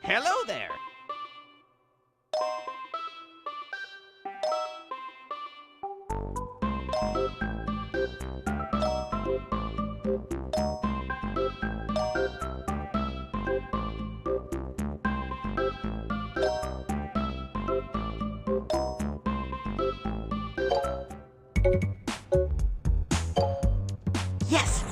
Hello there. Yes!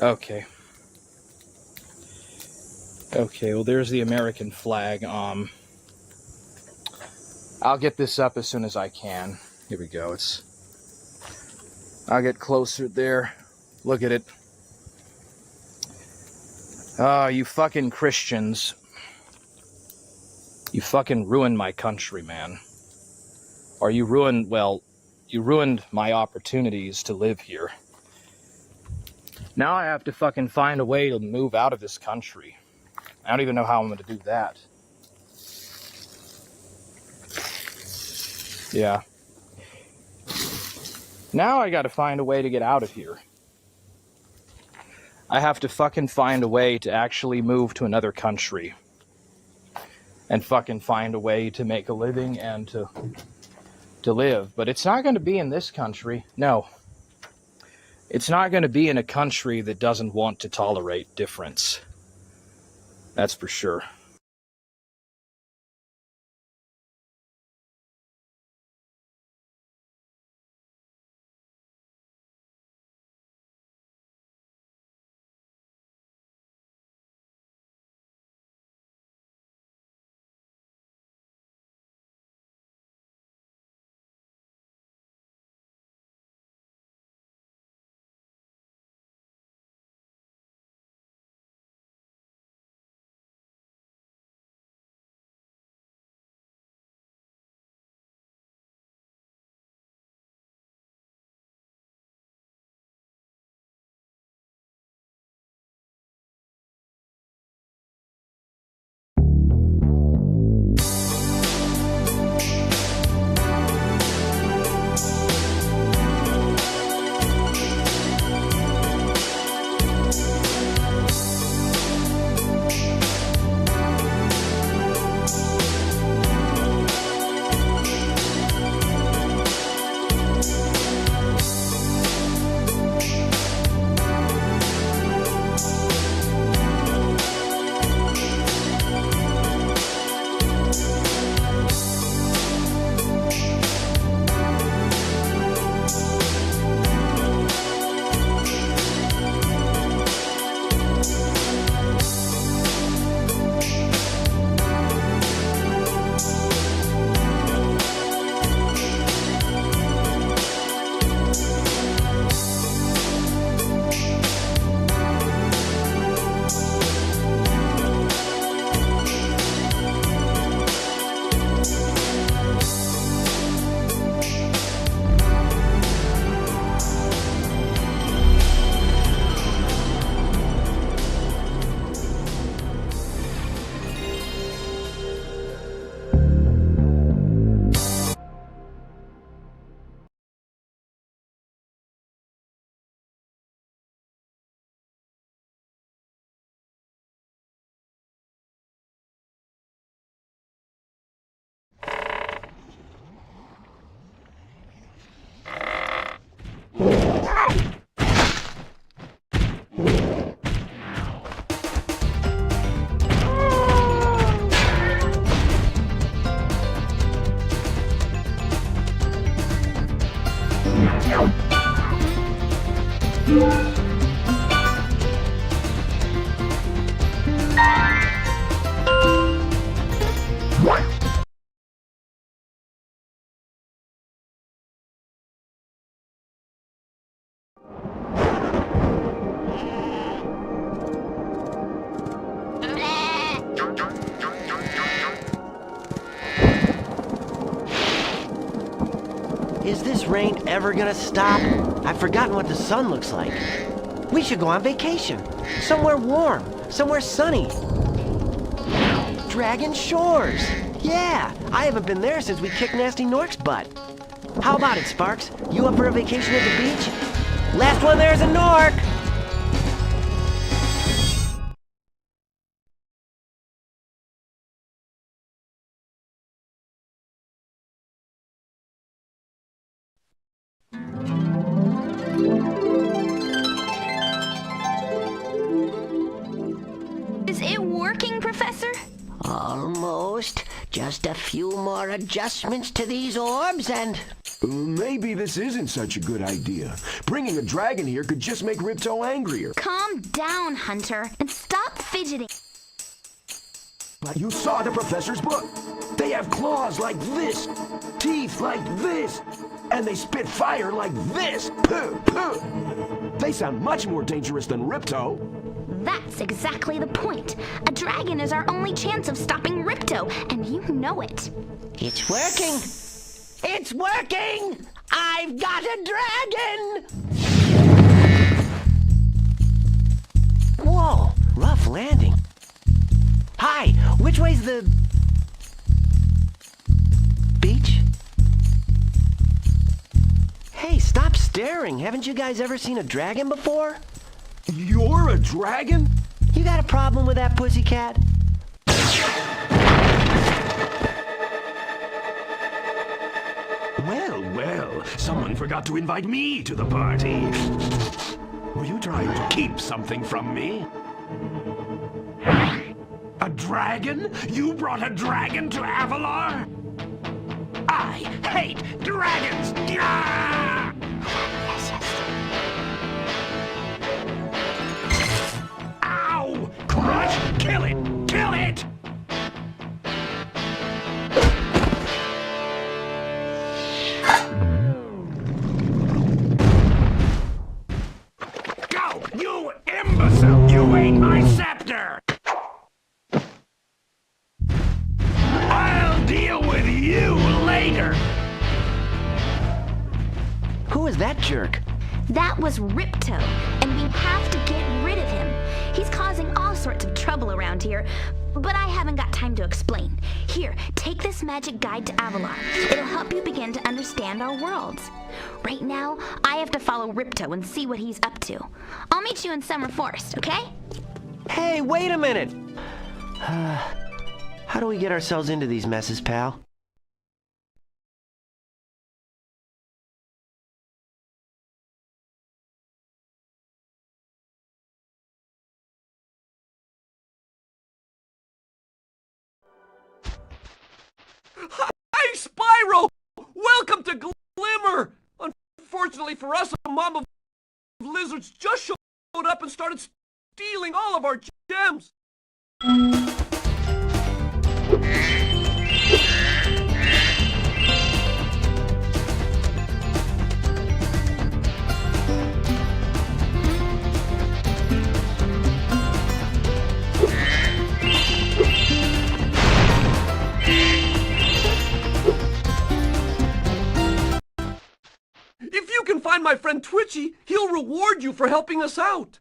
Okay. Okay, well there's the American flag. I'll get this up as soon as I can. Here we go. I'll get closer there. Look at it. Ah, you fucking Christians. You fucking ruined my country, man. Or you ruined my opportunities to live here. Now I have to fucking find a way to move out of this country. I don't even know how I'm gonna do that. Yeah. Now I gotta find a way to get out of here. I have to fucking find a way to actually move to another country. And fucking find a way to make a living and to live. But it's not gonna be in this country. No. It's not gonna be in a country that doesn't want to tolerate difference. That's for sure. rain ever gonna stop? I've forgotten what the sun looks like. We should go on vacation. Somewhere warm. Somewhere sunny. Dragon Shores. Yeah, I haven't been there since we kicked Nasty Nork's butt. How about it, Sparks? You up for a vacation at the beach? Last one there's a Nork! Is it working, Professor? Almost. Just a few more adjustments to these orbs and... Maybe this isn't such a good idea. Bringing a dragon here could just make Ripto angrier. Calm down, Hunter, and stop fidgeting. But you saw the professor's book. They have claws like this, teeth like this, and they spit fire like this. Puh, puh. They sound much more dangerous than Ripto. That's exactly the point. A dragon is our only chance of stopping Ripto, and you know it. It's working! It's working! I've got a dragon! Whoa, rough landing. Hi, which way's the... beach? Hey, stop staring. Haven't you guys ever seen a dragon before? You're a dragon? You got a problem with that, pussycat? Well, someone forgot to invite me to the party. Were you trying to keep something from me? A dragon? You brought a dragon to Avalar? I hate dragons! Gah! Ow! Crush! Kill it! Kill it! Go! You imbecile! You ate my scepter! I'll deal with you later! Who is that jerk? That was Ripto, and we have to get rid of him. He's causing all sorts of trouble around here, but I haven't got time to explain. Here, take this magic guide to Avalar. It'll help you begin to understand our worlds. Right now, I have to follow Ripto and see what he's up to. I'll meet you in Summer Forest, okay? Hey, wait a minute! How do we get ourselves into these messes, pal? Hey, Spyro! Welcome to Glimmer! Unfortunately for us, a mob of lizards just showed up and started stealing all of our gems! If you can find my friend Twitchy, he'll reward you for helping us out.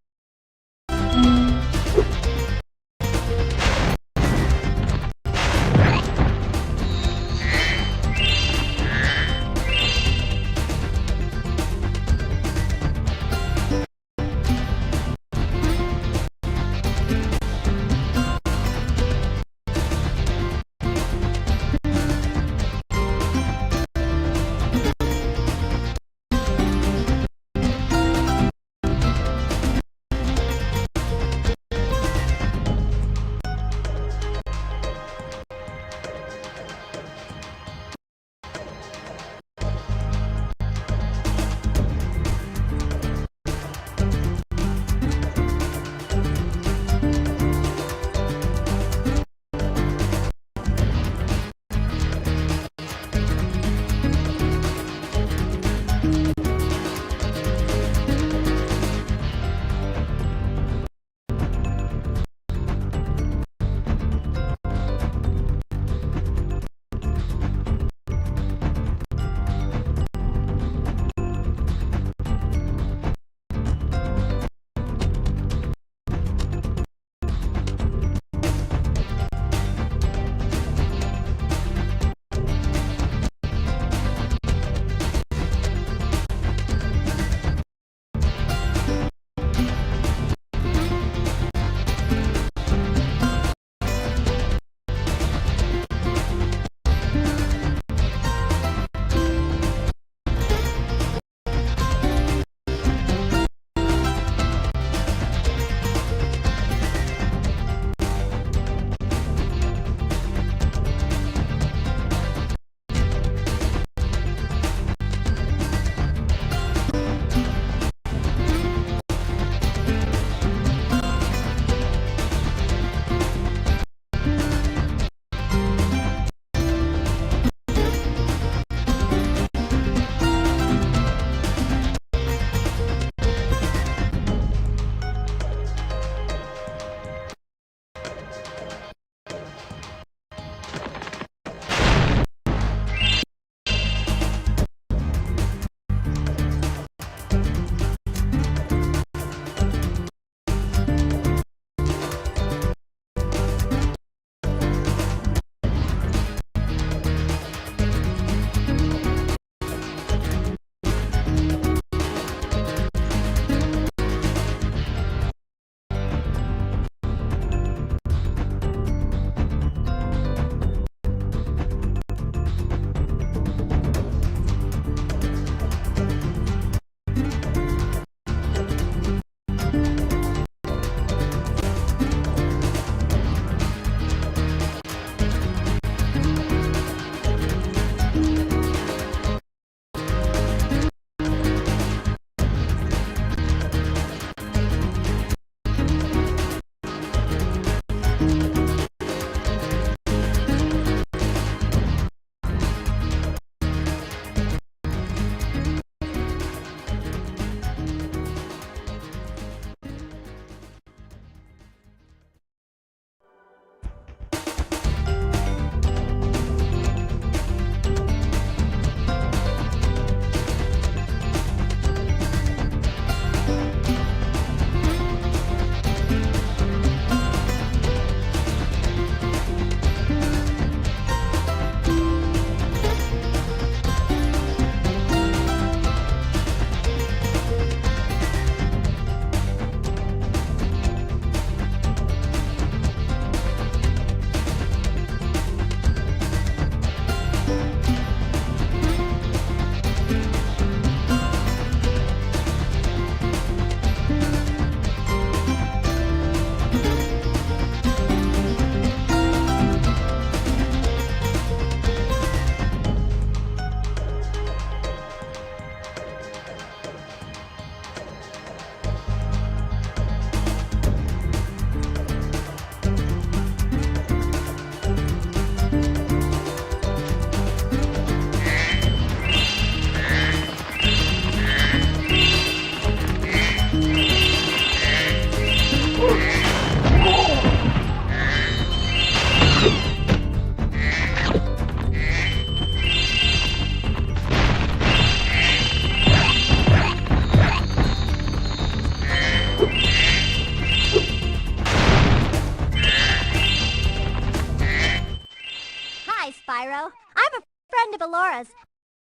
friend of Alora's,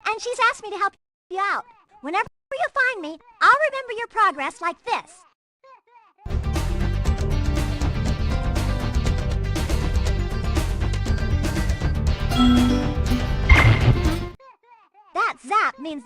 and she's asked me to help you out. Whenever you find me, I'll remember your progress like this. That zap means...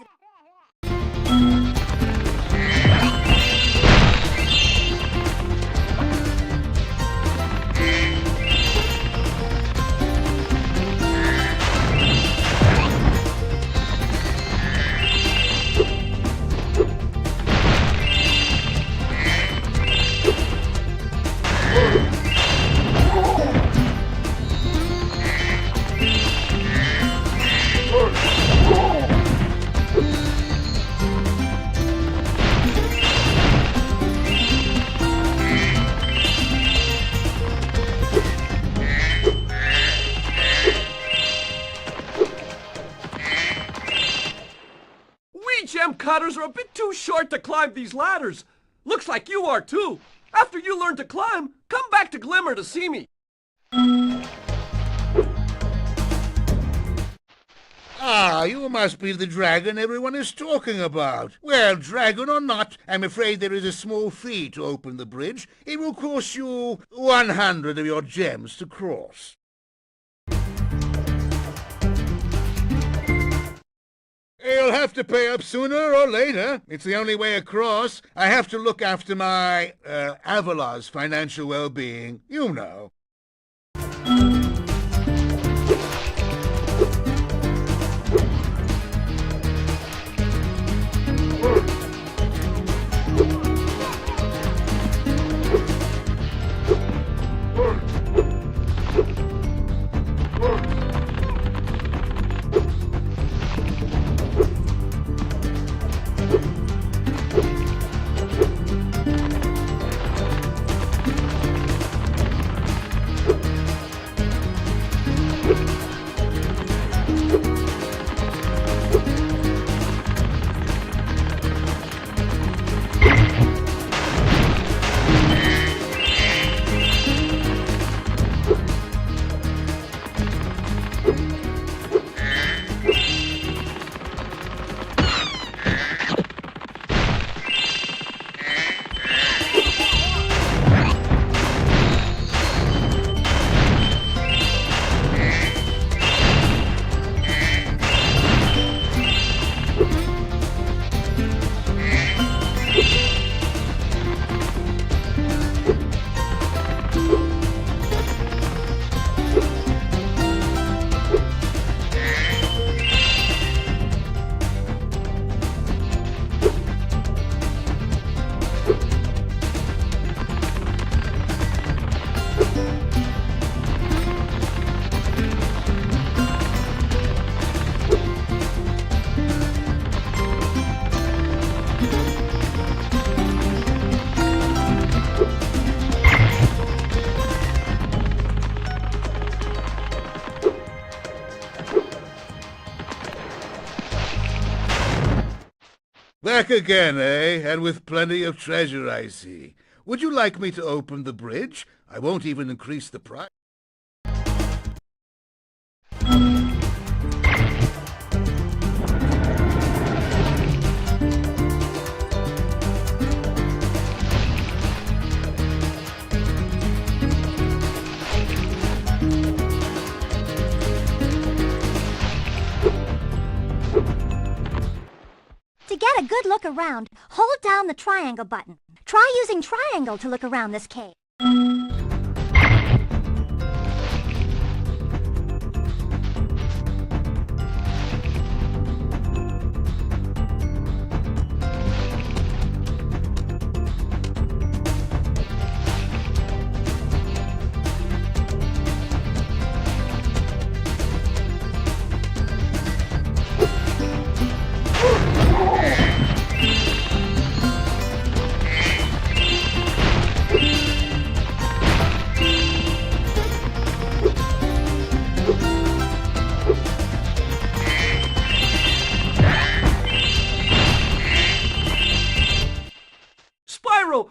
Gem cutters are a bit too short to climb these ladders. Looks like you are too. After you learn to climb, come back to Glimmer to see me. Ah, you must be the dragon everyone is talking about. Well, dragon or not, I'm afraid there is a small fee to open the bridge. It will cost you 100 of your gems to cross. You'll have to pay up sooner or later. It's the only way across. I have to look after my, Avalar's financial well-being. You know. Back again, eh? And with plenty of treasure, I see. Would you like me to open the bridge? I won't even increase the price. To get a good look around, hold down the triangle button. Try using triangle to look around this cave.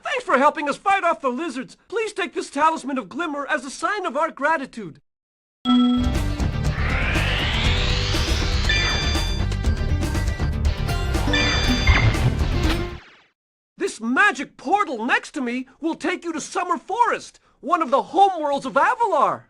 Thanks for helping us fight off the lizards. Please take this talisman of Glimmer as a sign of our gratitude. This magic portal next to me will take you to Summer Forest, one of the homeworlds of Avalar.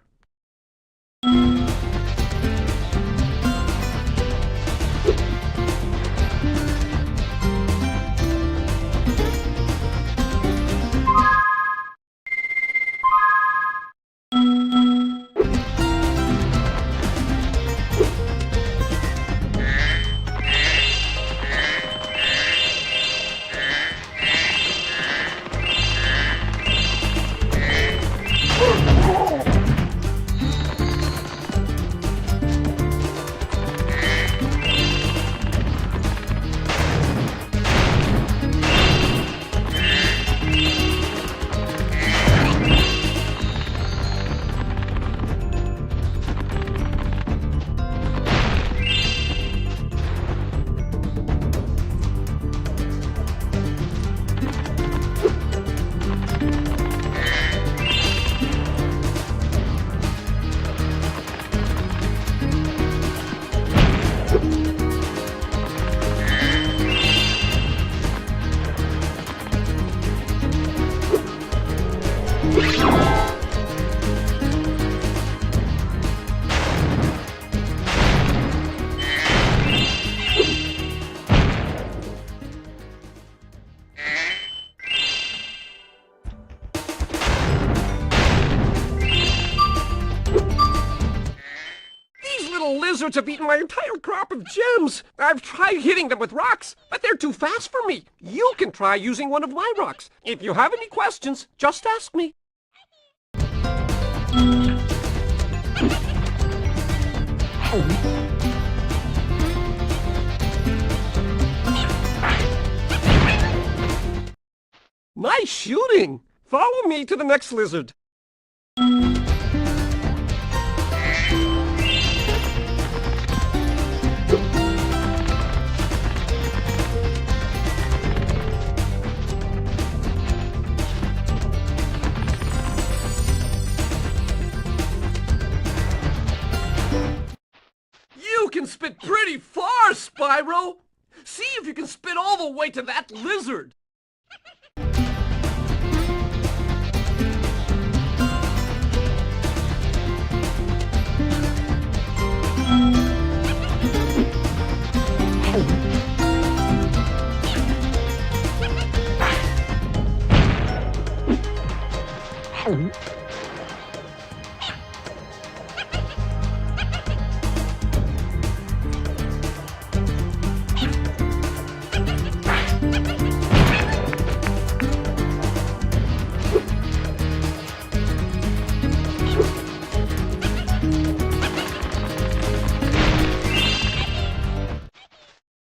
Lizards have eaten my entire crop of gems. I've tried hitting them with rocks, but they're too fast for me. You can try using one of my rocks. If you have any questions, just ask me. Nice shooting! Follow me to the next lizard. You can spit pretty far, Spyro! See if you can spit all the way to that lizard!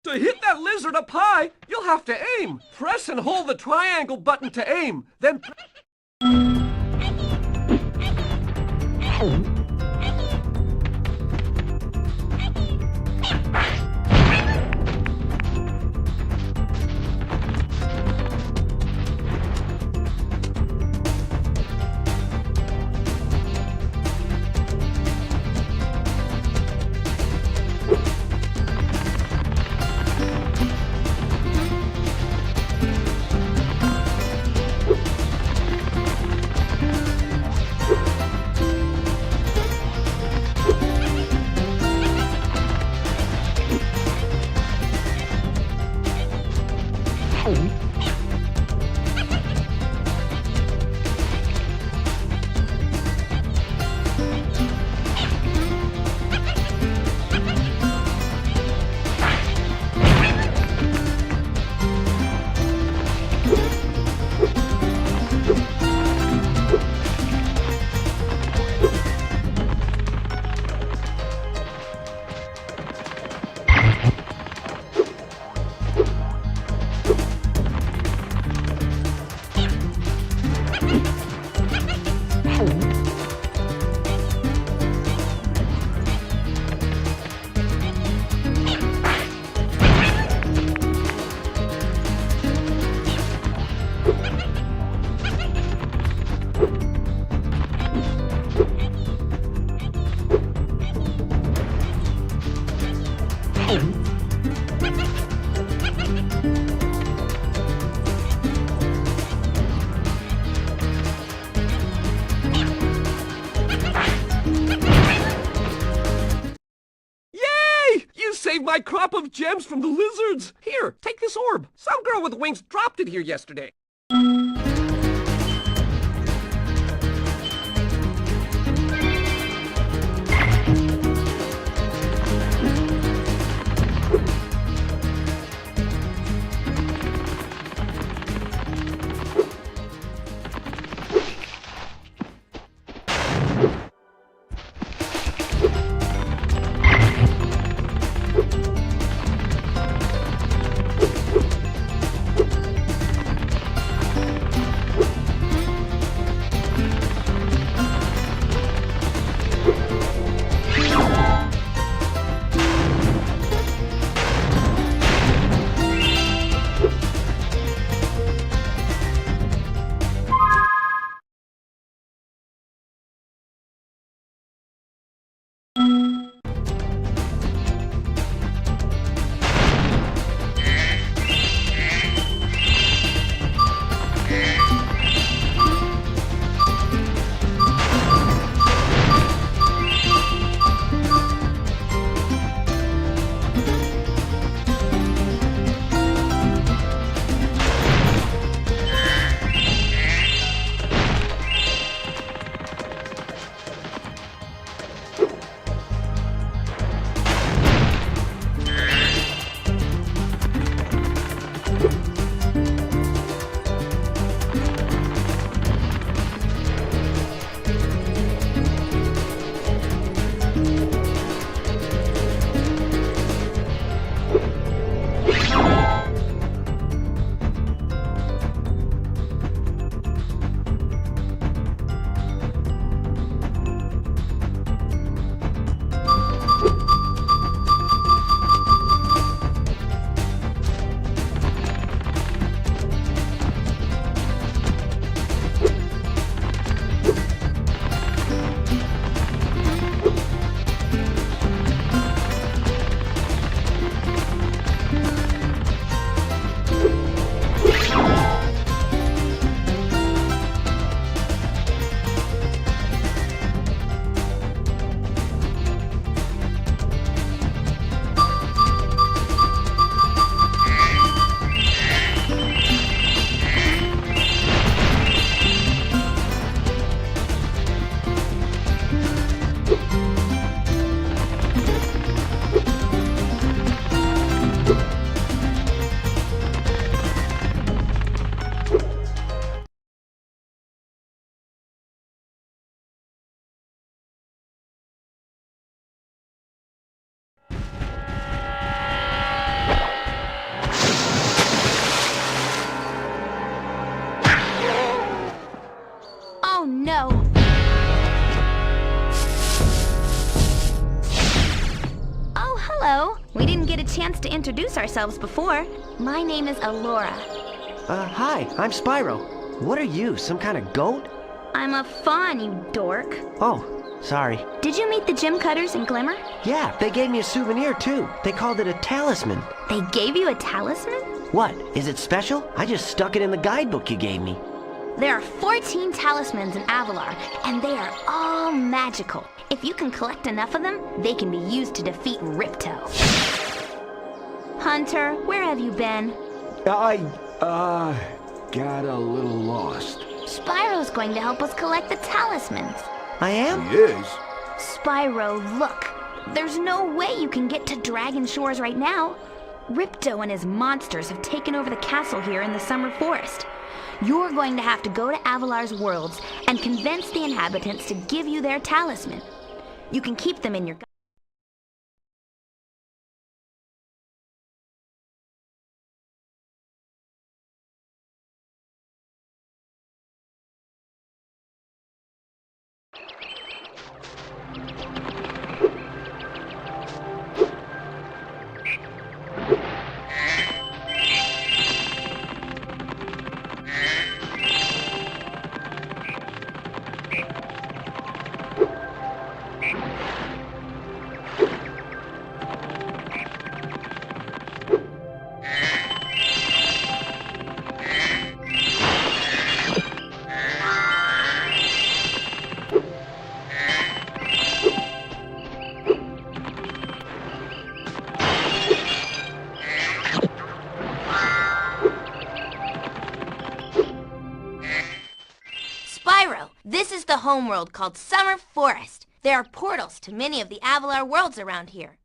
To hit that lizard up high, you'll have to aim. Press and hold the triangle button to aim. Then... save my crop of gems from the lizards. Here, take this orb. Some girl with wings dropped it here yesterday. Oh no! Oh, hello. We didn't get a chance to introduce ourselves before. My name is Alora. Hi, I'm Spyro. What are you, some kind of goat? I'm a fawn, you dork. Oh, sorry. Did you meet the gem cutters in Glimmer? Yeah, they gave me a souvenir too. They called it a talisman. They gave you a talisman? What, is it special? I just stuck it in the guidebook you gave me. There are 14 talismans in Avalar, and they are all magical. If you can collect enough of them, they can be used to defeat Ripto. Hunter, where have you been? I got a little lost. Spyro's going to help us collect the talismans. I am? He is? Spyro, look. There's no way you can get to Dragon Shores right now. Ripto and his monsters have taken over the castle here in the Summer Forest. You're going to have to go to Avalar's worlds and convince the inhabitants to give you their talisman. You can keep them in your is the homeworld called Summer Forest. There are portals to many of the Avalar worlds around here.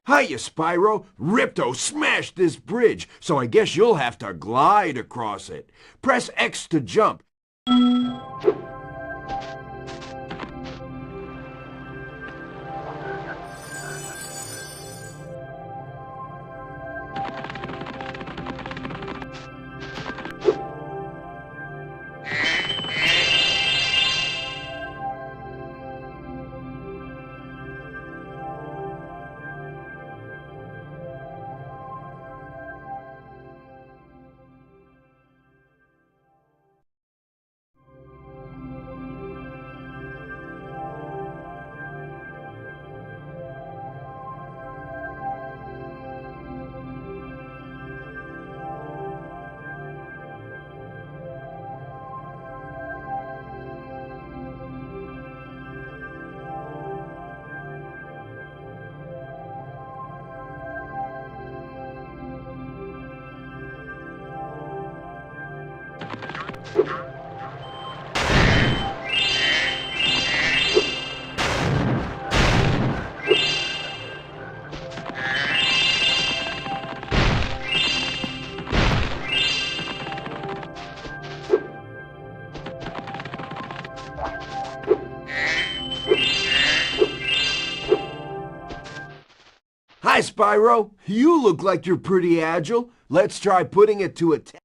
Hiya, Spyro. Ripto smashed this bridge, so I guess you'll have to glide across it. Press X to jump. Hi, Spyro. You look like you're pretty agile. Let's try putting it to a test.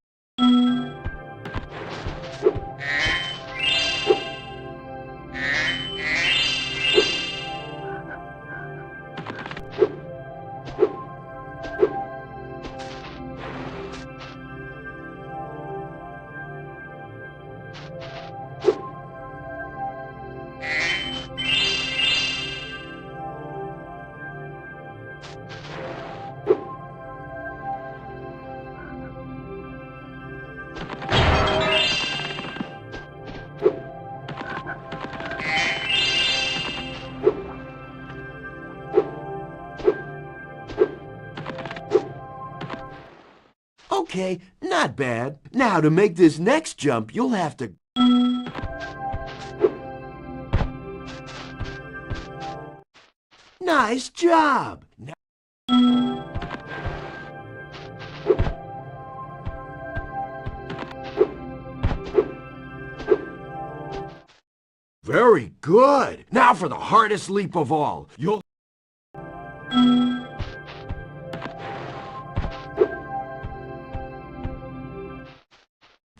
Okay, not bad. Now, to make this next jump, you'll have to... Nice job! Now... Very good! Now for the hardest leap of all. You'll...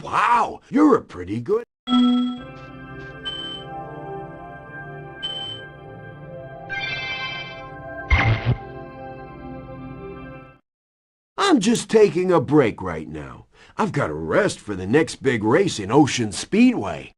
Wow, you're a pretty good... I'm just taking a break right now. I've got to rest for the next big race in Ocean Speedway.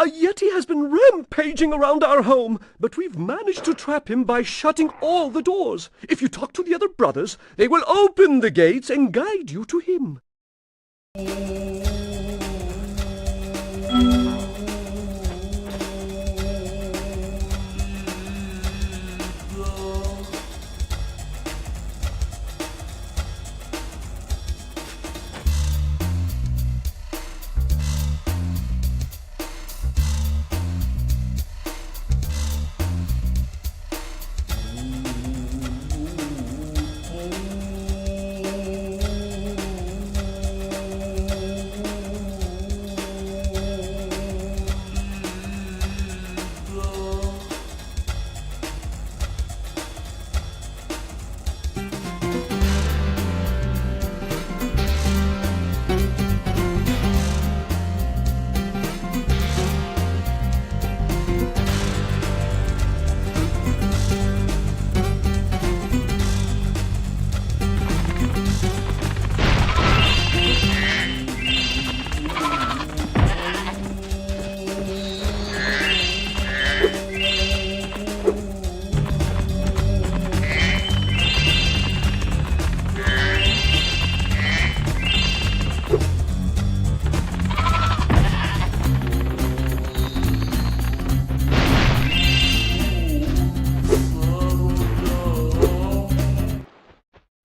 A Yeti has been rampaging around our home, but we've managed to trap him by shutting all the doors. If you talk to the other brothers, they will open the gates and guide you to him.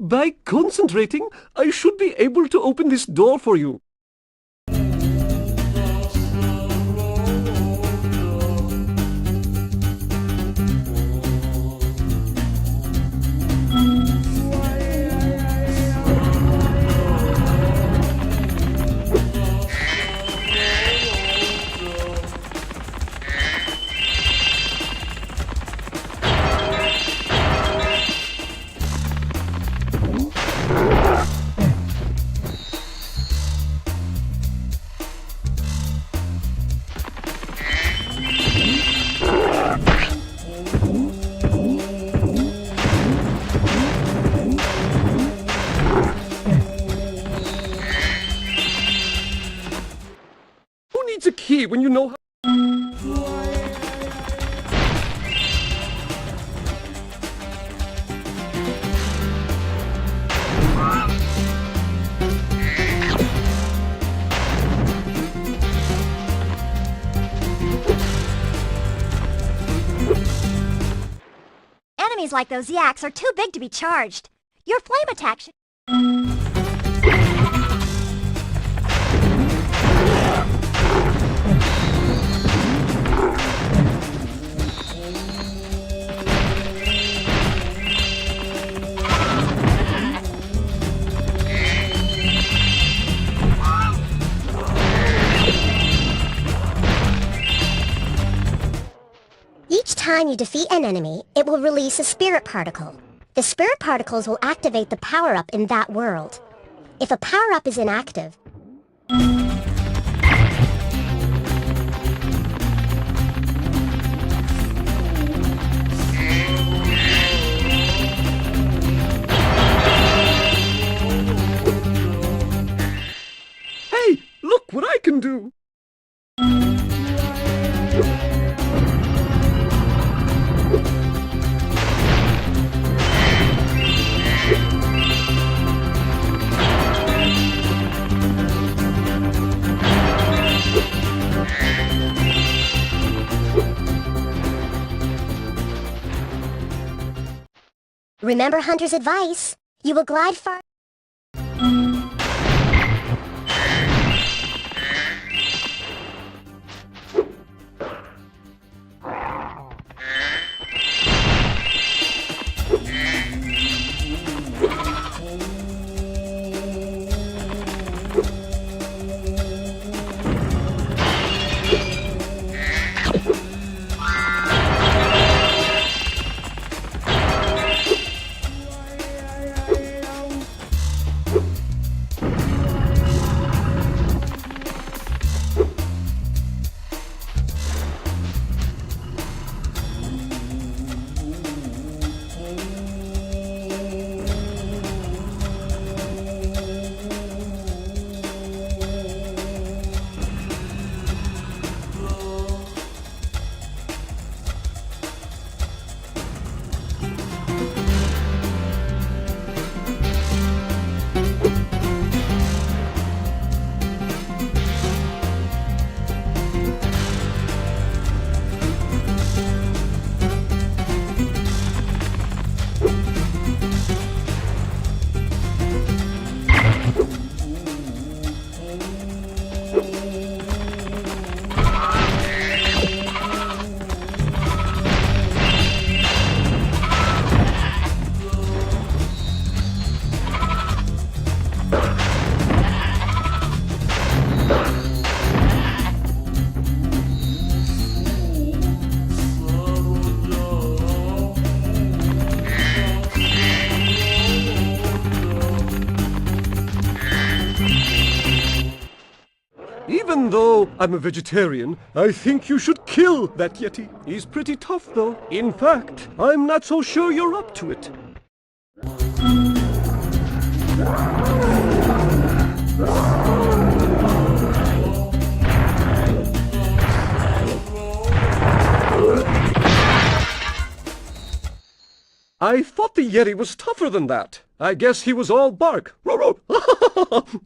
By concentrating, I should be able to open this door for you. Who needs a key when you know how? Enemies like those yaks are too big to be charged. Your flame attack should... Each time you defeat an enemy, it will release a spirit particle. The spirit particles will activate the power-up in that world. If a power-up is inactive, Hey, look what I can do! remember Hunter's advice. You will glide far. Even though I'm a vegetarian, I think you should kill that Yeti. He's pretty tough, though. In fact, I'm not so sure you're up to it. I thought the Yeti was tougher than that. I guess he was all bark.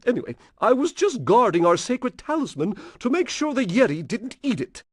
Anyway, I was just guarding our sacred talisman to make sure the Yeti didn't eat it.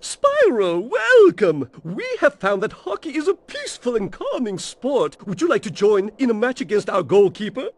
Spyro, welcome! We have found that hockey is a peaceful and calming sport. Would you like to join in a match against our goalkeeper?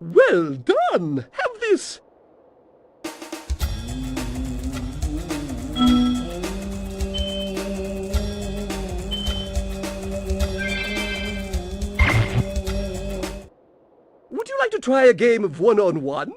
Well done! Have this! Would you like to try a game of one-on-one?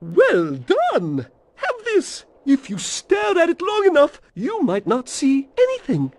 Well done! Have this. If you stared at it long enough, you might not see anything.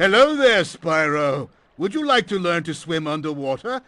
Hello there, Spyro. Would you like to learn to swim underwater?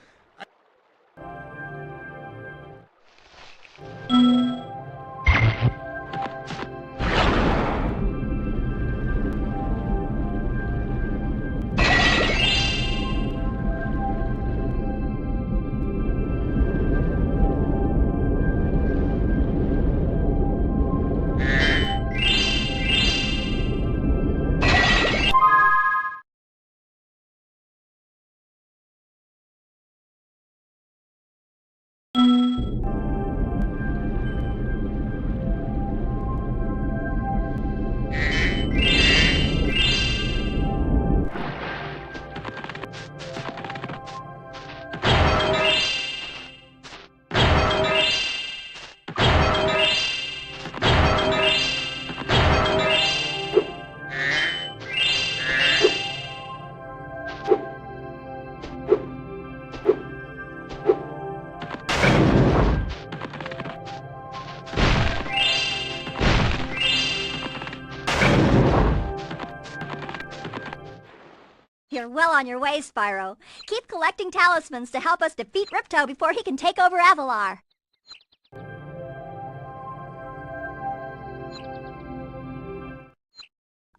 You're well on your way, Spyro. Keep collecting talismans to help us defeat Ripto before he can take over Avalar.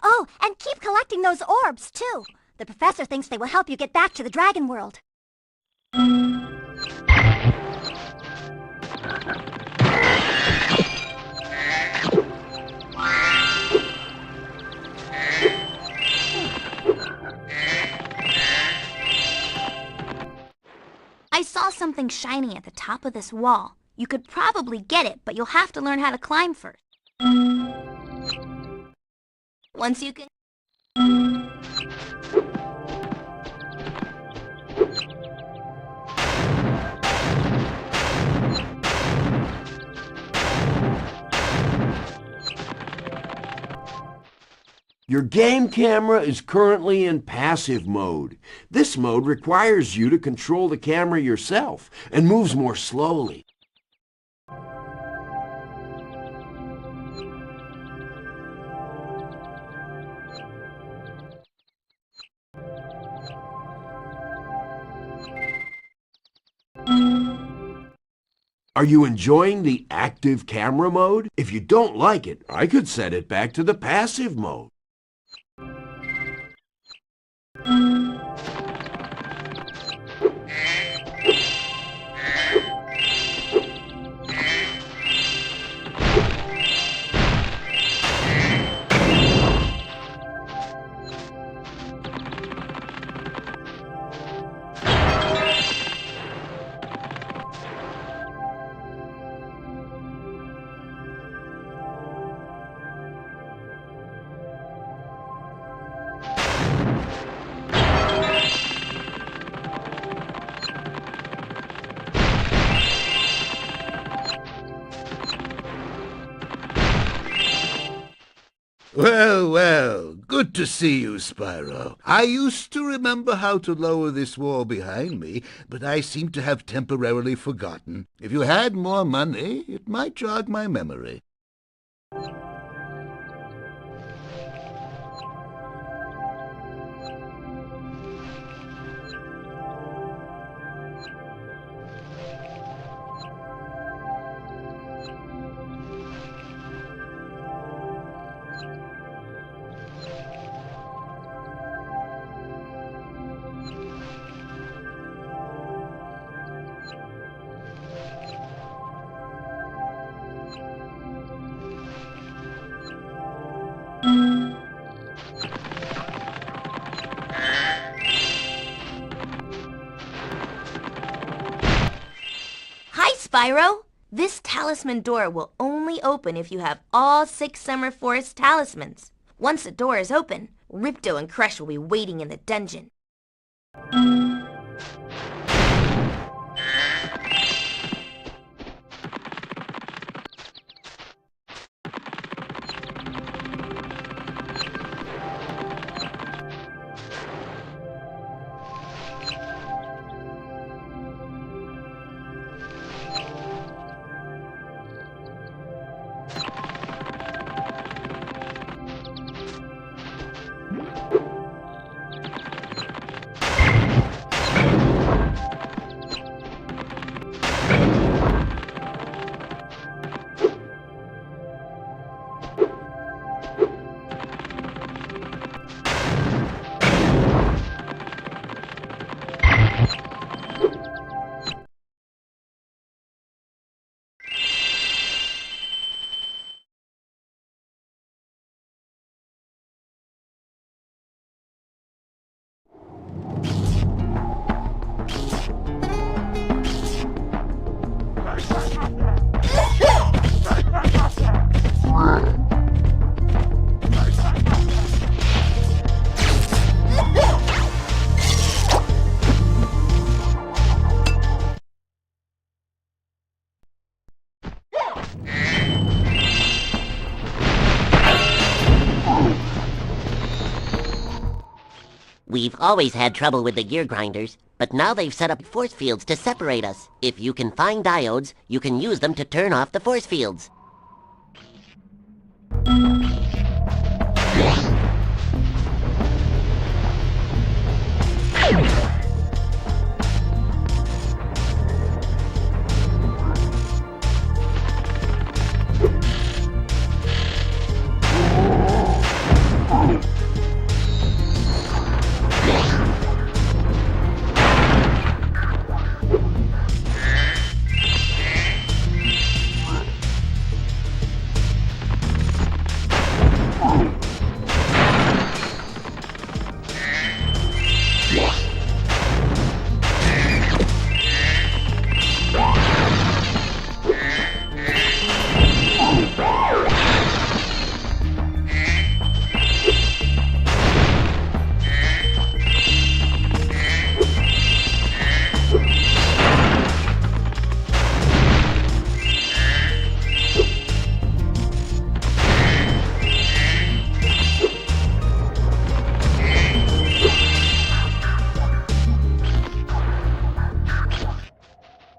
Oh, and keep collecting those orbs, too. The professor thinks they will help you get back to the Dragon World. I saw something shining at the top of this wall. You could probably get it, but you'll have to learn how to climb first. Once you can... Your game camera is currently in passive mode. This mode requires you to control the camera yourself and moves more slowly. Are you enjoying the active camera mode? If you don't like it, I could set it back to the passive mode. Well, well, good to see you, Spyro. I used to remember how to lower this wall behind me, but I seem to have temporarily forgotten. If you had more money, it might jog my memory. Hi, Spyro! This talisman door will only open if you have all 6 Summer Forest talismans. Once the door is open, Ripto and Crush will be waiting in the dungeon. We've always had trouble with the gear grinders, but now they've set up force fields to separate us. If you can find diodes, you can use them to turn off the force fields.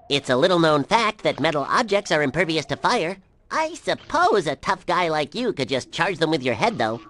It's a little-known fact that metal objects are impervious to fire. I suppose a tough guy like you could just charge them with your head, though.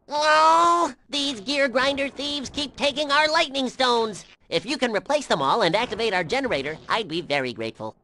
Oh, these gear grinder thieves keep taking our lightning stones. If you can replace them all and activate our generator, I'd be very grateful.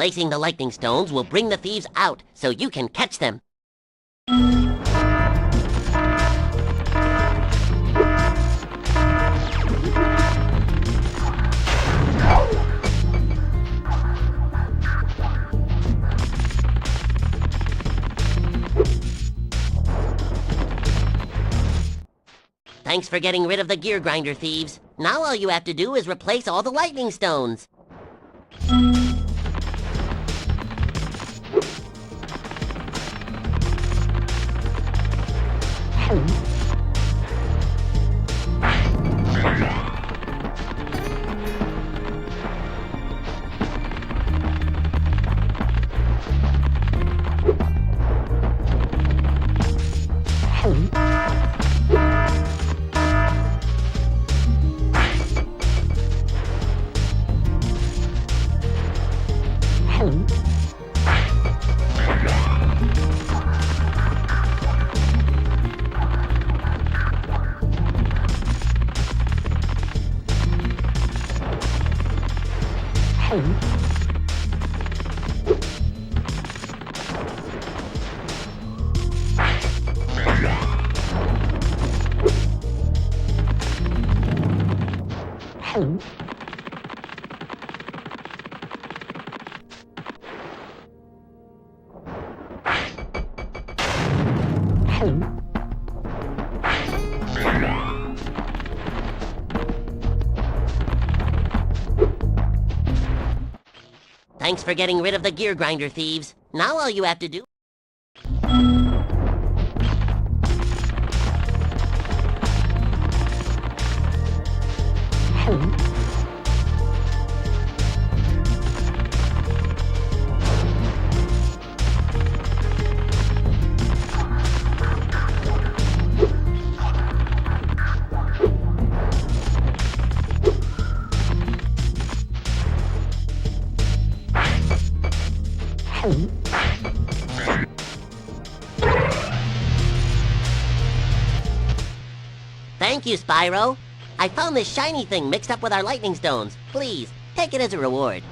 Replacing the lightning stones will bring the thieves out, so you can catch them. Thanks for getting rid of the gear grinder thieves. Now all you have to do is replace all the lightning stones. Thanks for getting rid of the gear grinder thieves. Now all you have to do... Thank you, Spyro. I found this shiny thing mixed up with our lightning stones. Please, take it as a reward.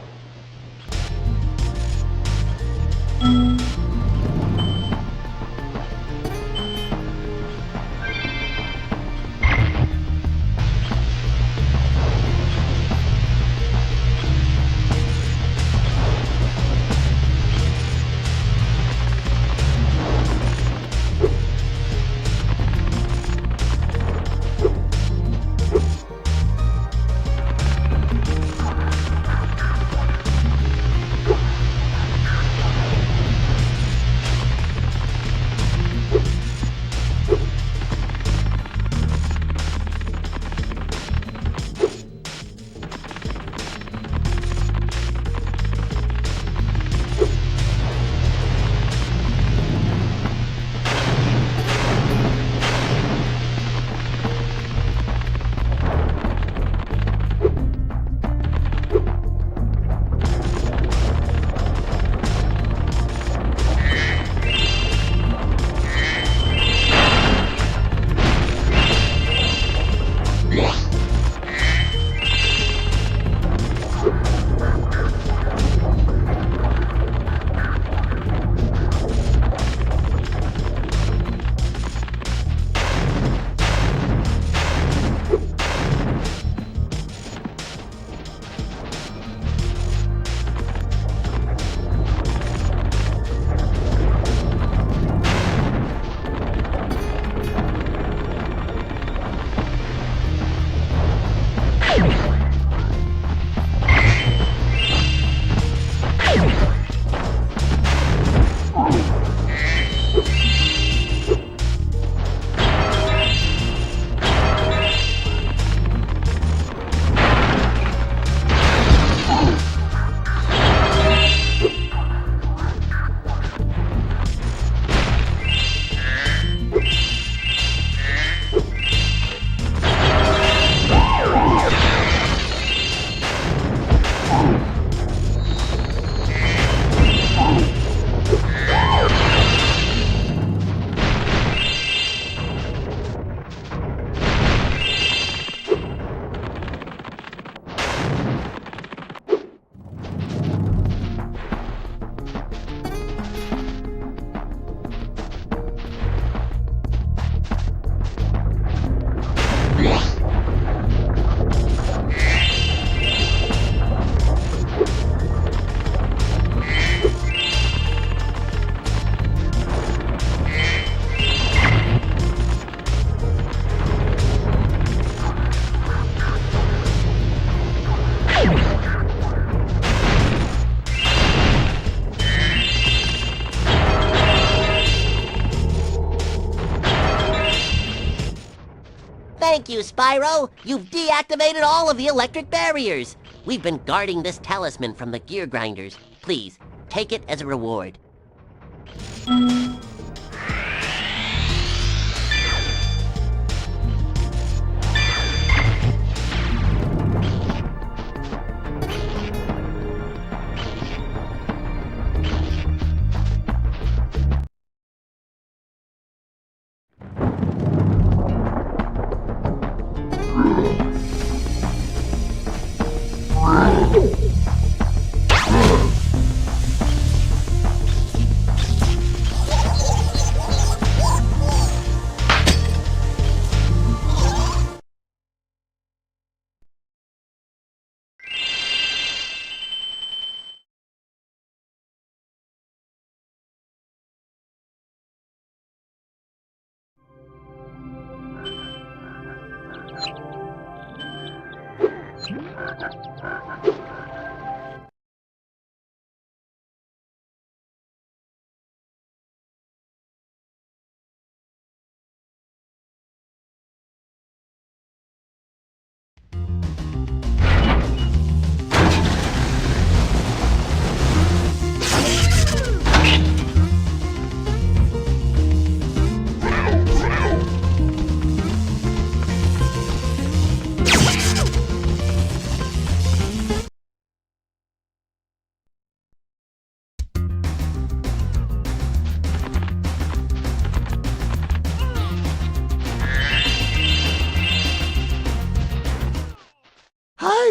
Thank you, Spyro! You've deactivated all of the electric barriers! We've been guarding this talisman from the gear grinders. Please, take it as a reward.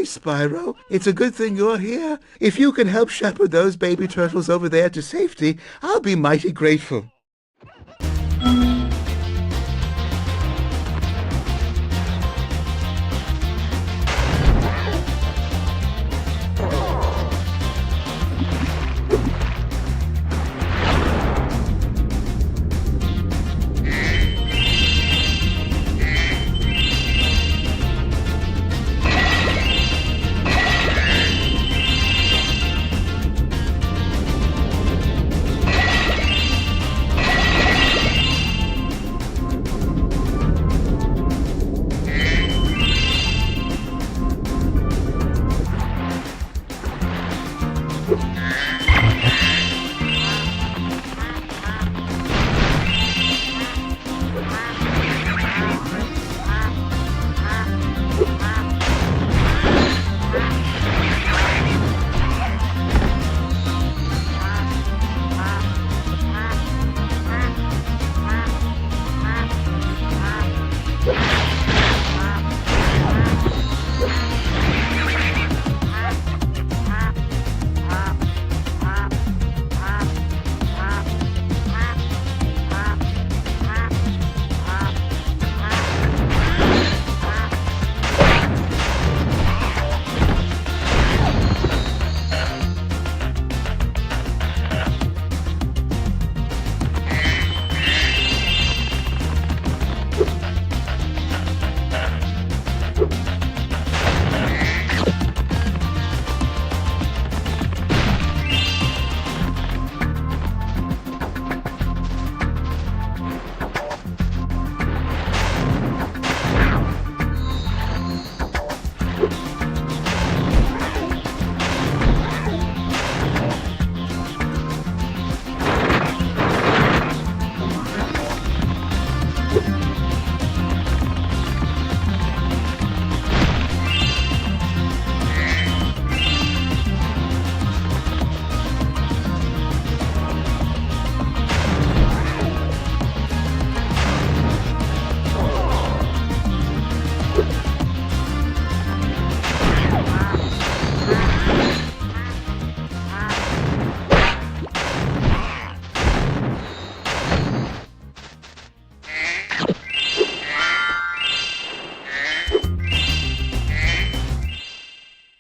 Spyro. It's a good thing you're here. If you can help shepherd those baby turtles over there to safety, I'll be mighty grateful.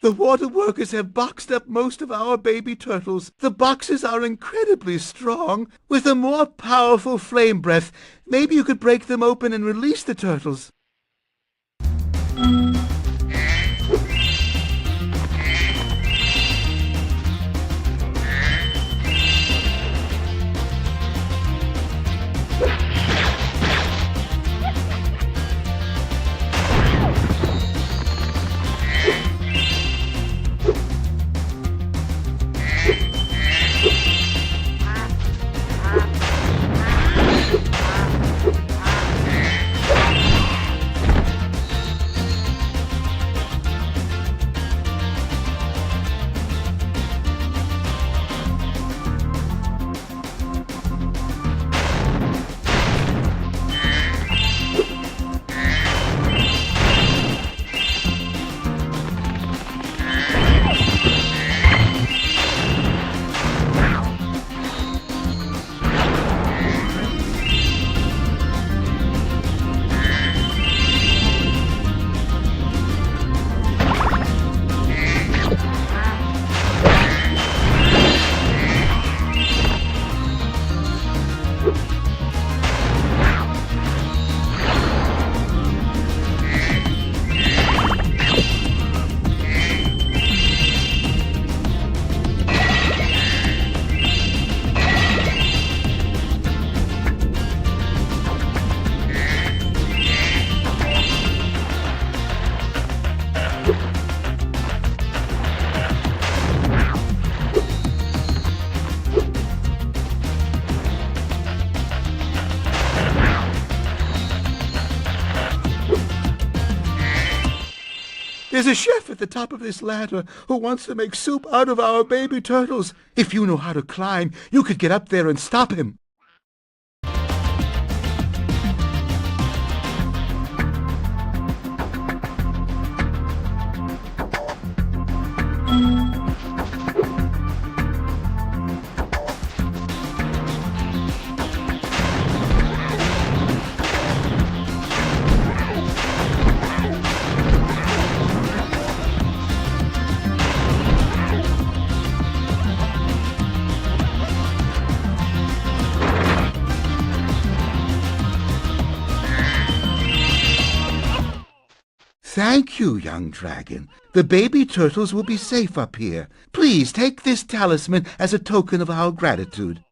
The water workers have boxed up most of our baby turtles. The boxes are incredibly strong. With a more powerful flame breath, maybe you could break them open and release the turtles. There's a chef at the top of this ladder who wants to make soup out of our baby turtles. If you know how to climb, you could get up there and stop him. Thank you, young dragon. The baby turtles will be safe up here. Please take this talisman as a token of our gratitude.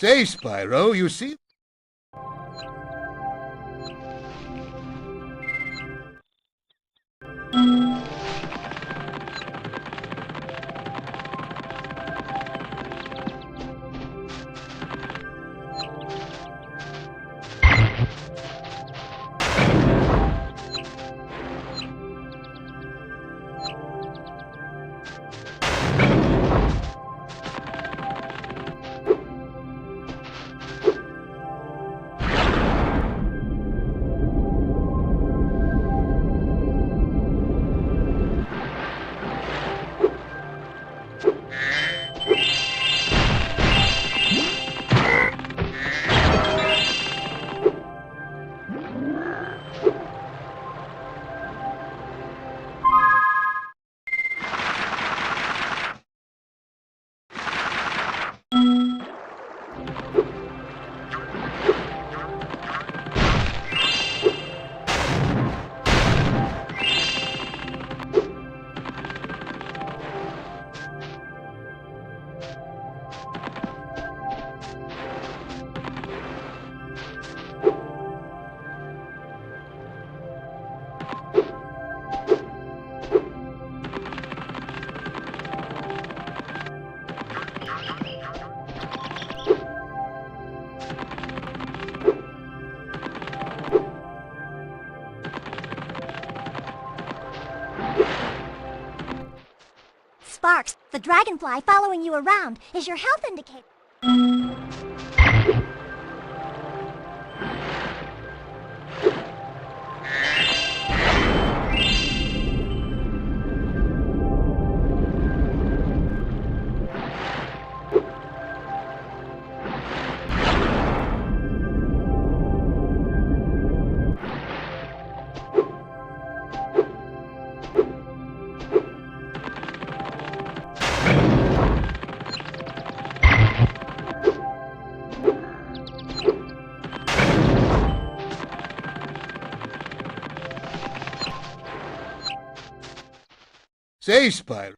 Say, Spyro, you see? Sparks, the dragonfly following you around is your health indicator. Say, Spyro.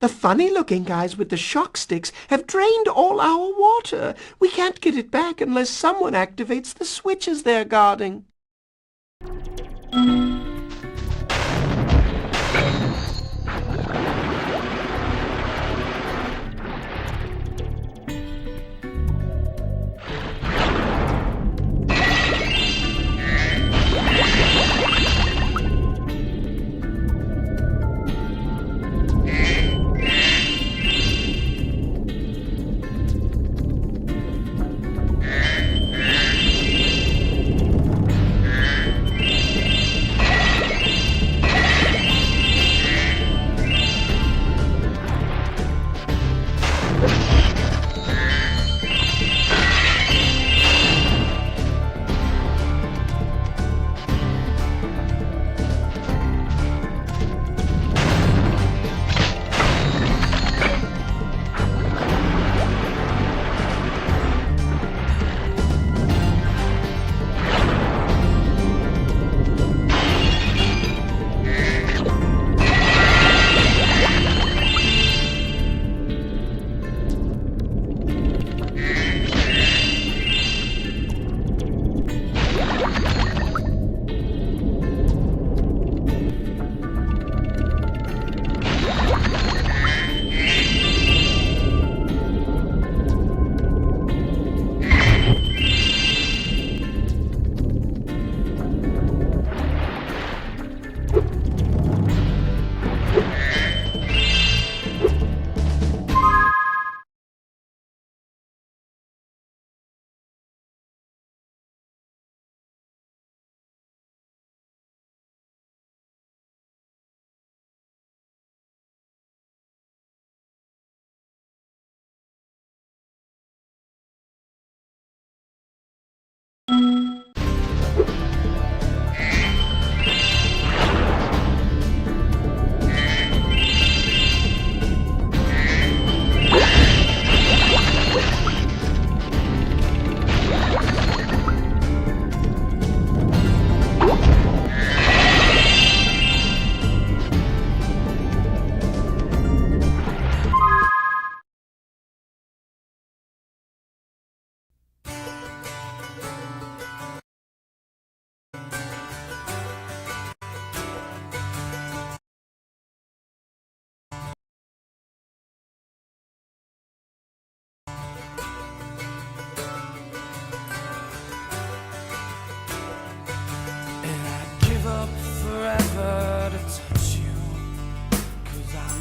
The funny-looking guys with the shock sticks have drained all our water. We can't get it back unless someone activates the switches they're guarding.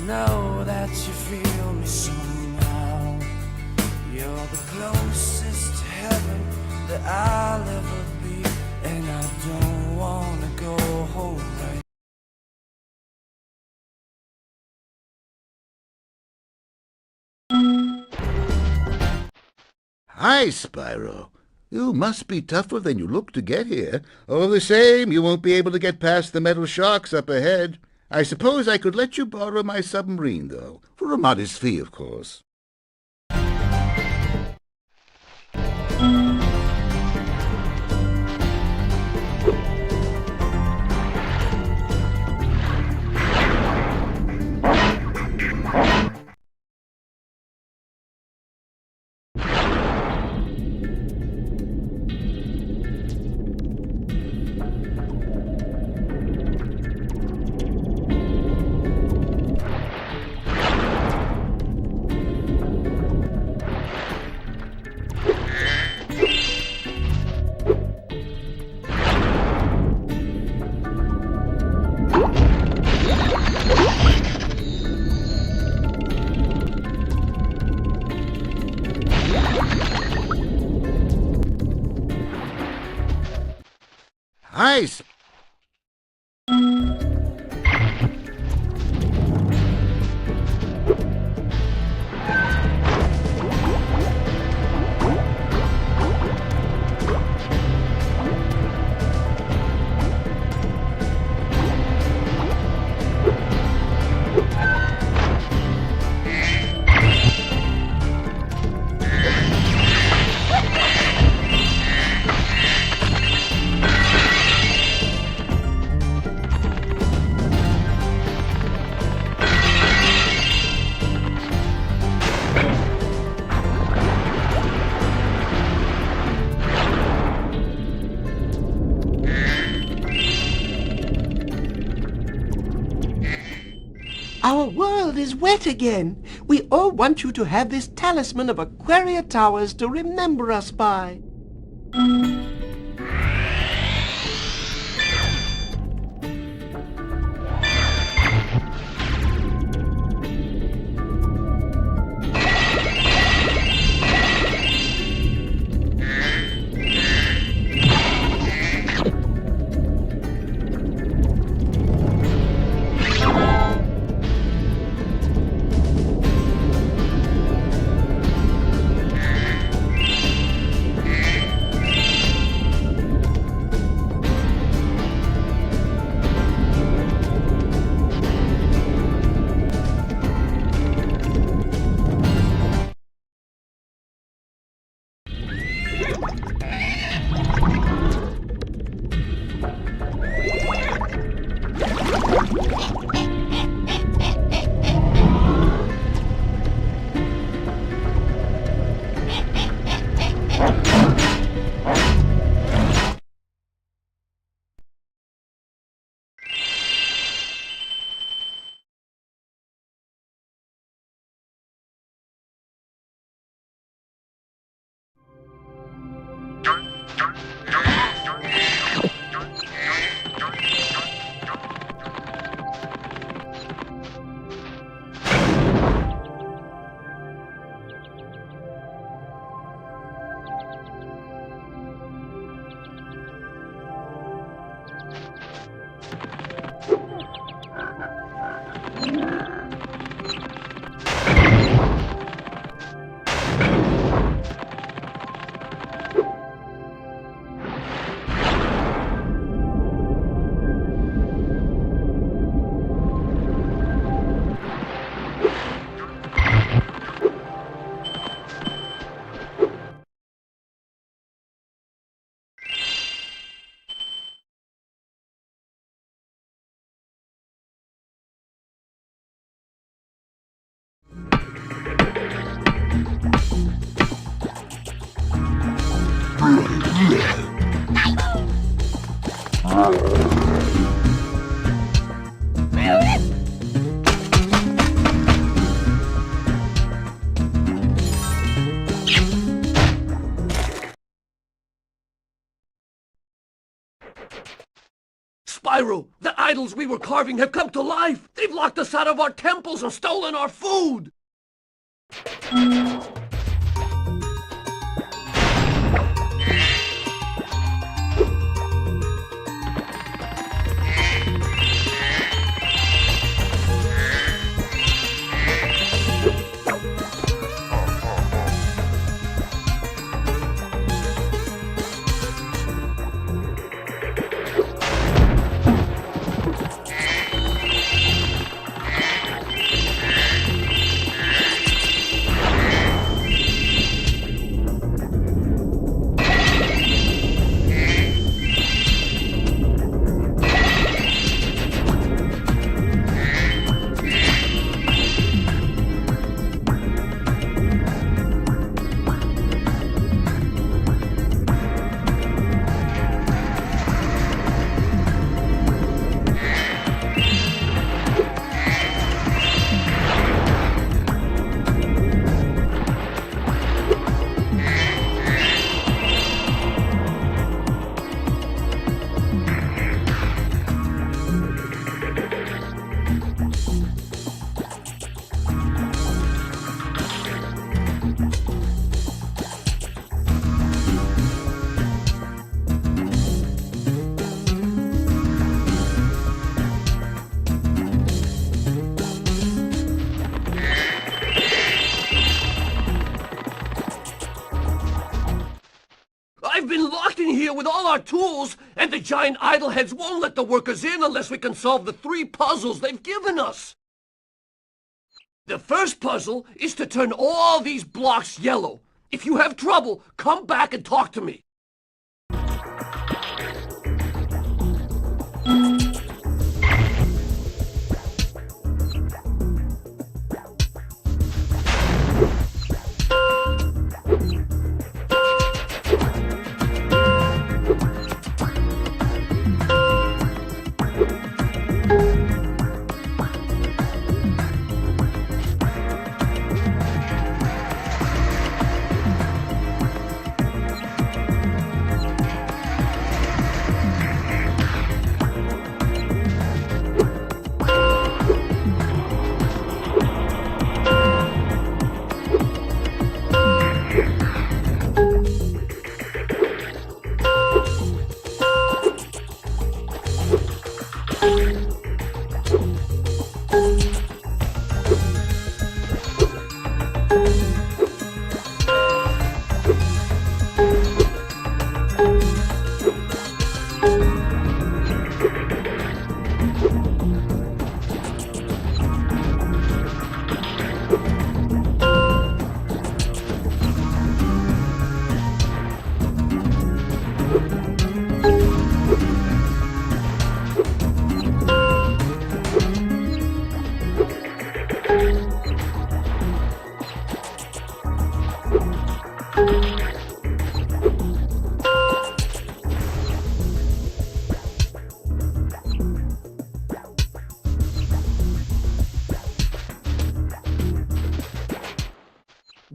know that you feel me somehow. You're the closest to heaven that I'll ever be, and I don't wanna go home right. Hi, Spyro. You must be tougher than you look to get here. All the same, you won't be able to get past the metal sharks up ahead. I suppose I could let you borrow my submarine, though. For a modest fee, of course. Ice. Our world is wet again. We all want you to have this talisman of Aquaria Towers to remember us by. Spyro, the idols we were carving have come to life! They've locked us out of our temples and stolen our food! I've been locked in here with all our tools, and the giant idol heads won't let the workers in unless we can solve the 3 puzzles they've given us. The first puzzle is to turn all these blocks yellow. If you have trouble, come back and talk to me.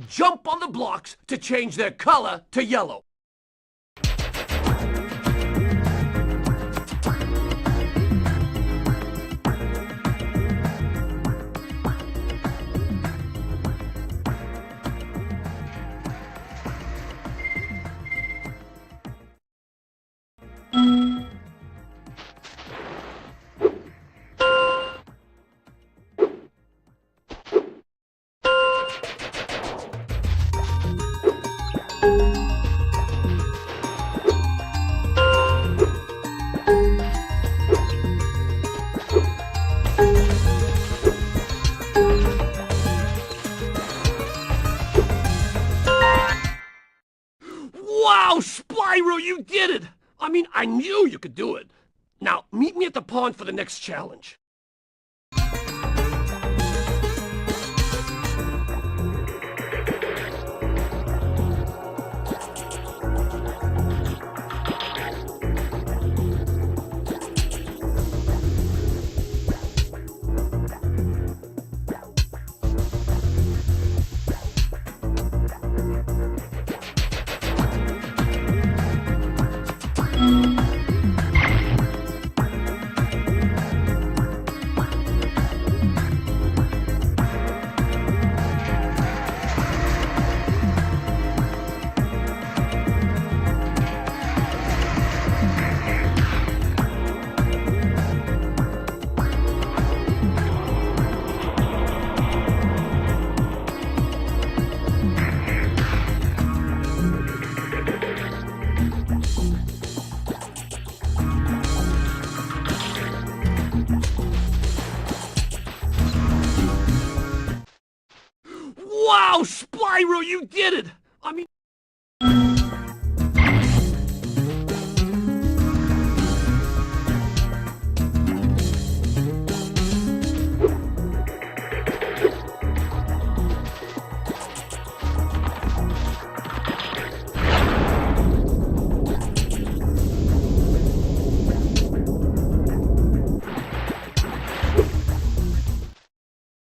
Jump on the blocks to change their color to yellow. Wow, Spyro, you did it! I mean, I knew you could do it. Now, meet me at the pond for the next challenge. Wow, Spyro, you did it! I mean...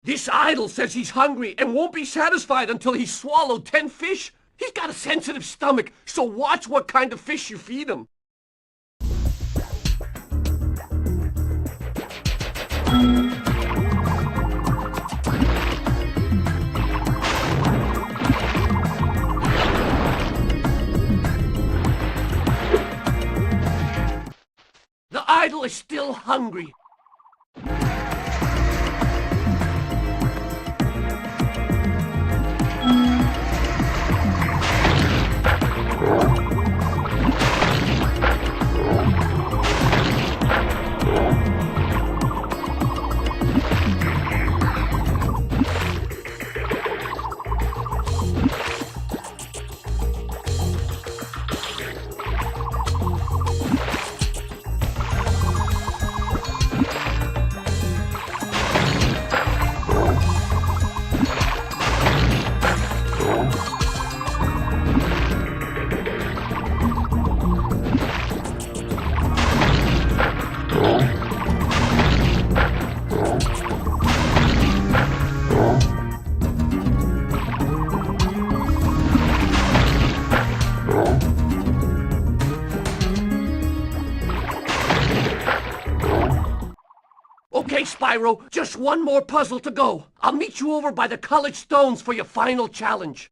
This idol says he's hungry and won't be satisfied until he's swallowed 10 fish. He's got a sensitive stomach, so watch what kind of fish you feed him. The idol is still hungry. Okay, Spyro, just one more puzzle to go. I'll meet you over by the colored stones for your final challenge.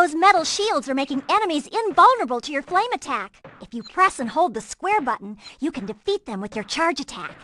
Those metal shields are making enemies invulnerable to your flame attack. If you press and hold the square button, you can defeat them with your charge attack.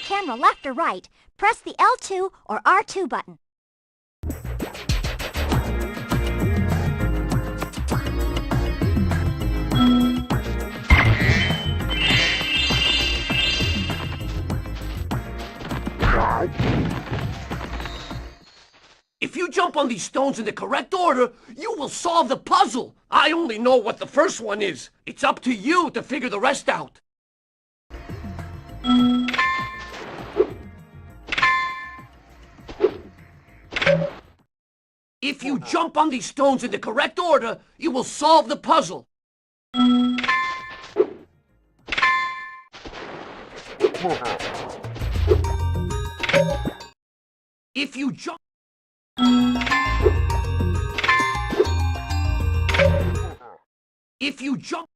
Camera left or right, press the L2 or R2 button. If you jump on these stones in the correct order, you will solve the puzzle. I only know what the first one is. It's up to you to figure the rest out. If you jump on these stones in the correct order, you will solve the puzzle. If you jump... If you jump...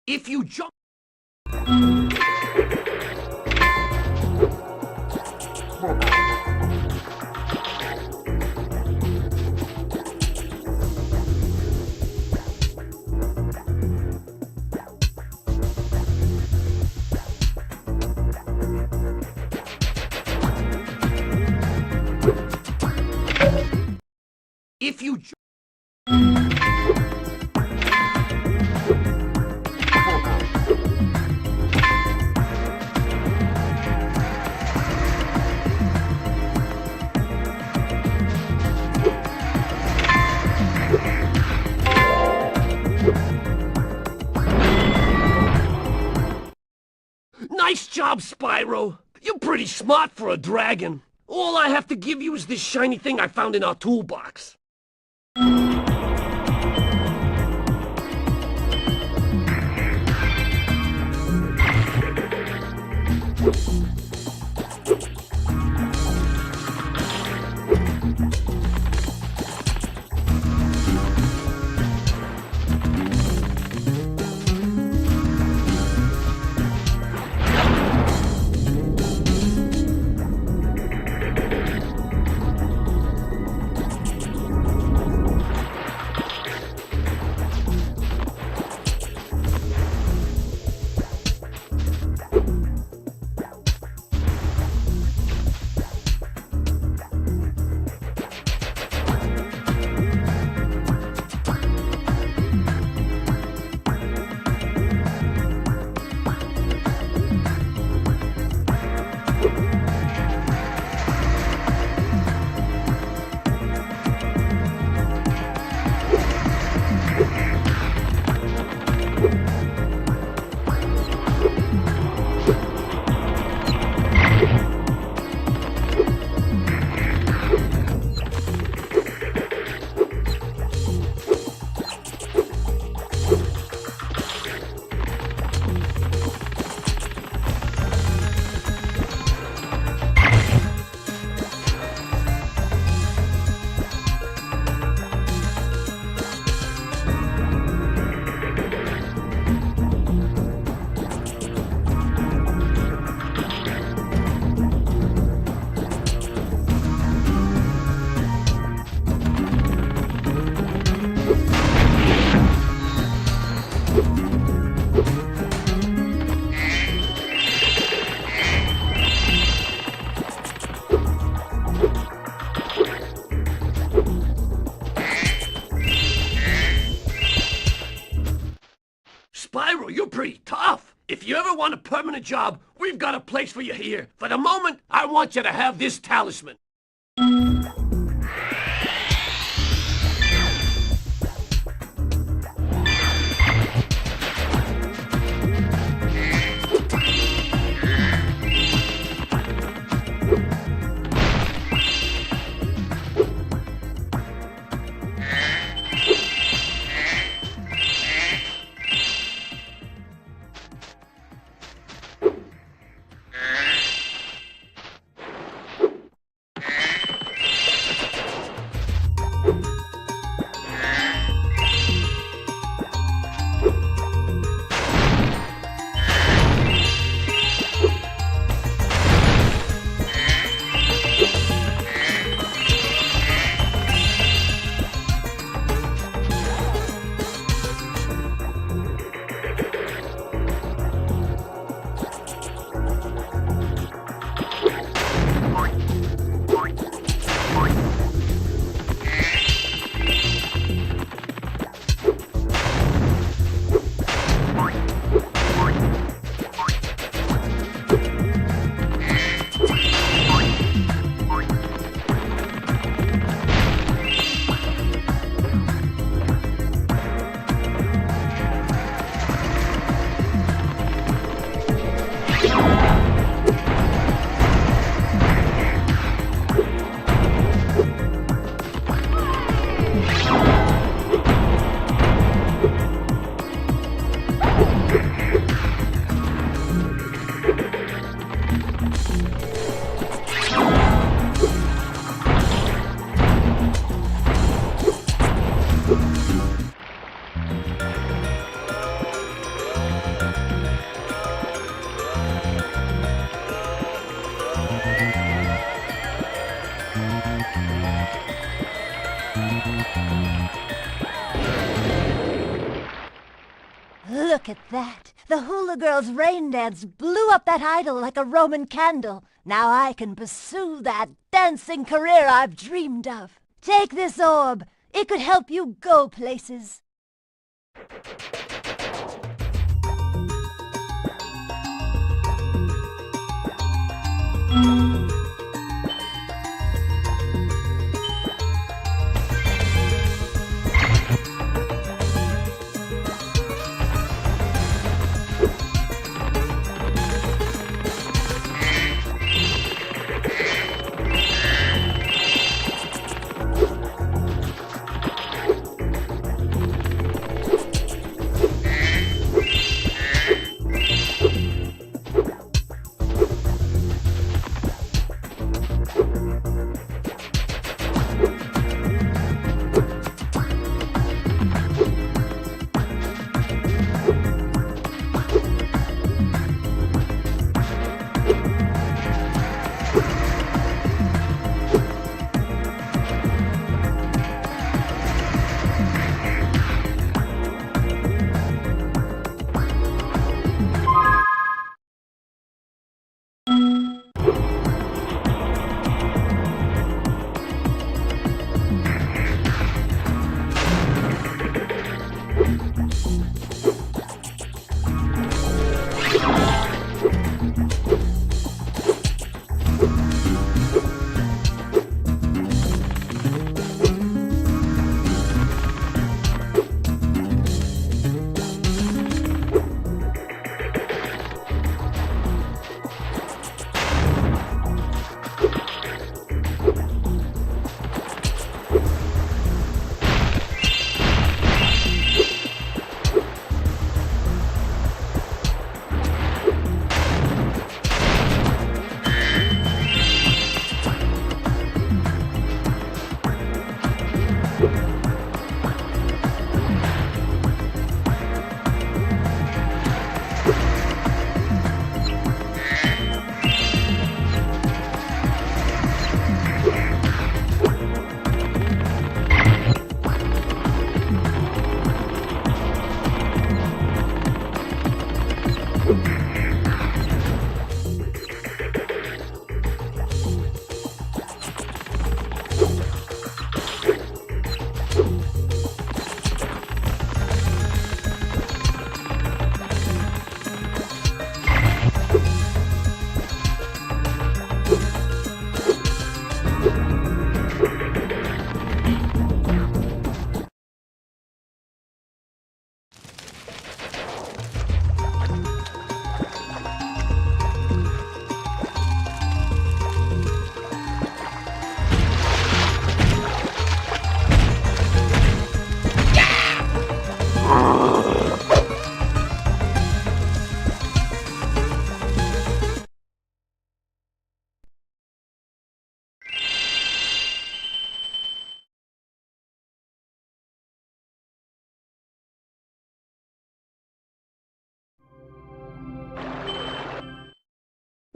If you jump... If you... Nice job, Spyro. You're pretty smart for a dragon. All I have to give you is this shiny thing I found in our toolbox. Spyro, you're pretty tough. If you ever want a permanent job, we've got a place for you here. For the moment, I want you to have this talisman. Look at that. The hula girl's rain dance blew up that idol like a Roman candle. Now I can pursue that dancing career I've dreamed of. Take this orb. It could help you go places.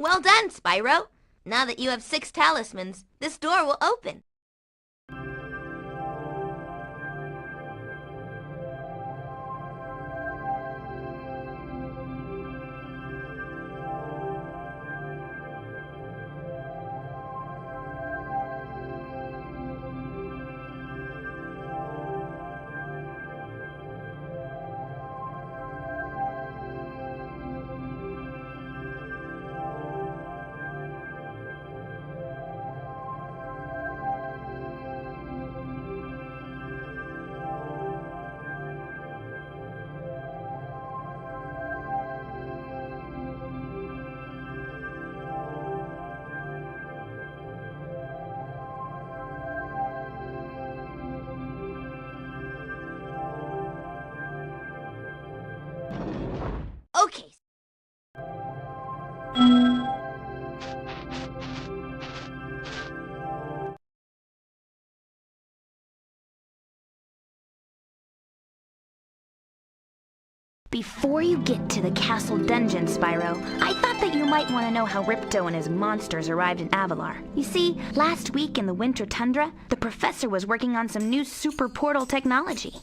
Well done, Spyro. Now that you have 6 talismans, this door will open. Okay. Before you get to the castle dungeon, Spyro, I thought that you might want to know how Ripto and his monsters arrived in Avalar. You see, last week in the winter tundra, the professor was working on some new super portal technology.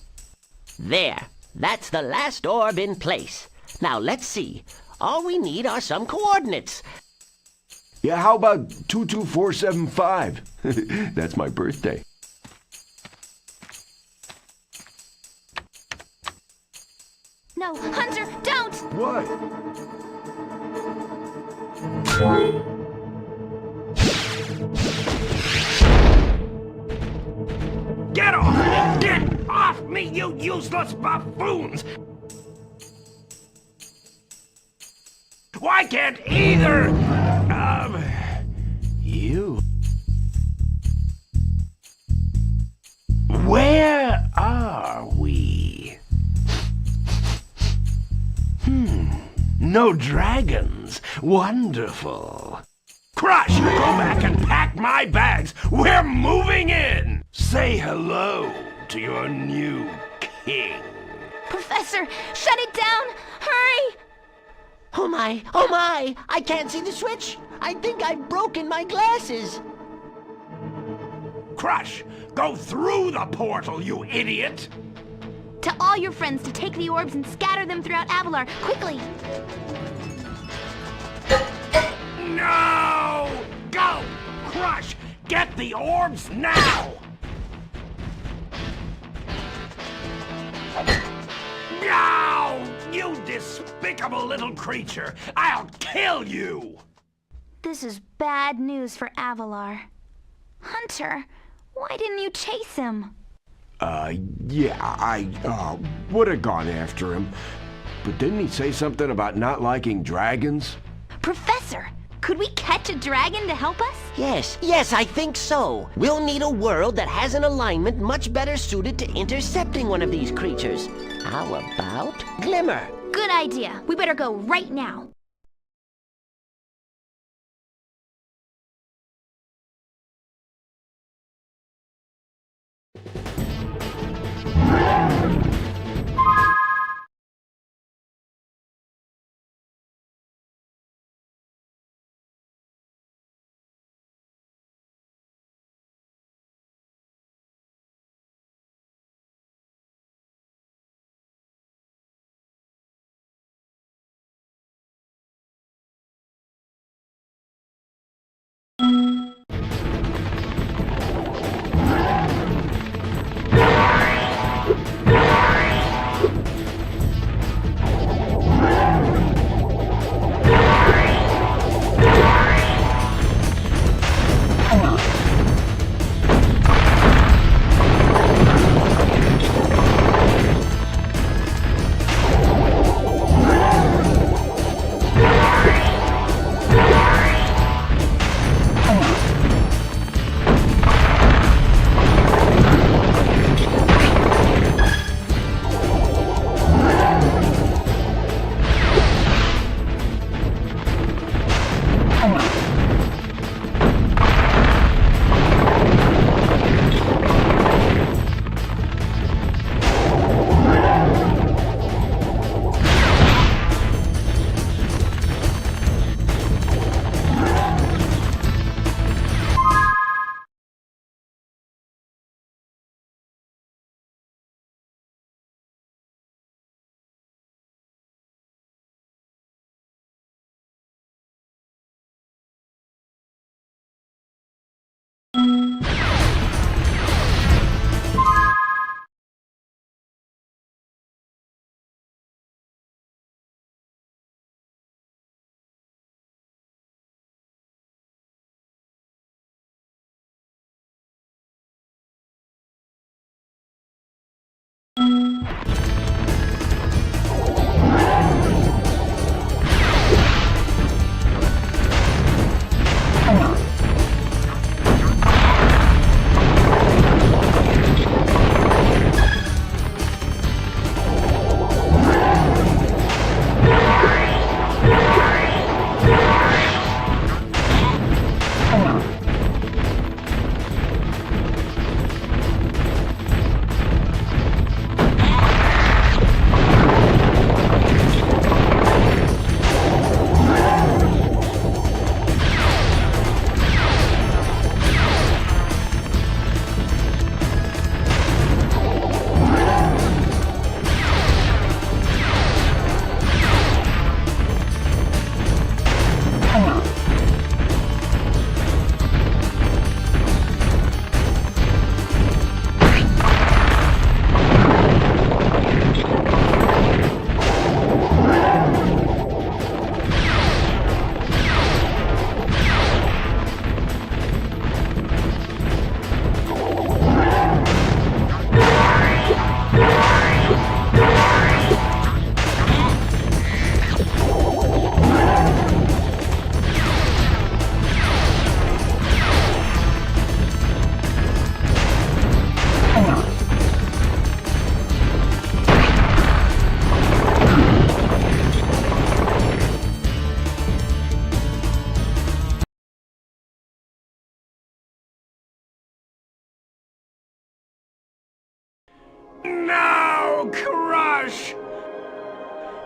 There. That's the last orb in place. Now let's see. All we need are some coordinates. Yeah, how about 22475? That's my birthday. No, Hunter, don't! What? Get off me! Get off me, you useless buffoons! Why can't either of you... Where are we? No dragons. Wonderful. Crush, go back and pack my bags. We're moving in. Say hello to your new king. Professor, shut it down! Hurry! Oh my, I can't see the switch. I think I've broken my glasses. Crush, go through the portal, you idiot! Tell all your friends to take the orbs and scatter them throughout Avalar, quickly! No! Go! Crush! Get the orbs now! No! You despicable little creature! I'll kill you! This is bad news for Avalar. Hunter, why didn't you chase him? Yeah, I would have gone after him. But didn't he say something about not liking dragons? Professor, could we catch a dragon to help us? Yes, I think so. We'll need a world that has an alignment much better suited to intercepting one of these creatures. How about Glimmer? Good idea. We better go right now.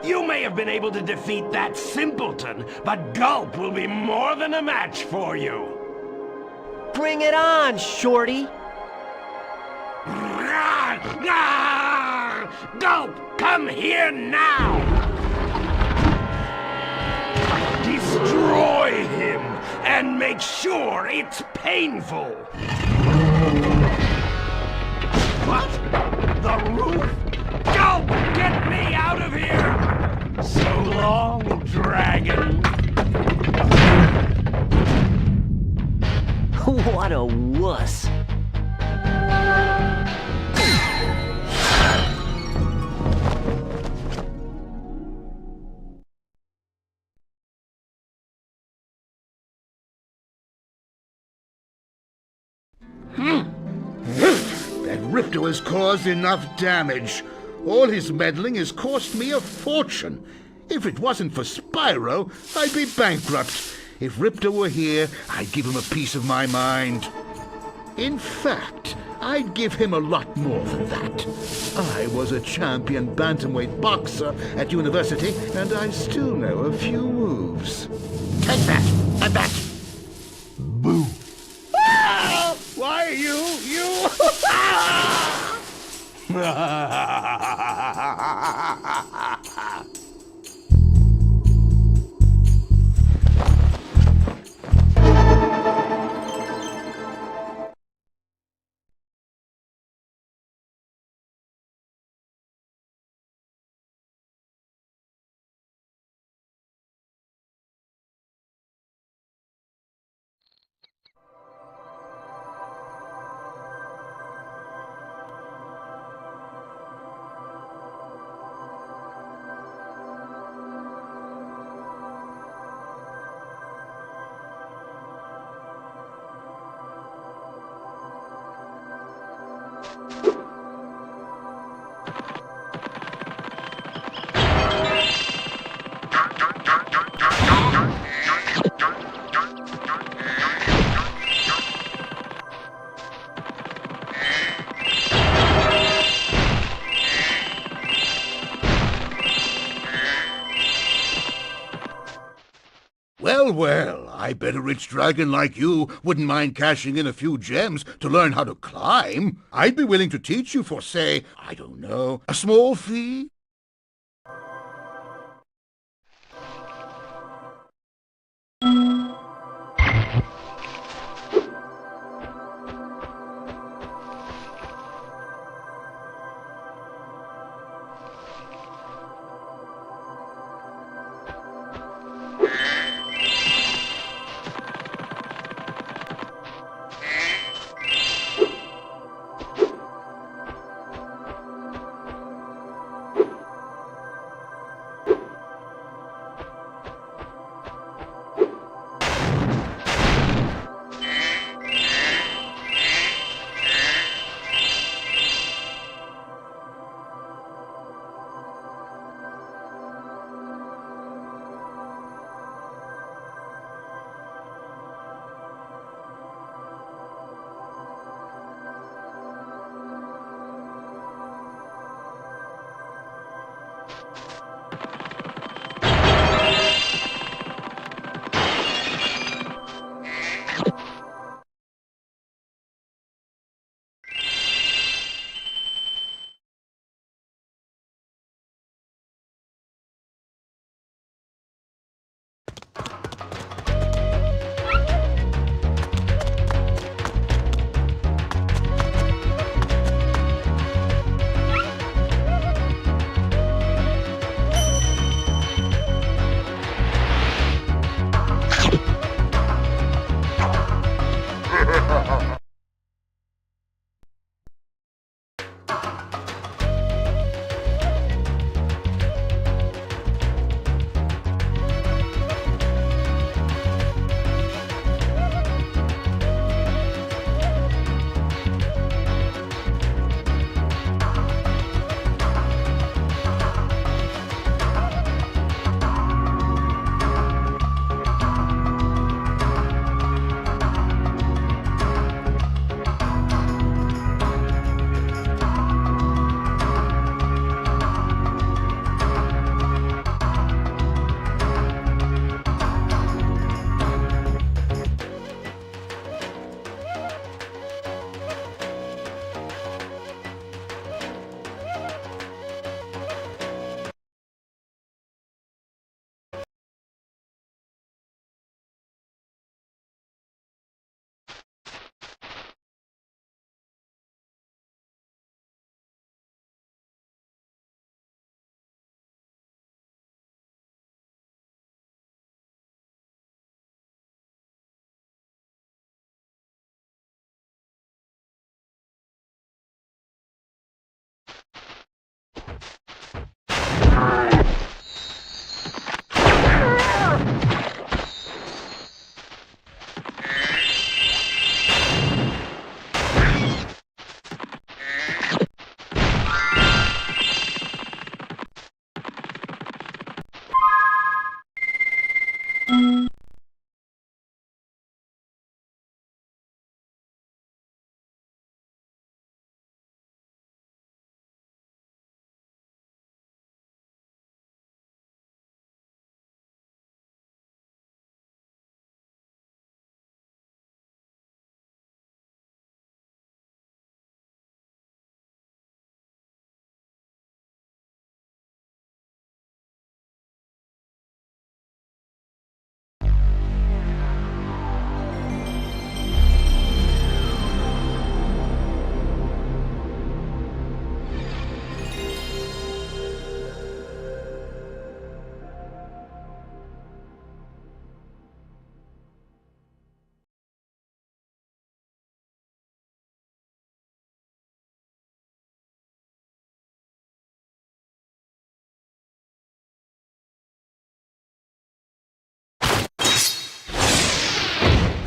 You may have been able to defeat that simpleton, but Gulp will be more than a match for you. Bring it on, Shorty! Gulp, come here now! Destroy him, and make sure it's painful! What? The roof? Gulp, get me out of here! So long, dragon! What a wuss! That Ripto has caused enough damage. All his meddling has cost me a fortune. If it wasn't for Spyro, I'd be bankrupt. If Ripto were here, I'd give him a piece of my mind. In fact, I'd give him a lot more than that. I was a champion bantamweight boxer at university, and I still know a few moves. Take that, and that! Boo! Ah! Why, you... Well, I bet a rich dragon like you wouldn't mind cashing in a few gems to learn how to climb. I'd be willing to teach you for, say, I don't know, a small fee.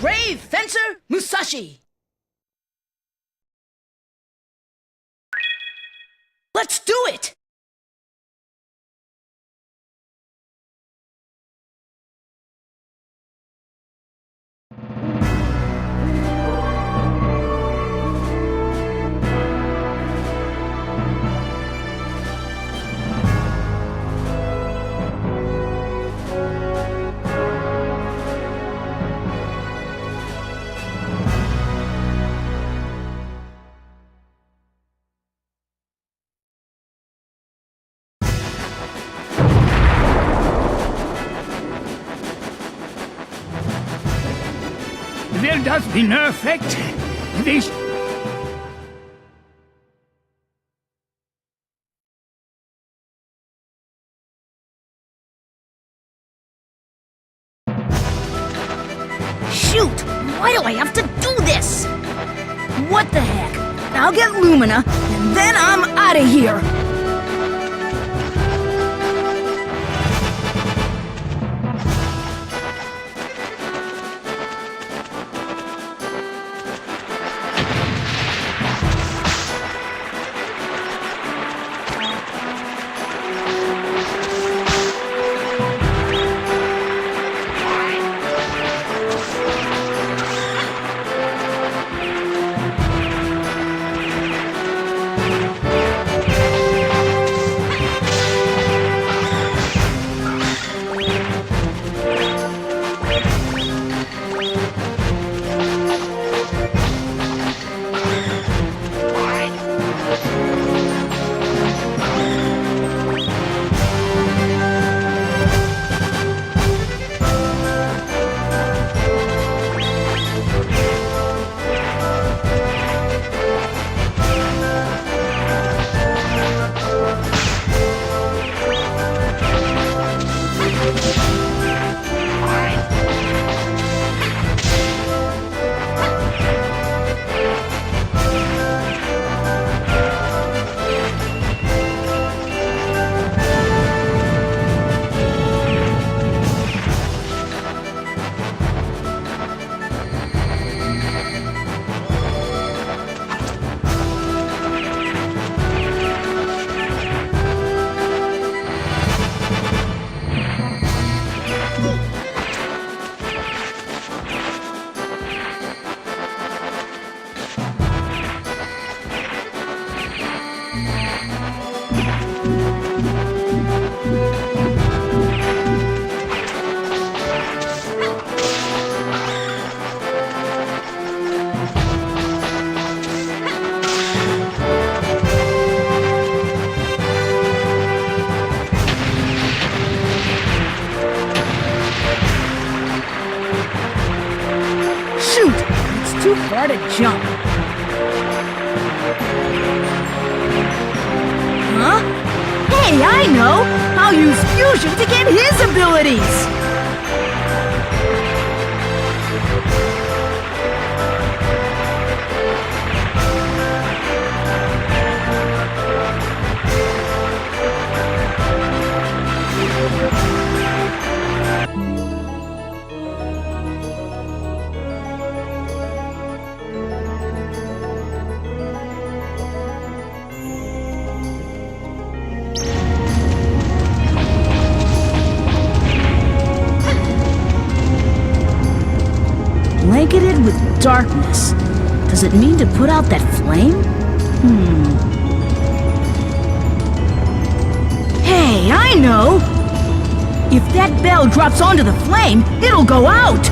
Brave fencer Musashi! Let's do it! Will das Binäreffekt? Nicht. Shoot! Why do I have to do this? What the heck? I'll get Lumina, and then I'm out of here! Too far to jump. Huh? Hey, I know! I'll use fusion to get his abilities! darkness. Does it mean to put out that flame? Hey, I know! If that bell drops onto the flame, it'll go out!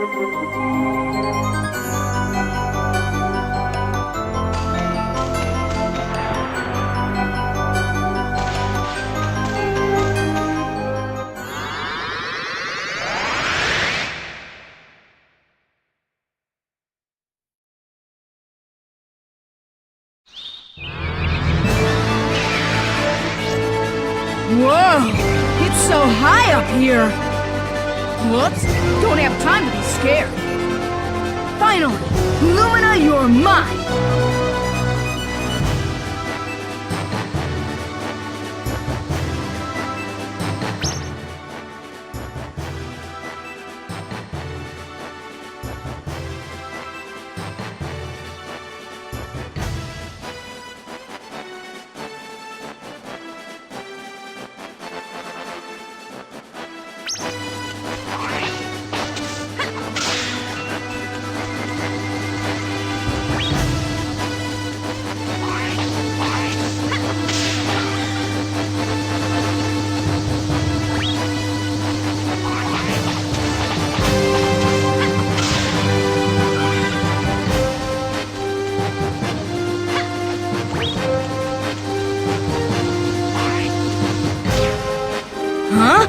Whoa! It's so high up here! Whoops! Don't have time to be scared. Finally! Lumina, you're mine! Huh?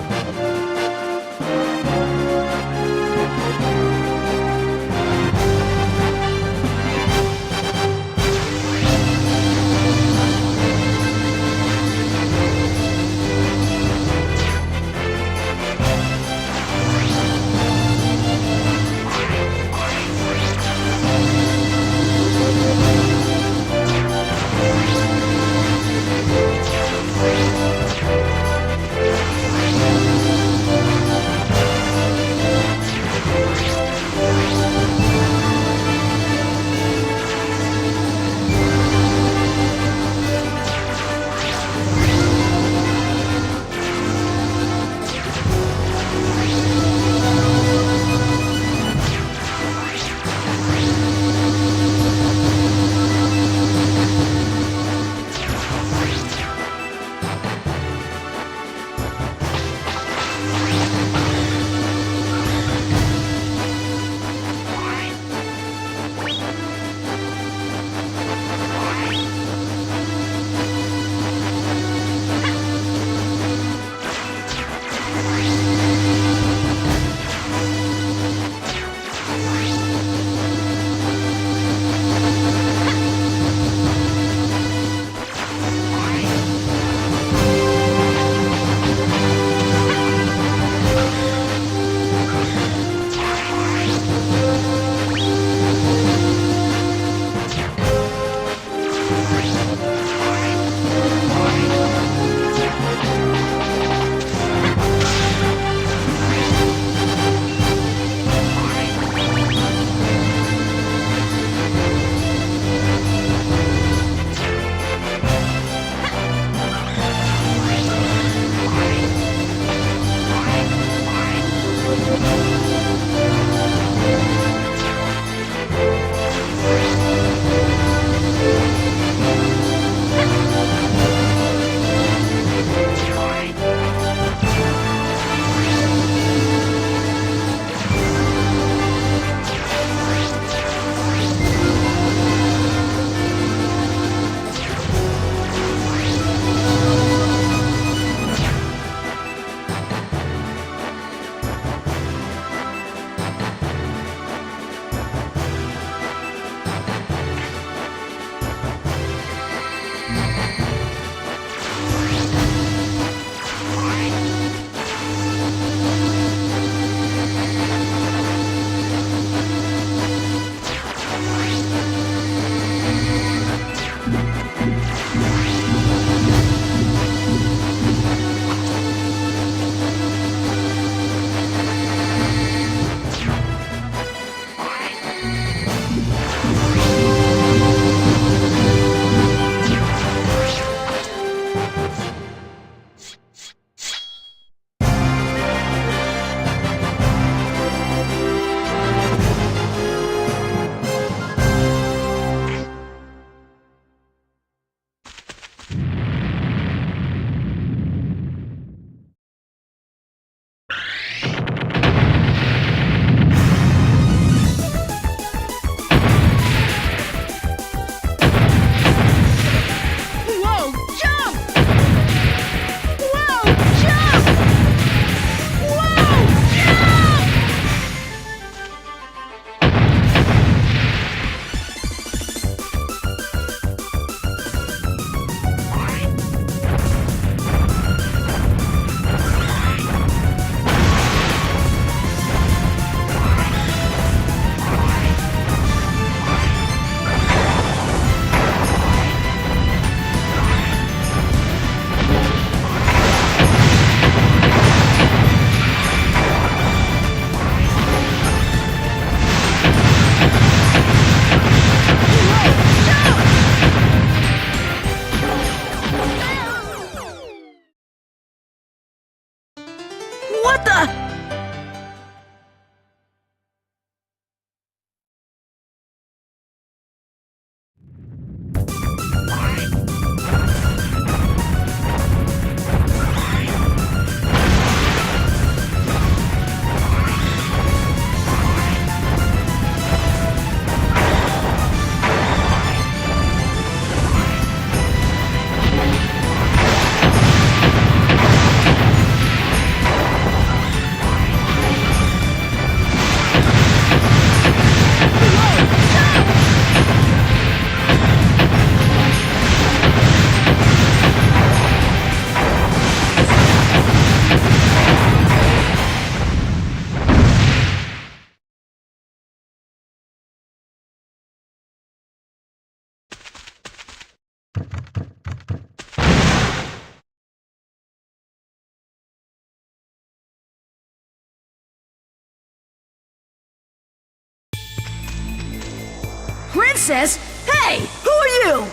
princess? Hey, who are you?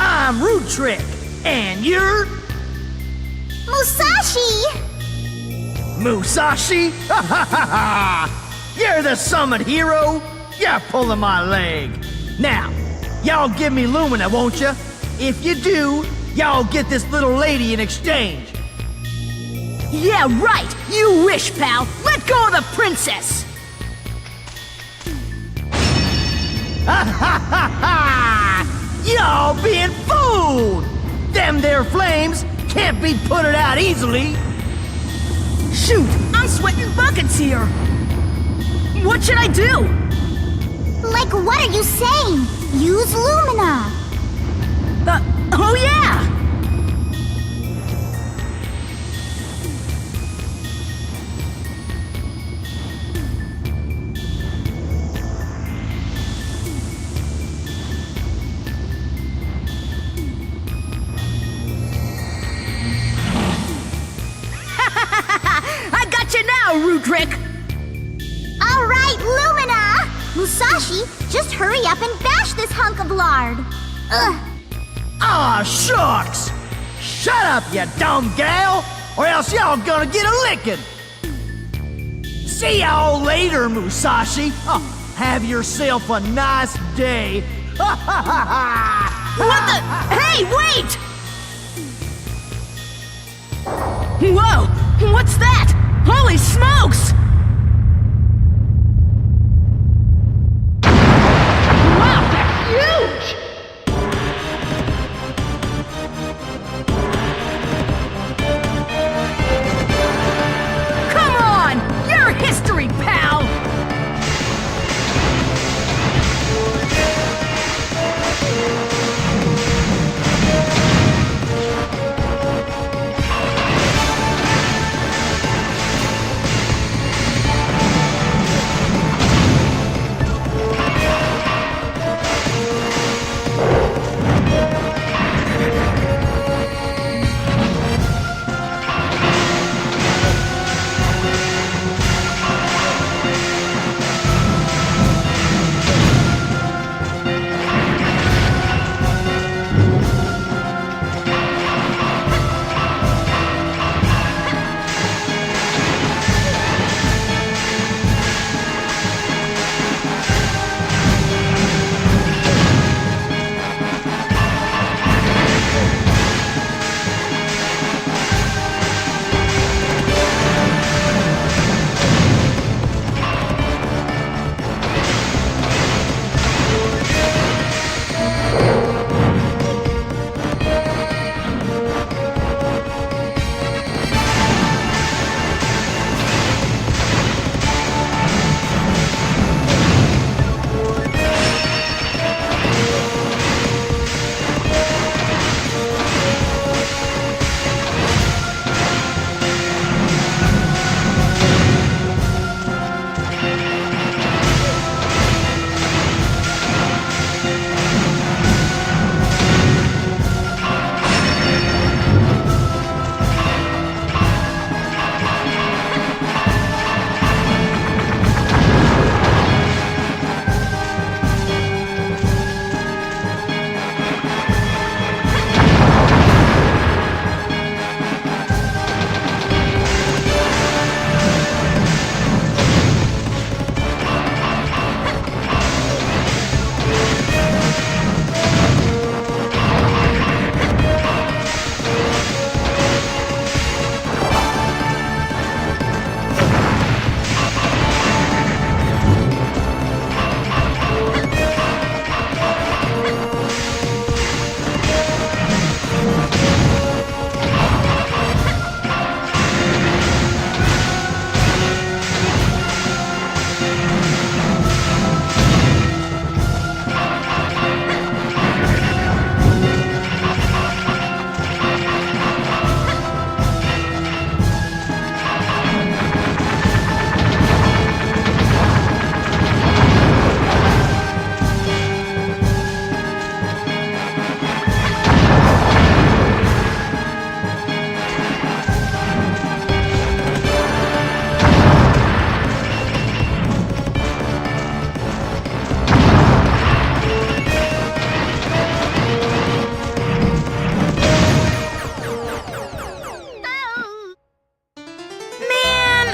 I'm Root Trick, and you're Musashi! Musashi? You're the summit hero? You're pulling my leg. Now, y'all give me Lumina, won't ya? If you do, y'all get this little lady in exchange. Yeah, right! You wish, pal! Let go of the princess! Y'all being fooled! Them there flames can't be put it out easily. Shoot, I'm sweating buckets here. What should I do? Like, what are you saying? Use Lumina! Oh yeah! I got you now, Root Rick! All right, Lumina! Musashi, just hurry up and bash this hunk of lard. Ugh. Aw, shucks! Shut up, you dumb gal, or else y'all gonna get a licking! See y'all later, Musashi! Oh, have yourself a nice day! What the? Hey, wait! Whoa! What's that? Holy smokes! Wow, that's huge! Come on! You're history, pal!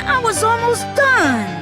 I was almost done.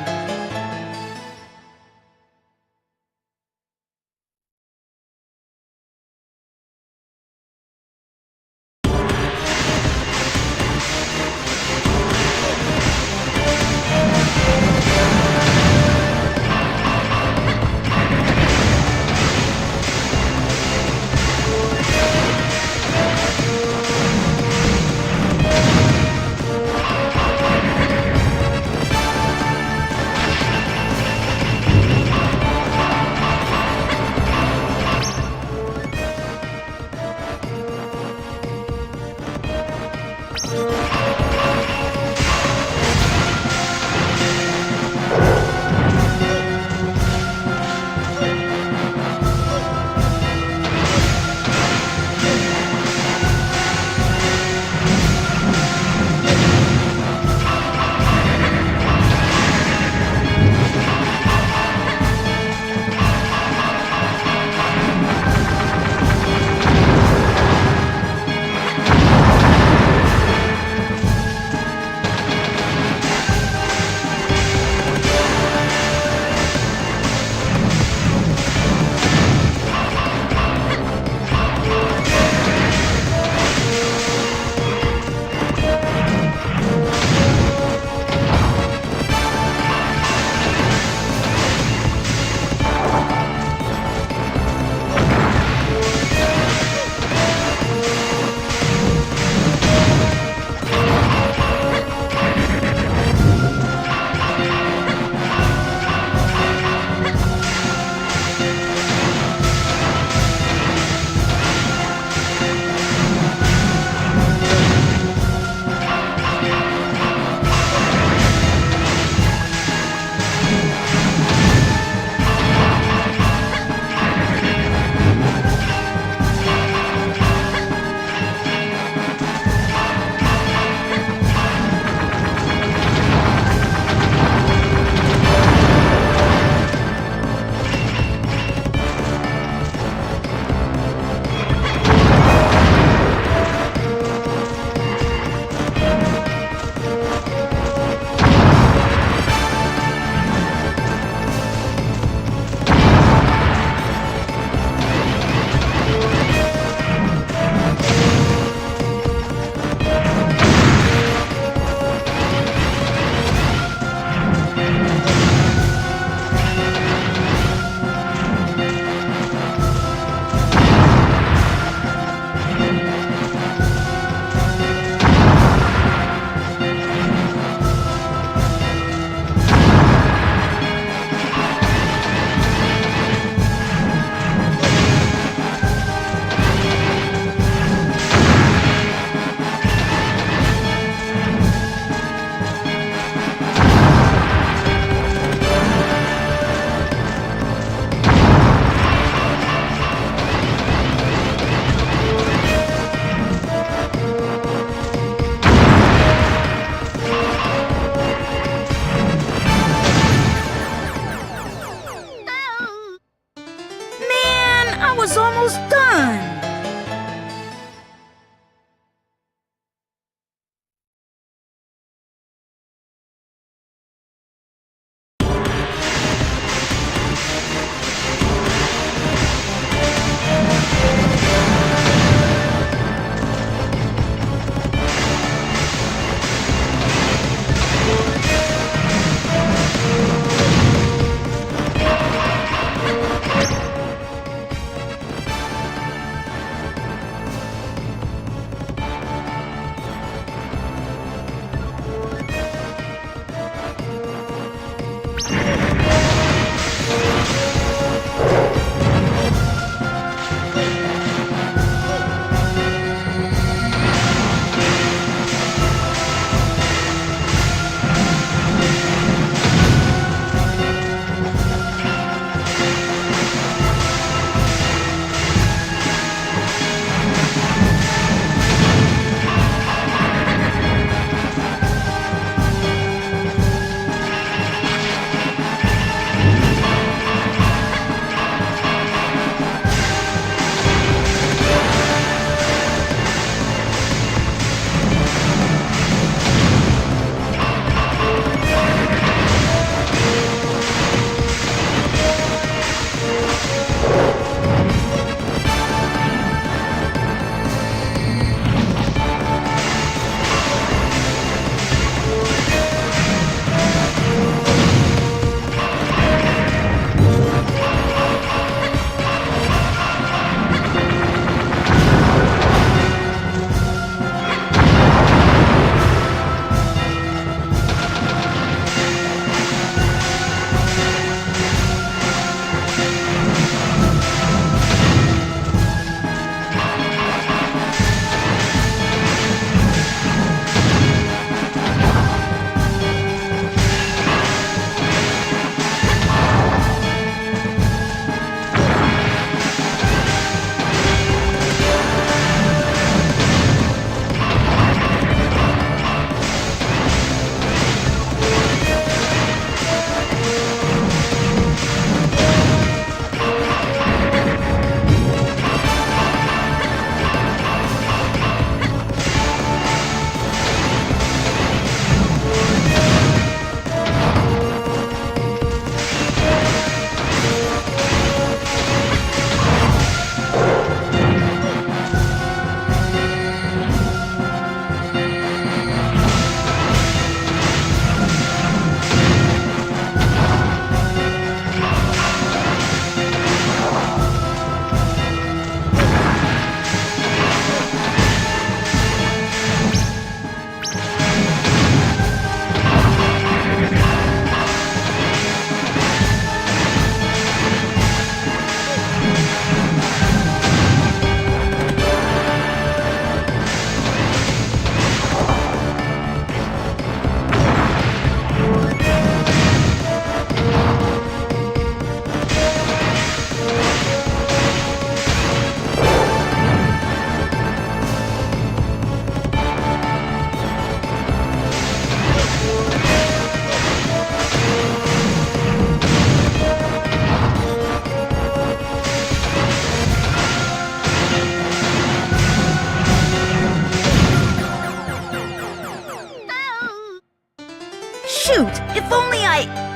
Shoot! If only I...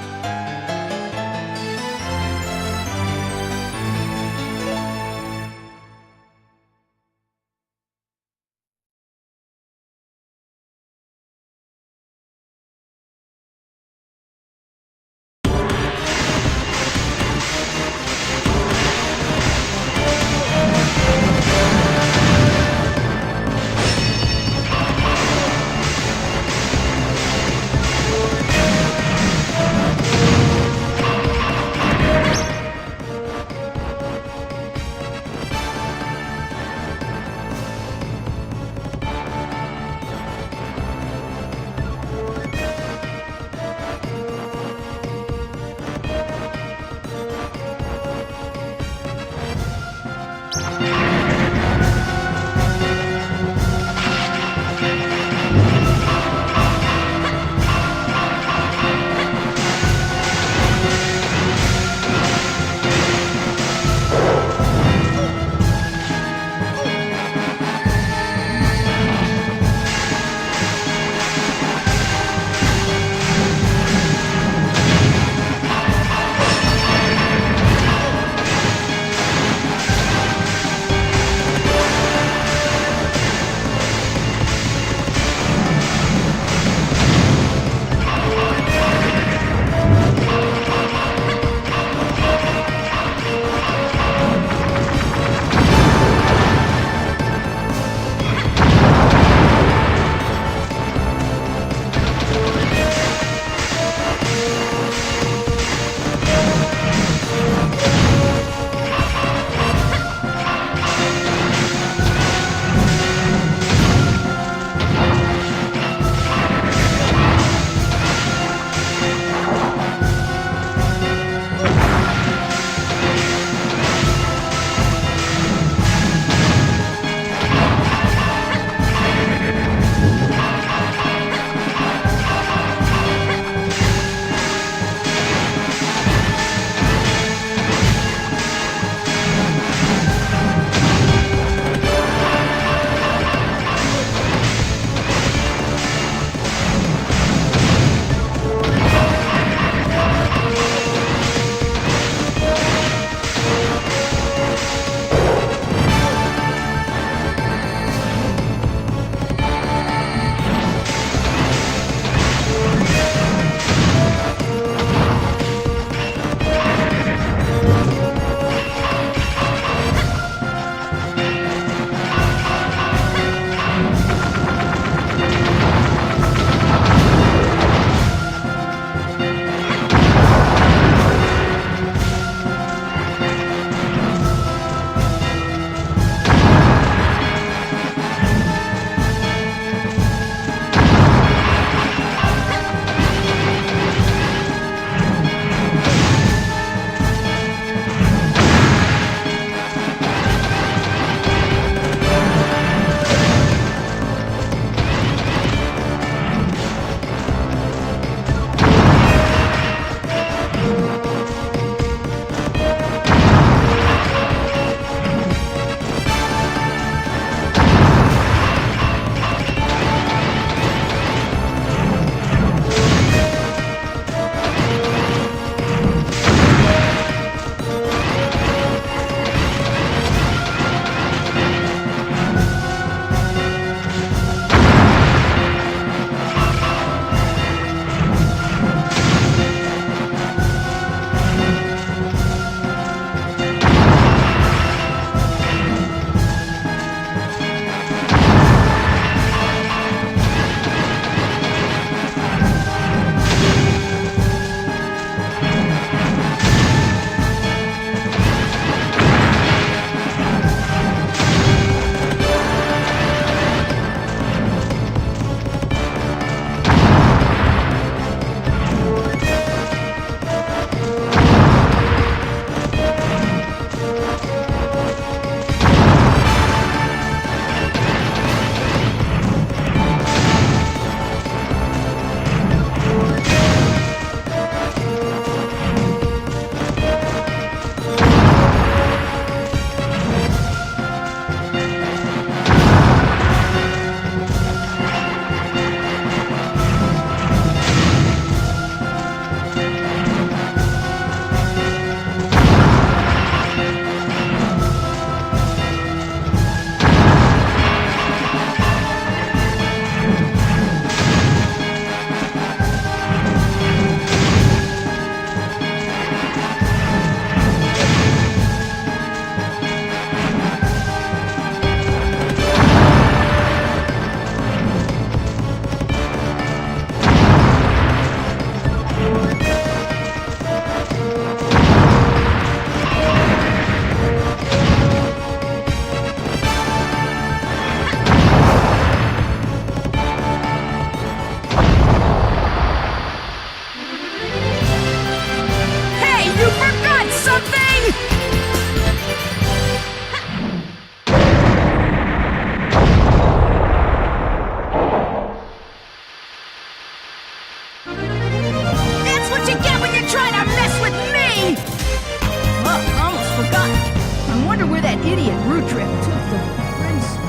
idiot root trip took the princess.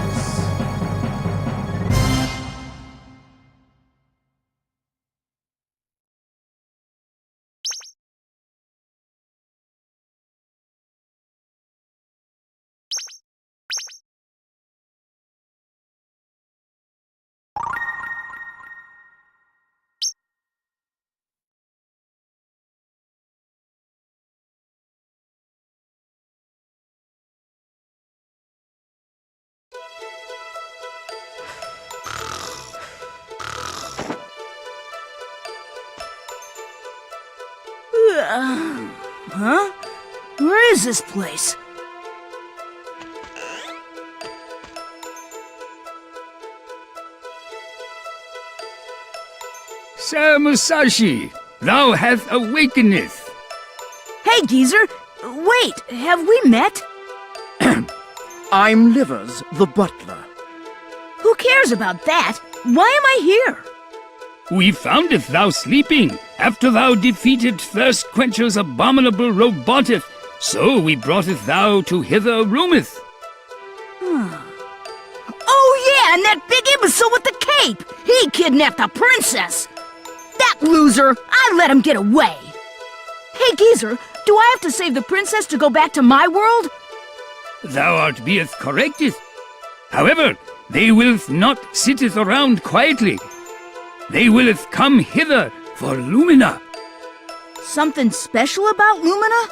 Huh? Where is this place? Sir Musashi, thou hast awakeneth. Hey, geezer! Wait, have we met? I'm Livers, the butler. Who cares about that? Why am I here? We foundeth thou sleeping, after thou defeated Thirst Quencher's abominable roboteth, so we broughteth thou to hither roometh. Oh yeah, and that big imbecile with the cape! He kidnapped the princess! That loser! I let him get away! Hey, geezer, do I have to save the princess to go back to my world? Thou art beeth correcteth. However, they willeth not sitteth around quietly. They willeth come hither for Lumina. Something special about Lumina?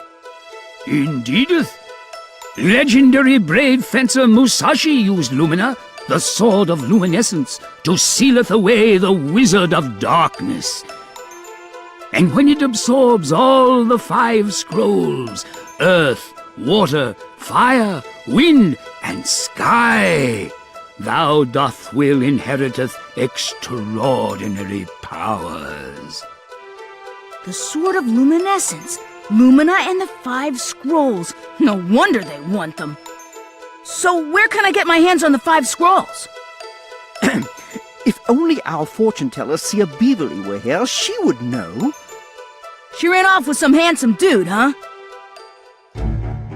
Indeedeth. Legendary brave fencer Musashi used Lumina, the sword of luminescence, to sealeth away the wizard of darkness. And when it absorbs all the 5 scrolls, earth, water, fire, wind, and sky, thou doth will inheriteth extraordinary powers. The Sword of Luminescence, Lumina and the 5 scrolls. No wonder they want them. So where can I get my hands on the 5 scrolls? If only our fortune teller, Sia Beverly, were here, she would know. She ran off with some handsome dude, huh?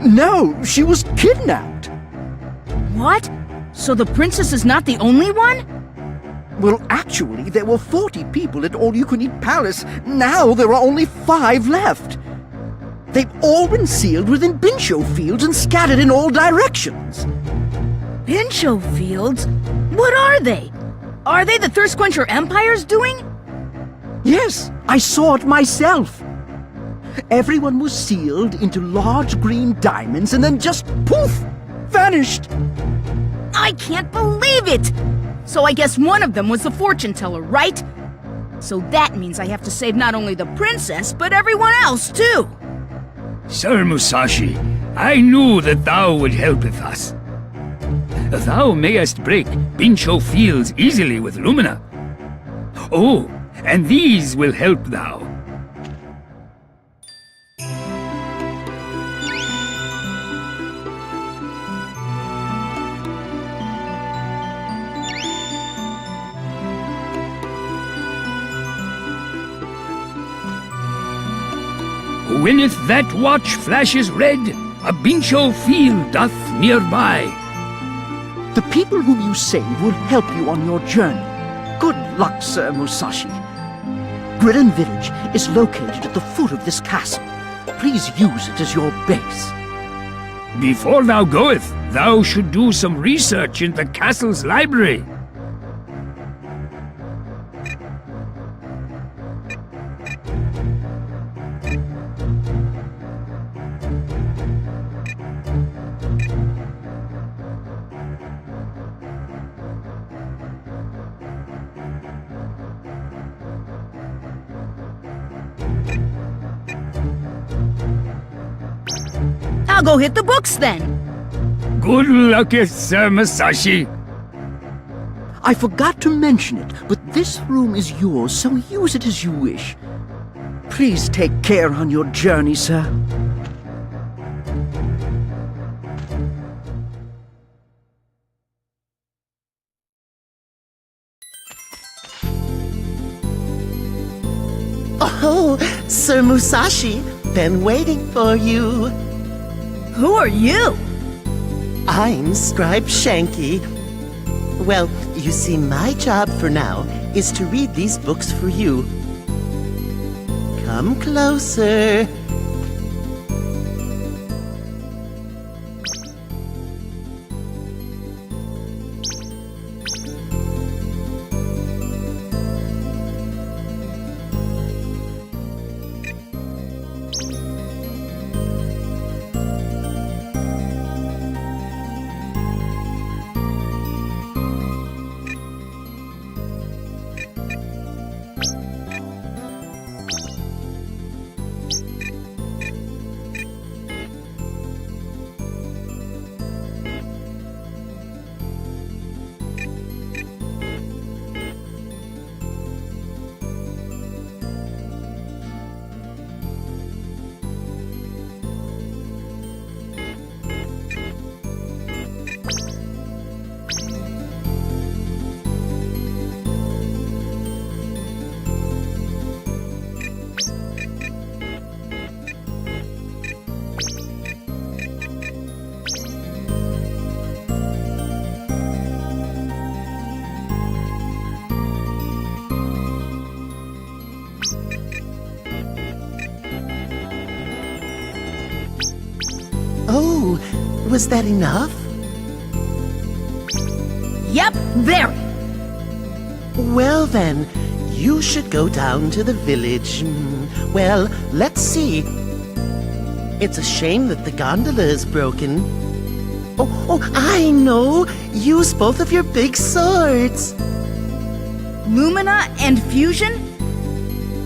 No, she was kidnapped. What? So the princess is not the only one? Well, actually, there were 40 people at All You Can Eat Palace. Now there are only 5 left. They've all been sealed within Bincho fields and scattered in all directions. Bincho fields? What are they? Are they the Thirst Quencher Empire's doing? Yes, I saw it myself. Everyone was sealed into large green diamonds and then just poof, vanished. I can't believe it! So I guess one of them was the fortune teller, right? So that means I have to save not only the princess, but everyone else, too! Sir Musashi, I knew that thou would help with us. Thou mayest break Bincho fields easily with Lumina. Oh, and these will help thou. Wheneth that watch flashes red, a Bincho field doth nearby. The people whom you save will help you on your journey. Good luck, Sir Musashi. Gridden Village is located at the foot of this castle. Please use it as your base. Before thou goeth, thou should do some research in the castle's library. I'll go hit the books then. Good lucketh, Sir Musashi. I forgot to mention it, but this room is yours, so use it as you wish. Please take care on your journey, sir. Oh, Sir Musashi, been waiting for you. Who are you? I'm Scribe Shanky. Well, you see, my job for now is to read these books for you. Come closer. Oh, was that enough? Yep, very. Well then, you should go down to the village. Well, let's see. It's a shame that the gondola is broken. Oh, I know! Use both of your big swords! Lumina and Fusion?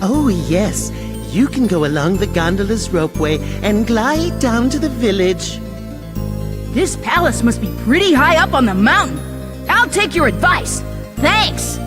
Oh, yes. You can go along the gondola's ropeway and glide down to the village. This palace must be pretty high up on the mountain. I'll take your advice. Thanks!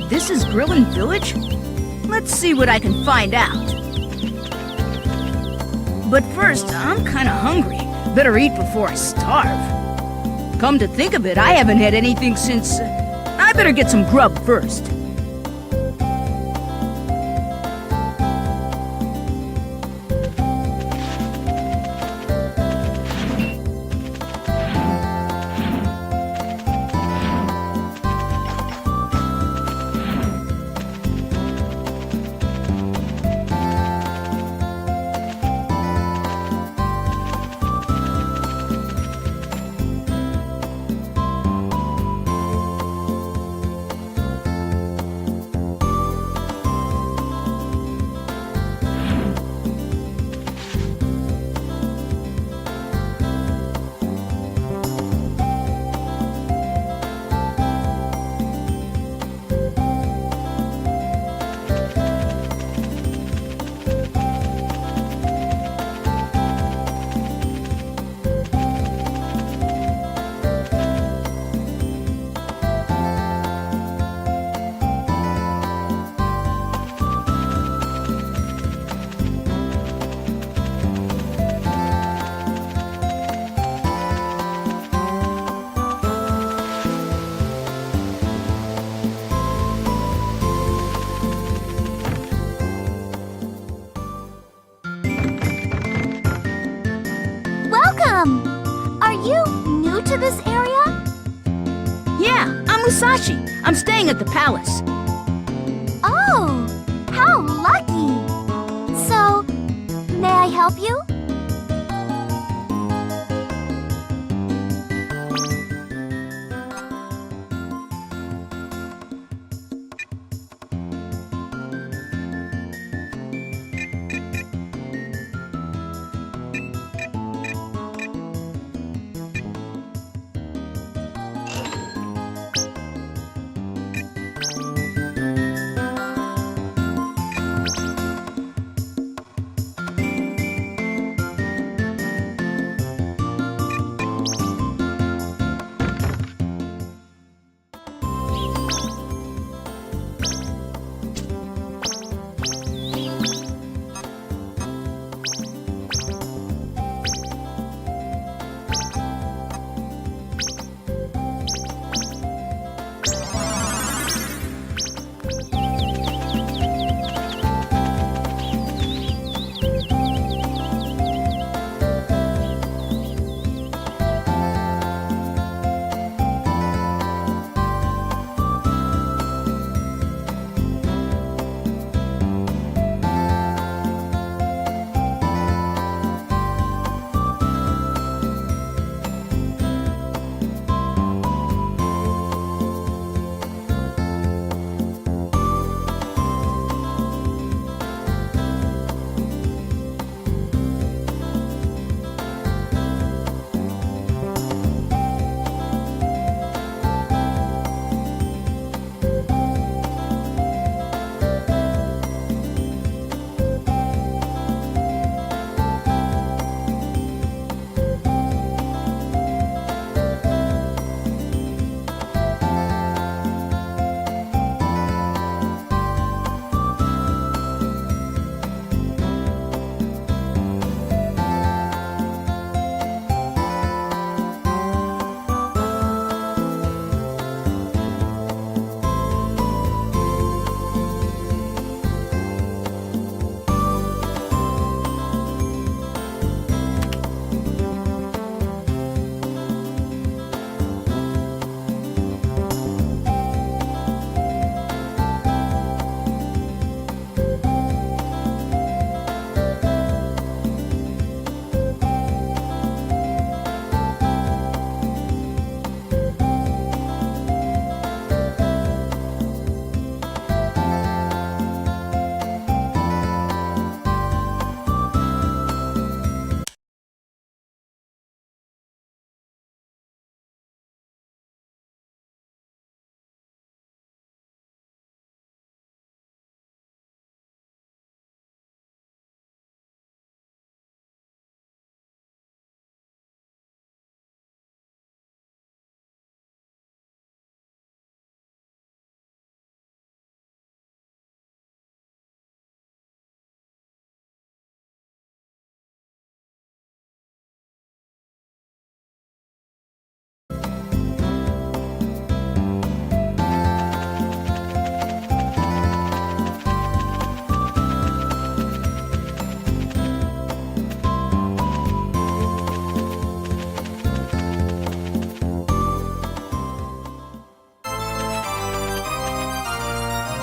This is Grillin' Village? Let's see what I can find out. But first, I'm kinda hungry. Better eat before I starve. Come to think of it, I haven't had anything since... I better get some grub first. Are you new to this area? Yeah, I'm Musashi. I'm staying at the palace. Oh, how lucky! So, may I help you?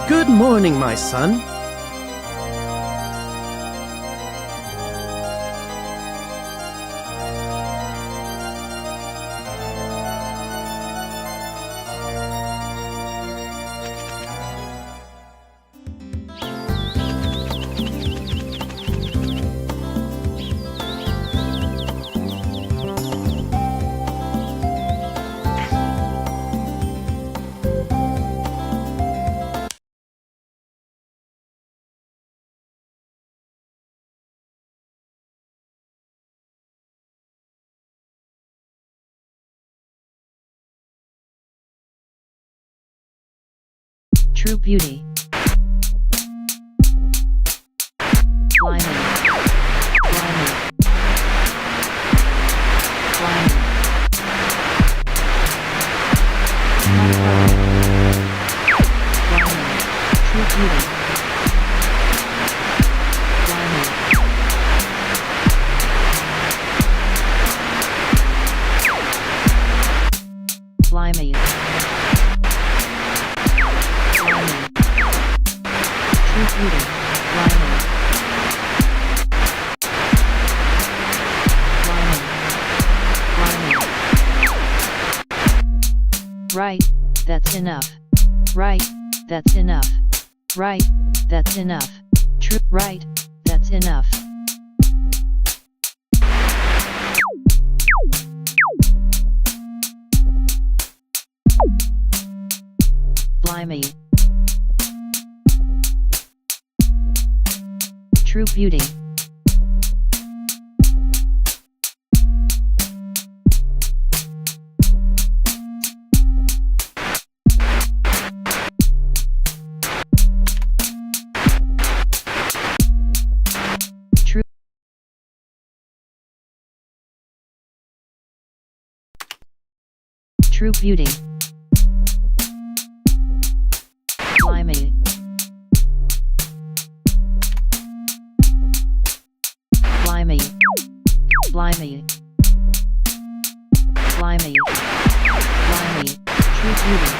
Good morning, my son. True beauty. Blimey. Blimey. Blimey. Blimey. True beauty. Blimey. Blimey. True beauty. Blimey. Blimey. Blimey. Right, that's enough. Right, that's enough. Right, that's enough. True, right, that's enough. Blimey. True beauty. True. True beauty. Blimey. Blimey. Blimey. Blimey. Blimey. True beauty.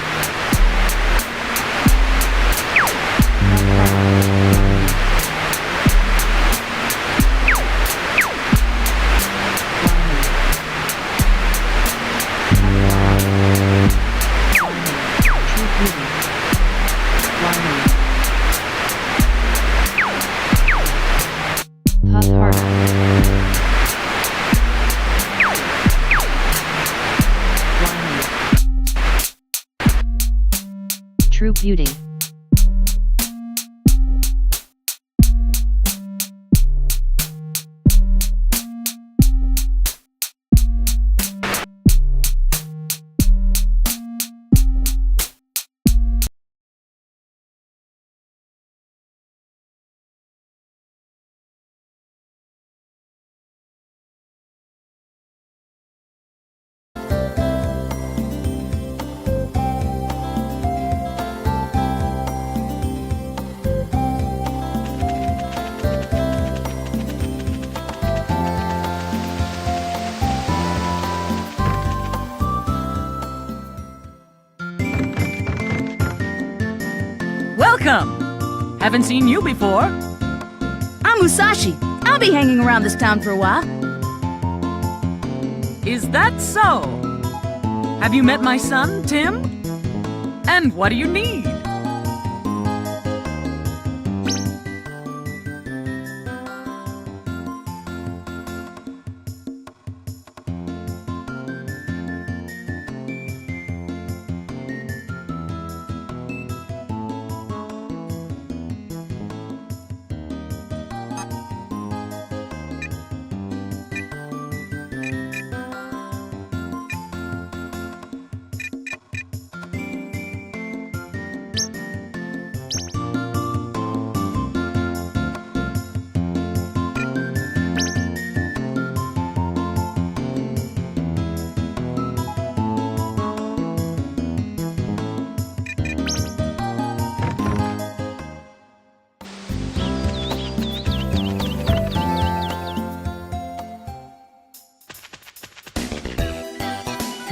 Puff harder. Blimey. True beauty. Welcome! Haven't seen you before. I'm Musashi. I'll be hanging around this town for a while. Is that so? Have you met my son, Tim? And what do you need?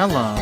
Hello.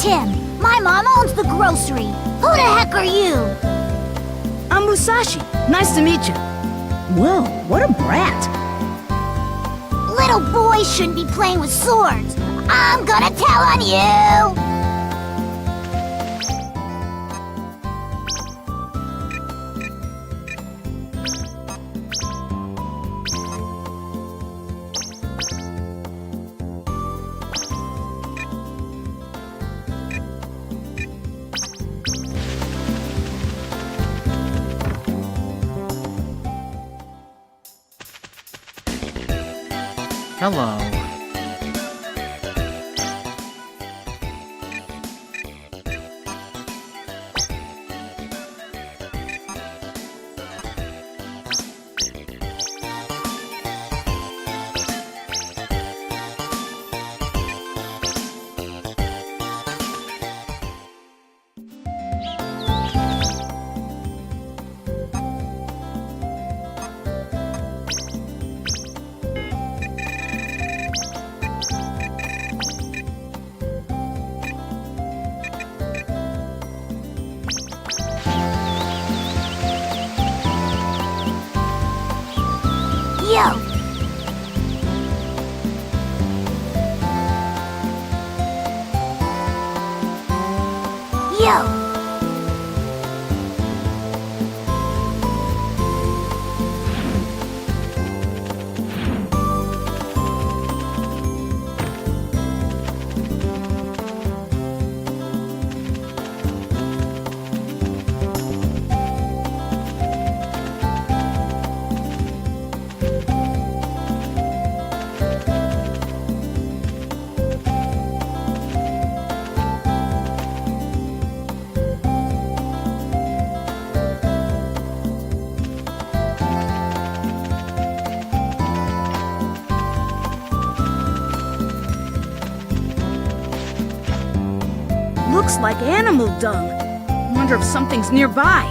Tim. My mom owns the grocery. Who the heck are you? I'm Musashi. Nice to meet you. Whoa, what a brat. Little boys shouldn't be playing with swords. I'm gonna tell on you! Hello. Yo! Yo! Looks like animal dung. Wonder if something's nearby.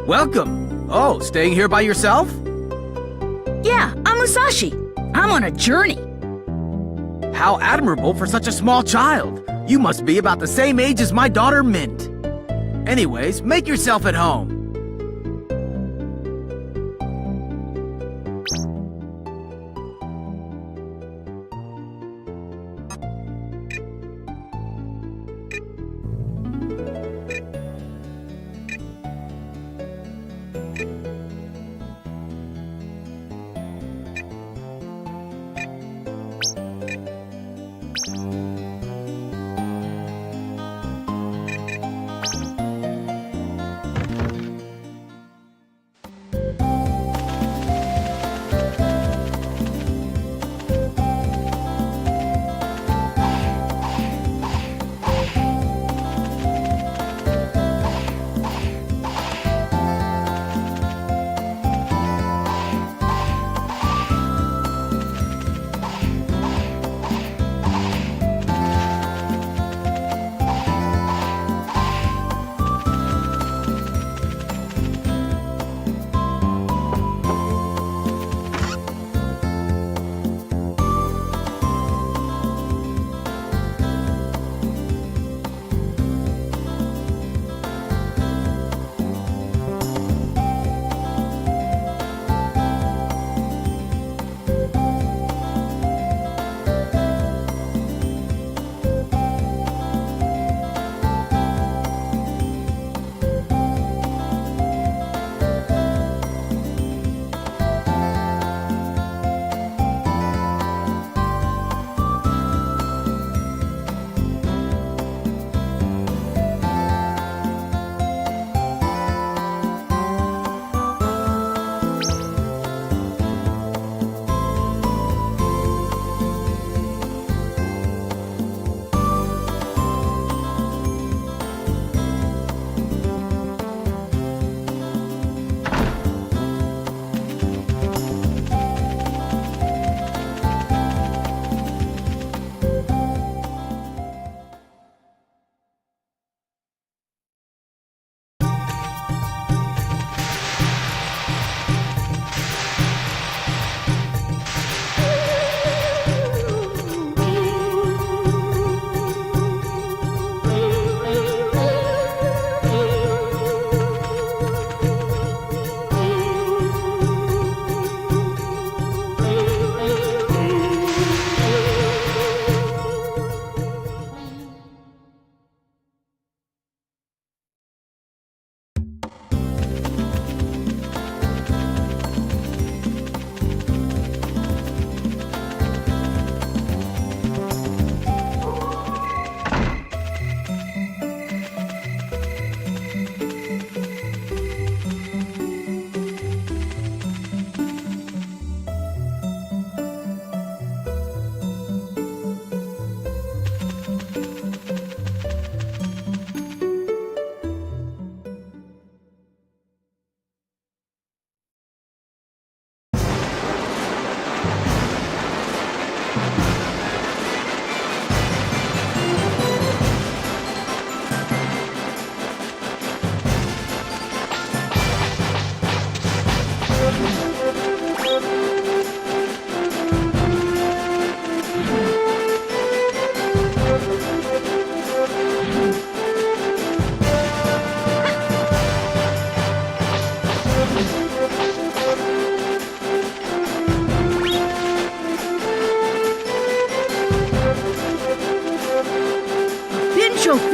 Welcome. Oh, staying here by yourself? Yeah, I'm Musashi. I'm on a journey. How admirable for such a small child. You must be about the same age as my daughter Mint. Anyways, make yourself at home.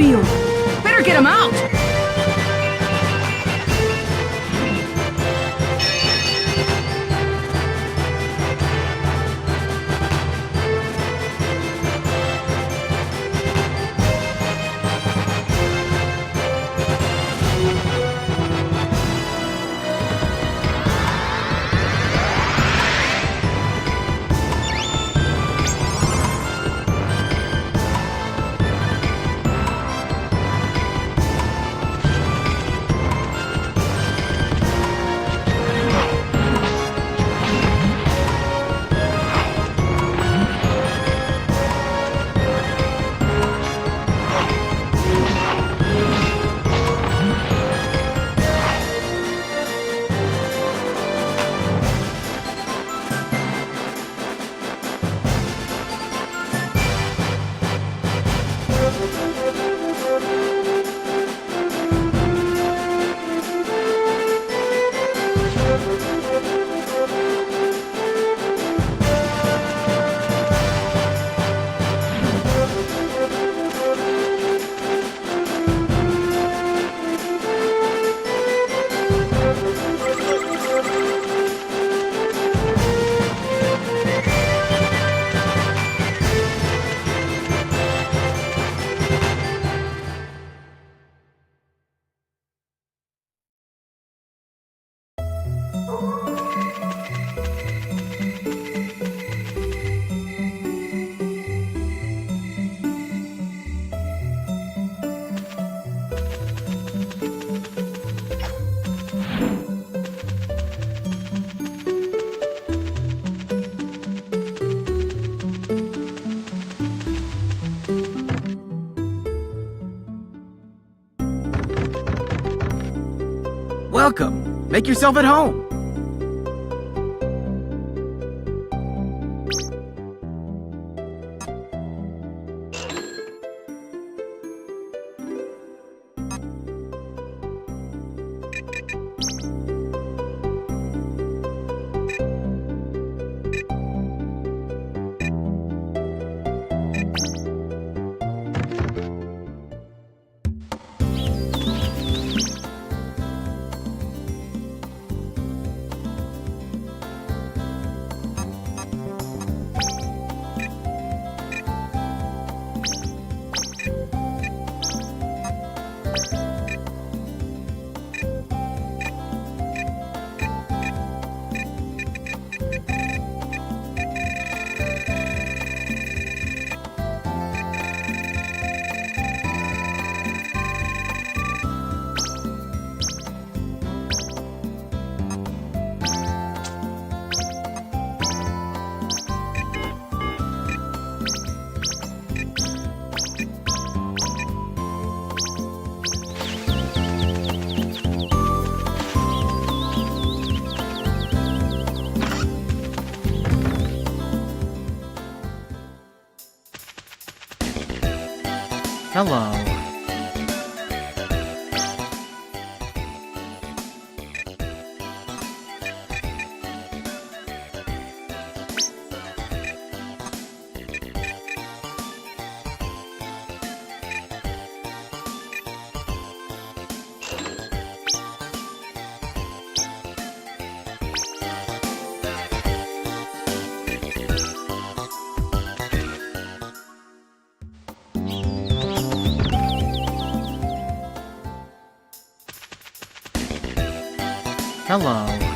field. Better get him out! Welcome. Make yourself at home. Hello. Hello.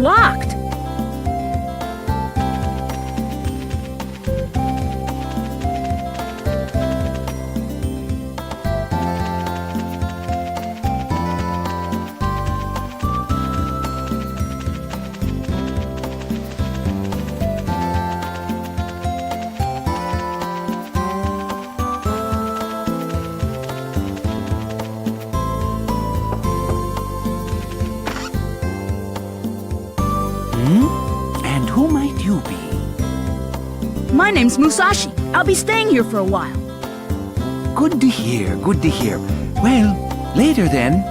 locked. And who might you be? My name's Musashi. I'll be staying here for a while. Good to hear, good to hear. Well, later then.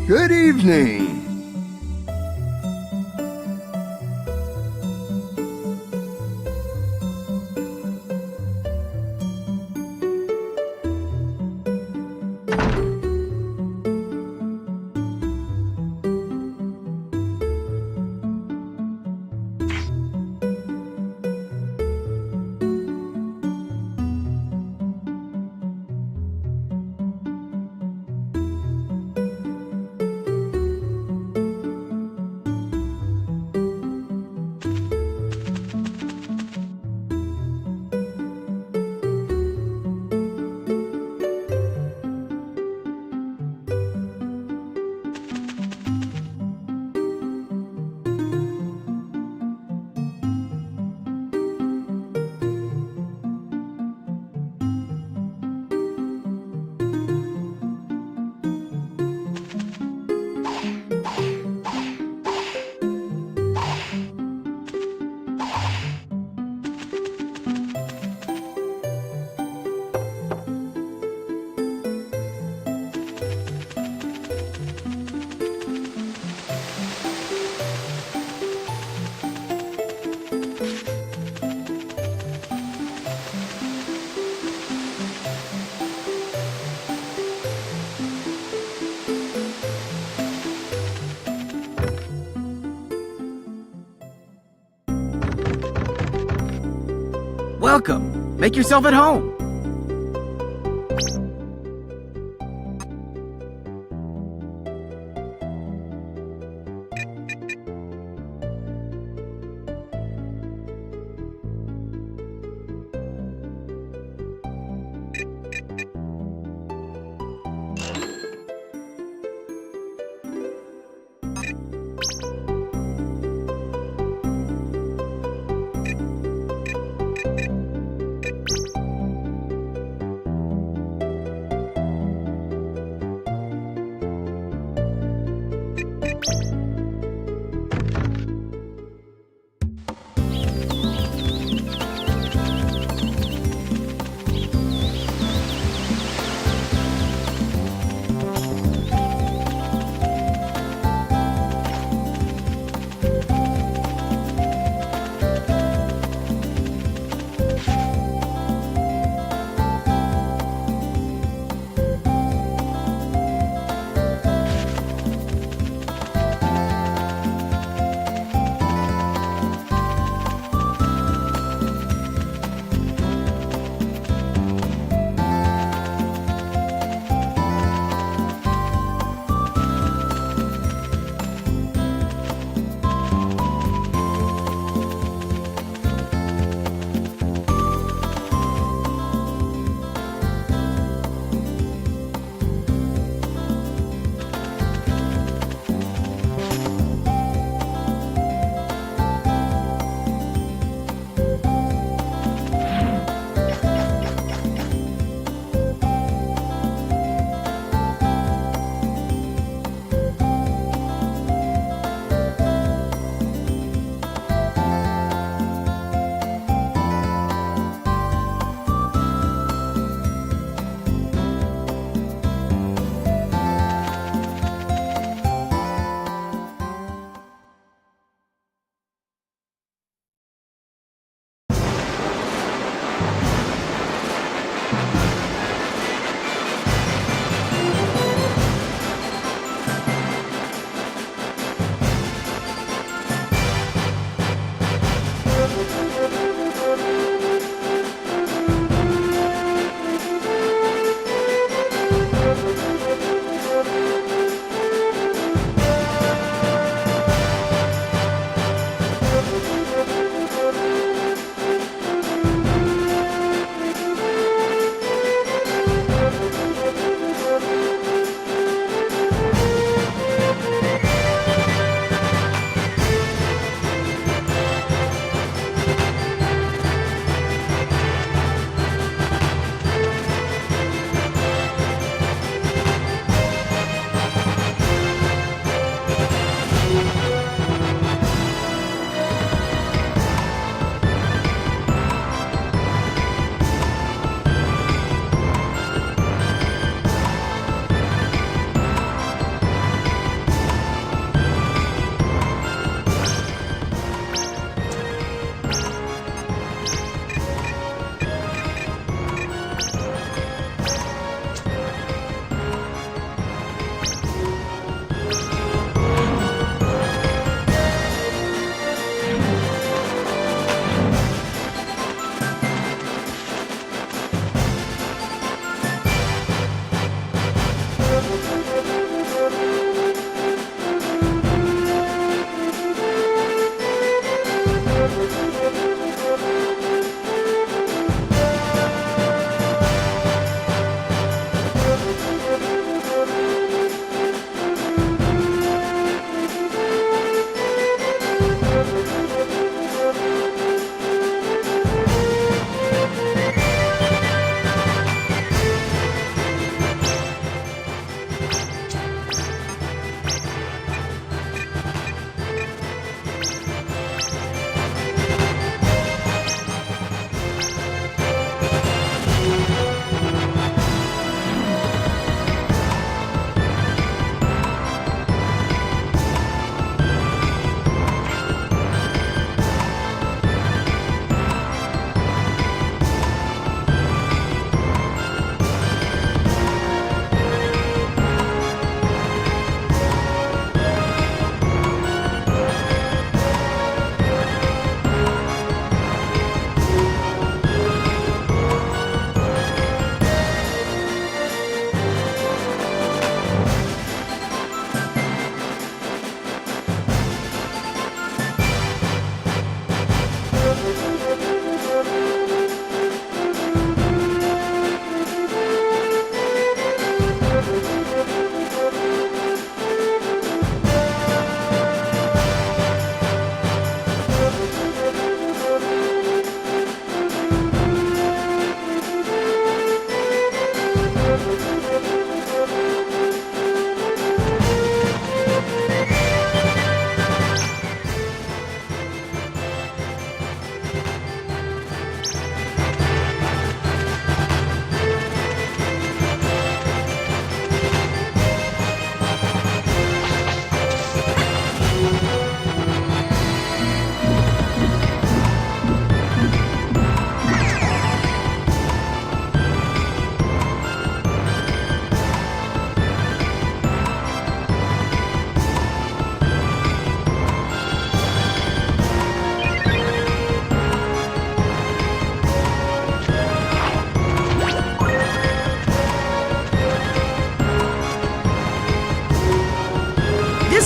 Good evening. Welcome. Make yourself at home.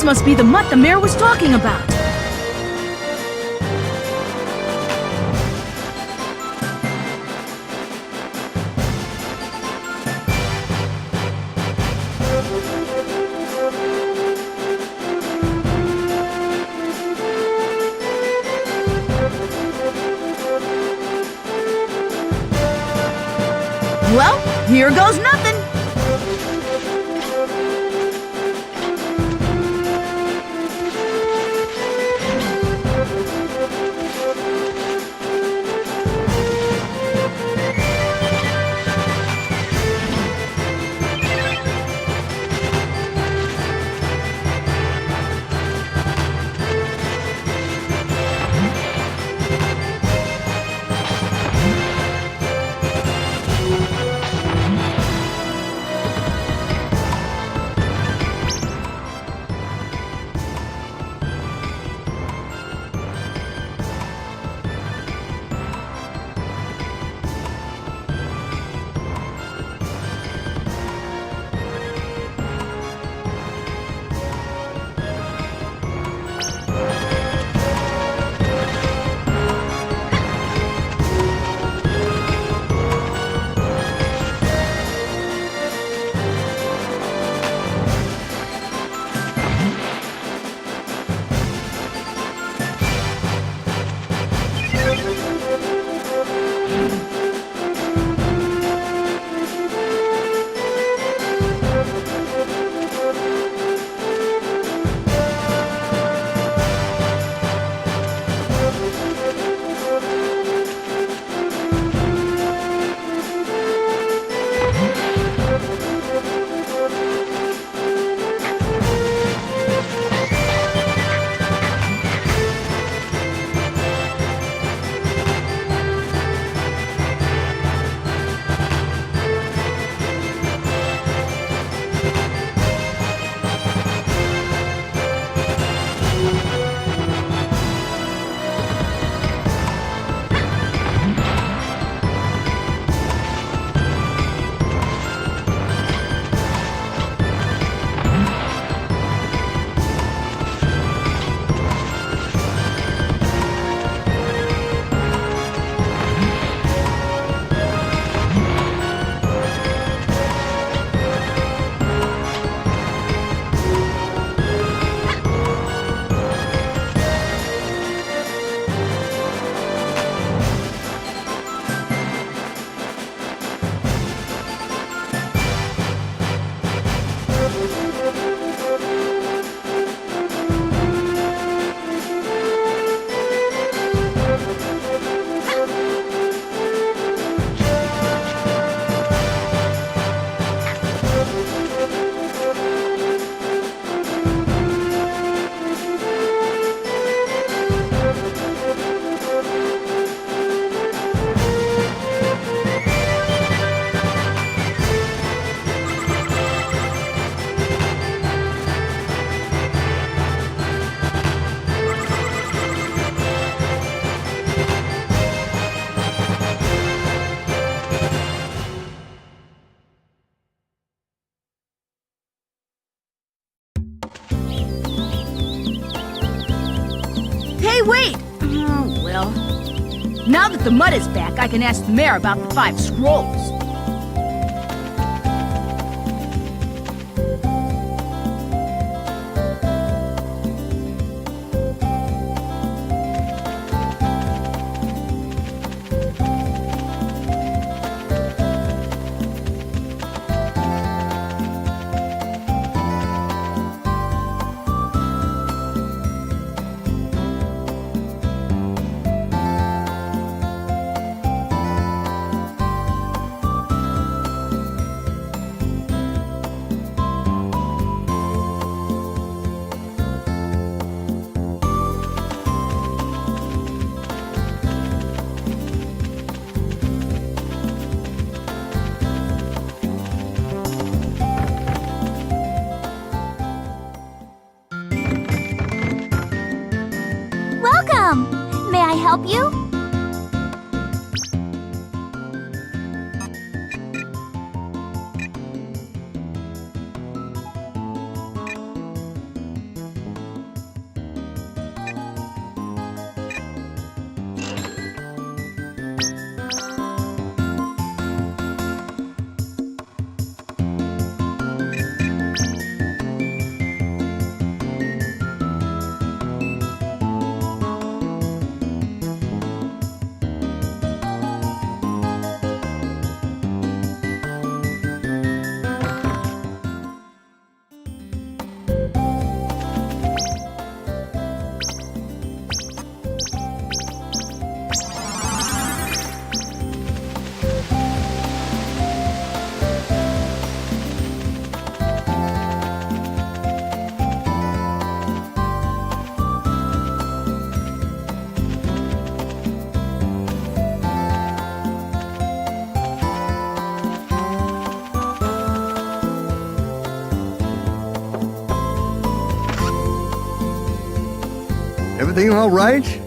This must be the mutt the mayor was talking about. Well, here goes nothing. Hey, wait! Oh, well. Now that the mud is back, I can ask the mayor about the 5 scrolls. Welcome! May I help you? Everything all right?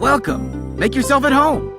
Welcome. Make yourself at home.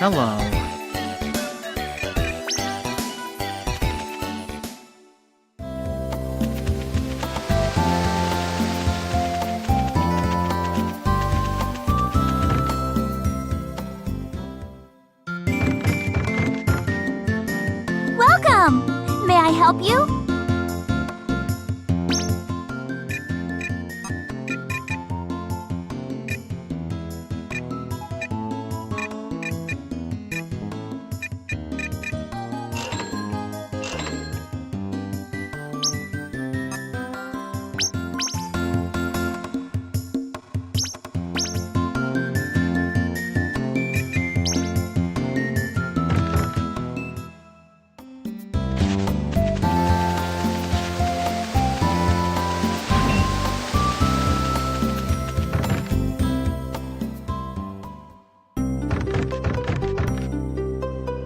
Hello. Welcome! May I help you?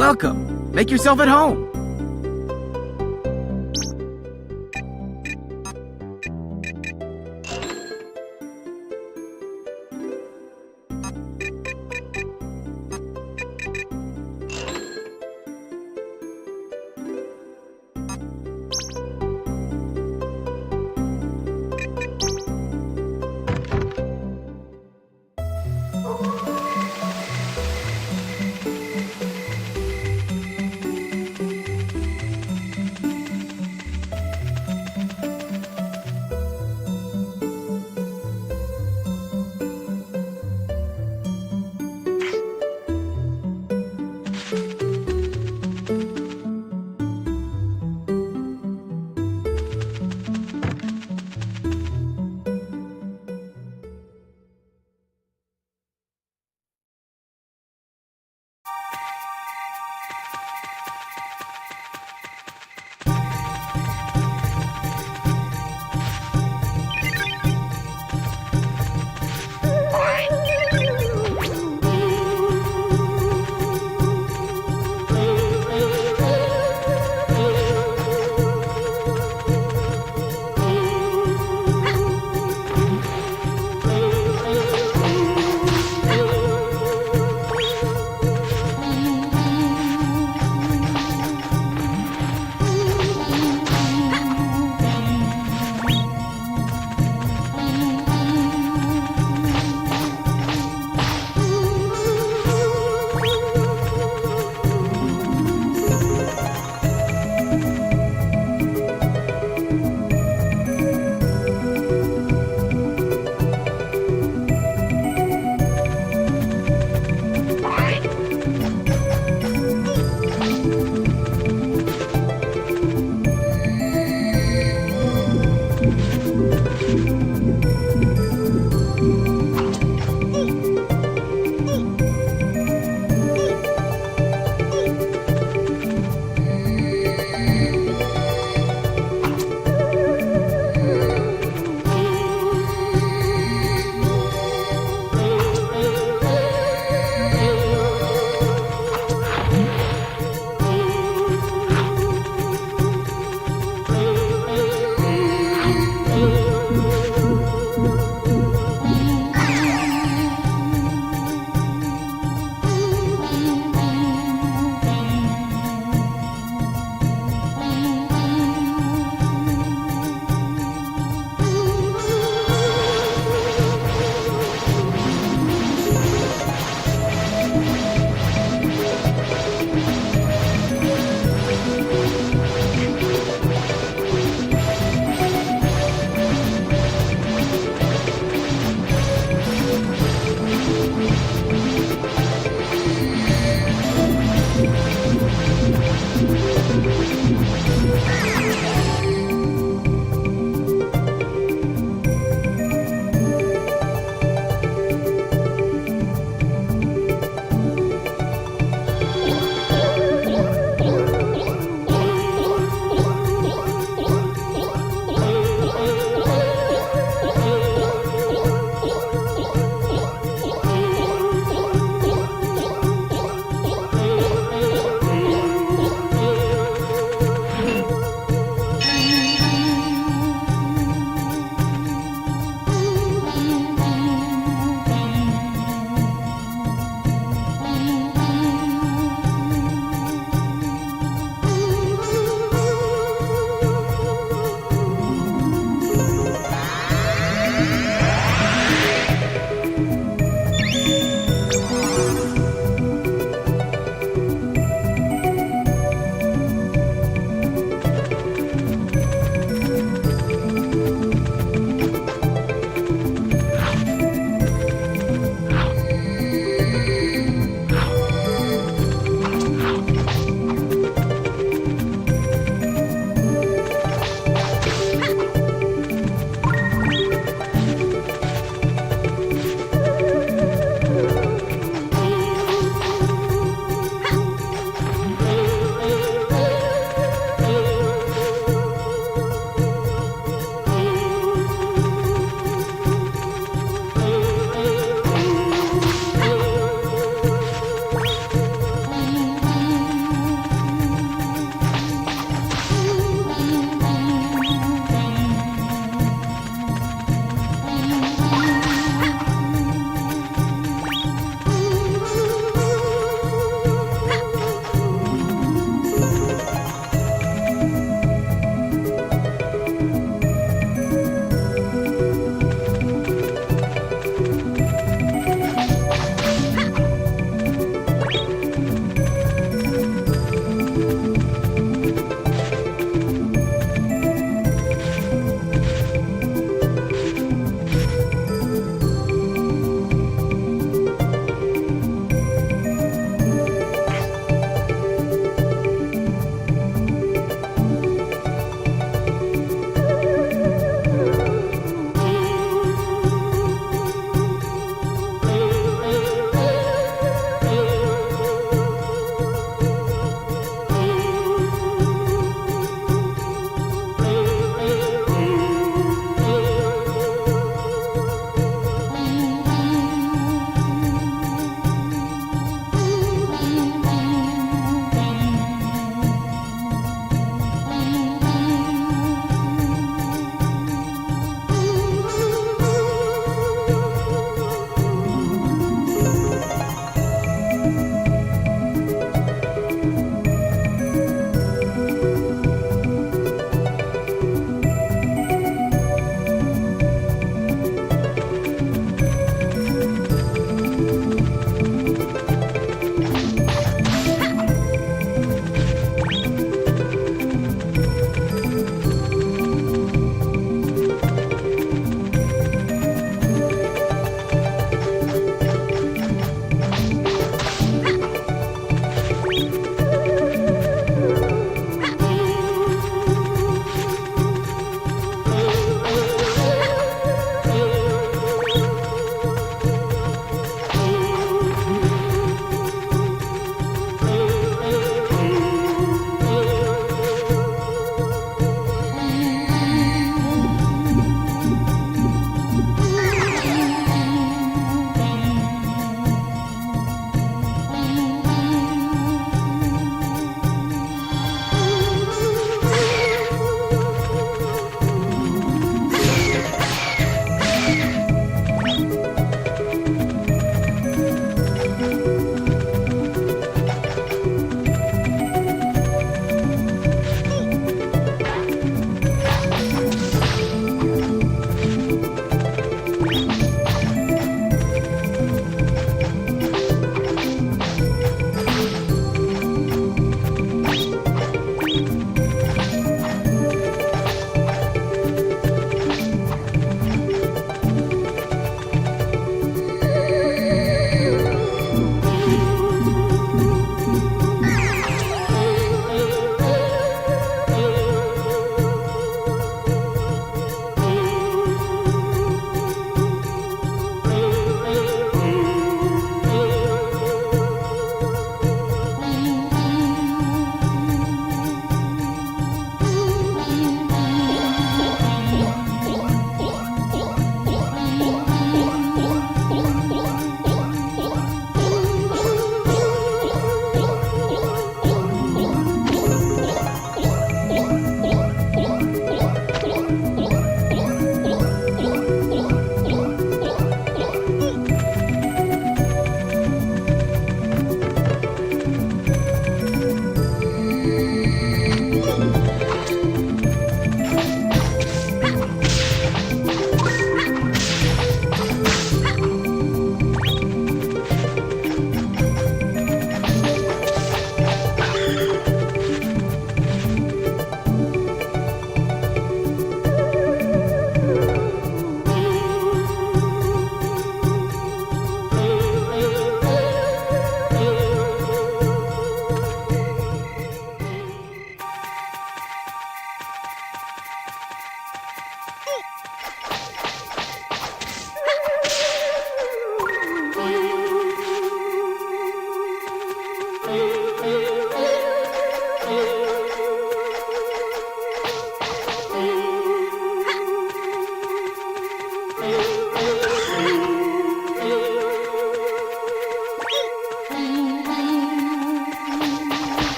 Welcome. Make yourself at home.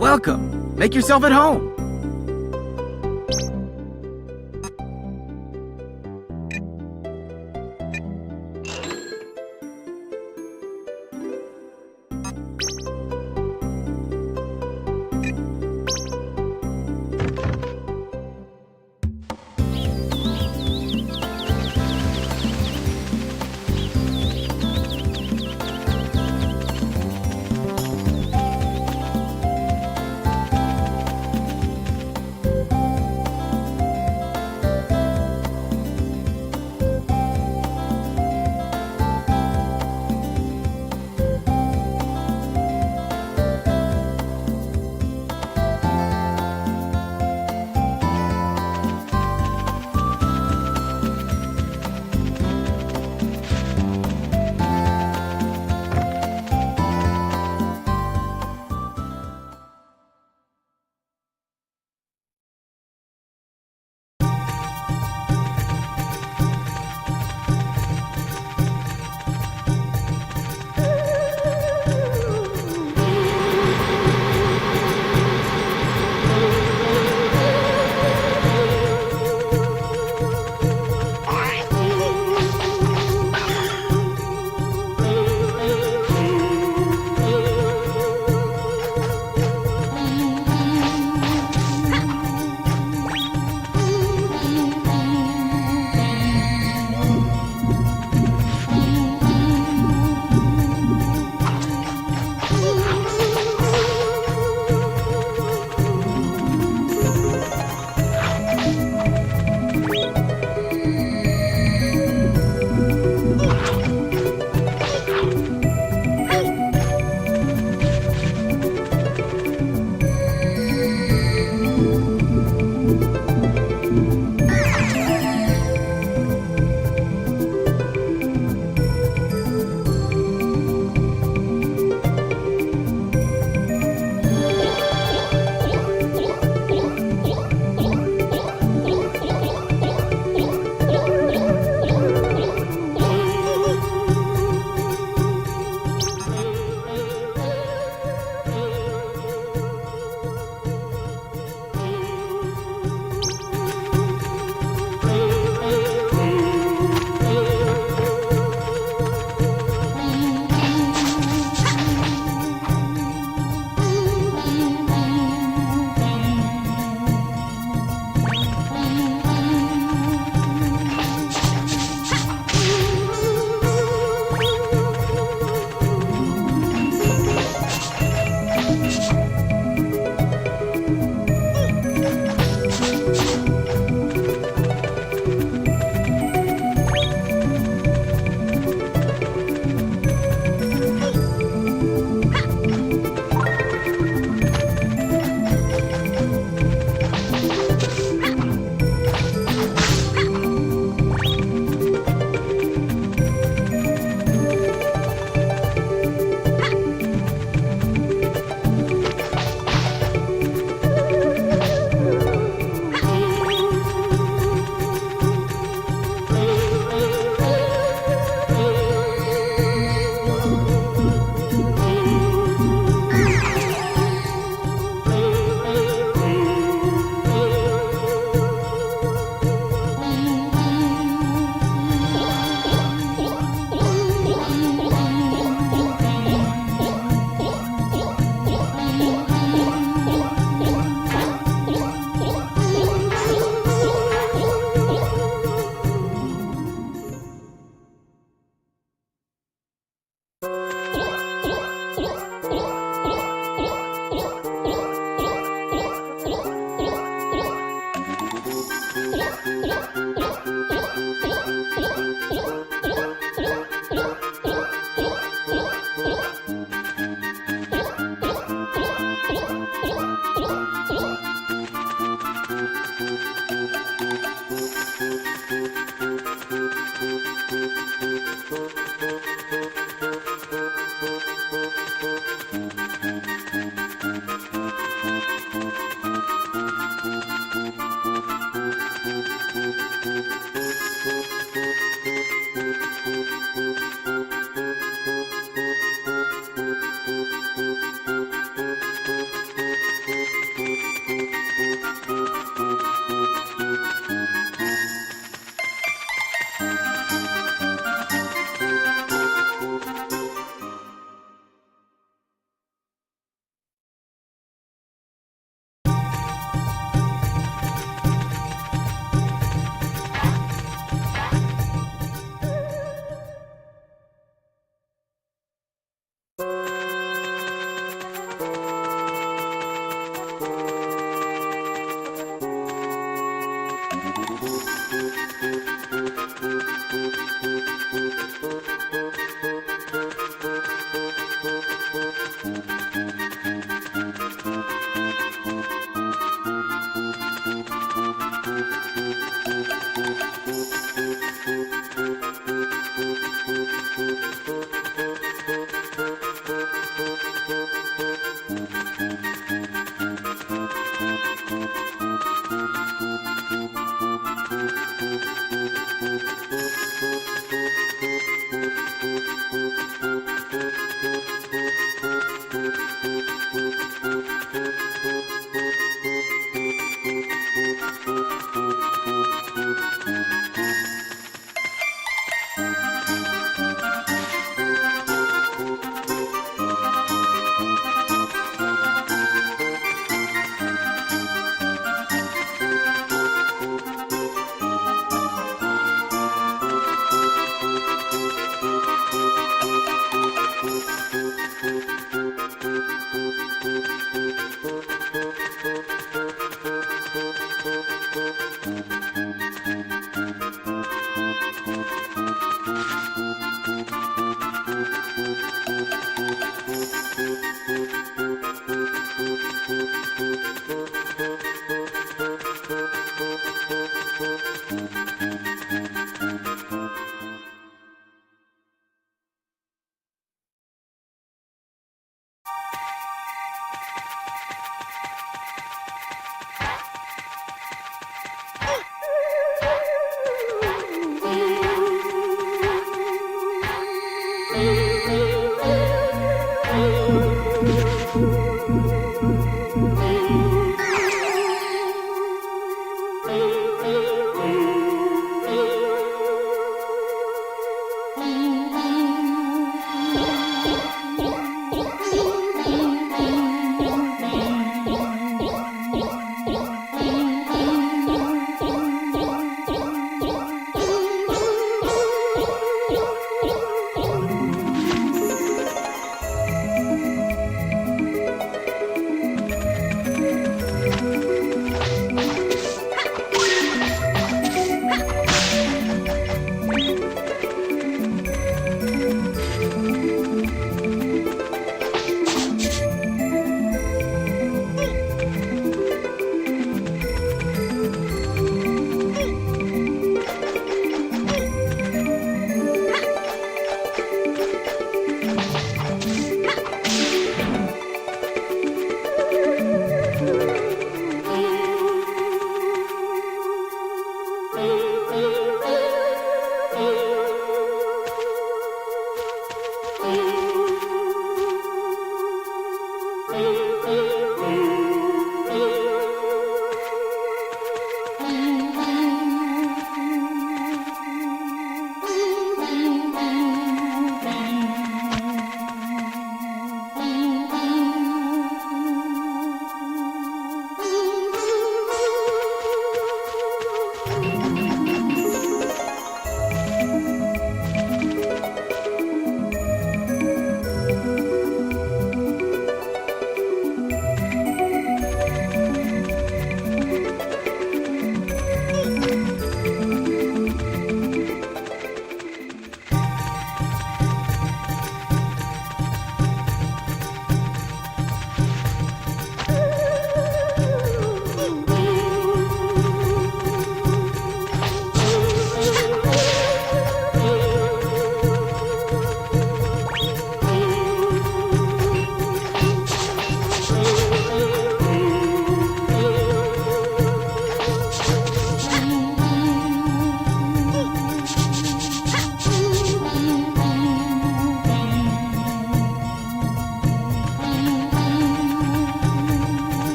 Welcome. Make yourself at home.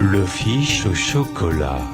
Le fiche au chocolat.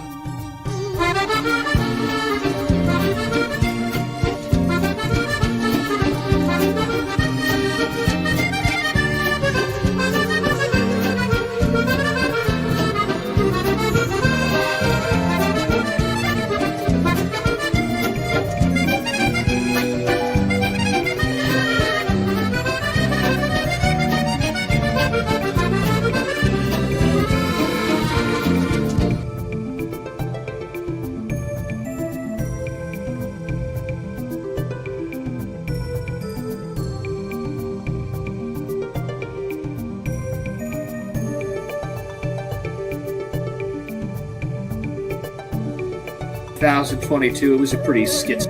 It was a pretty schizo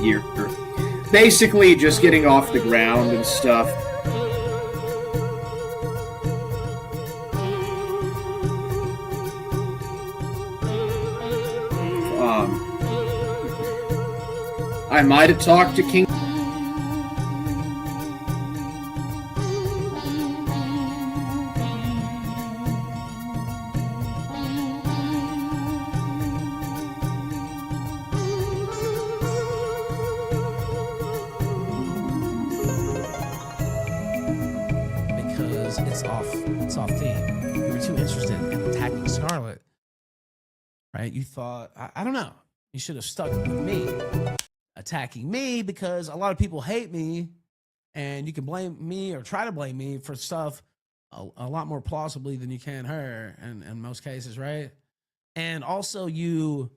year. Basically, just getting off the ground and stuff. I might have talked to King. It's off theme. You were too interested in attacking Scarlet, right? You thought, I don't know. You should have stuck with me, attacking me, because a lot of people hate me, and you can blame me or try to blame me for stuff a lot more plausibly than you can her, in most cases, right? And also you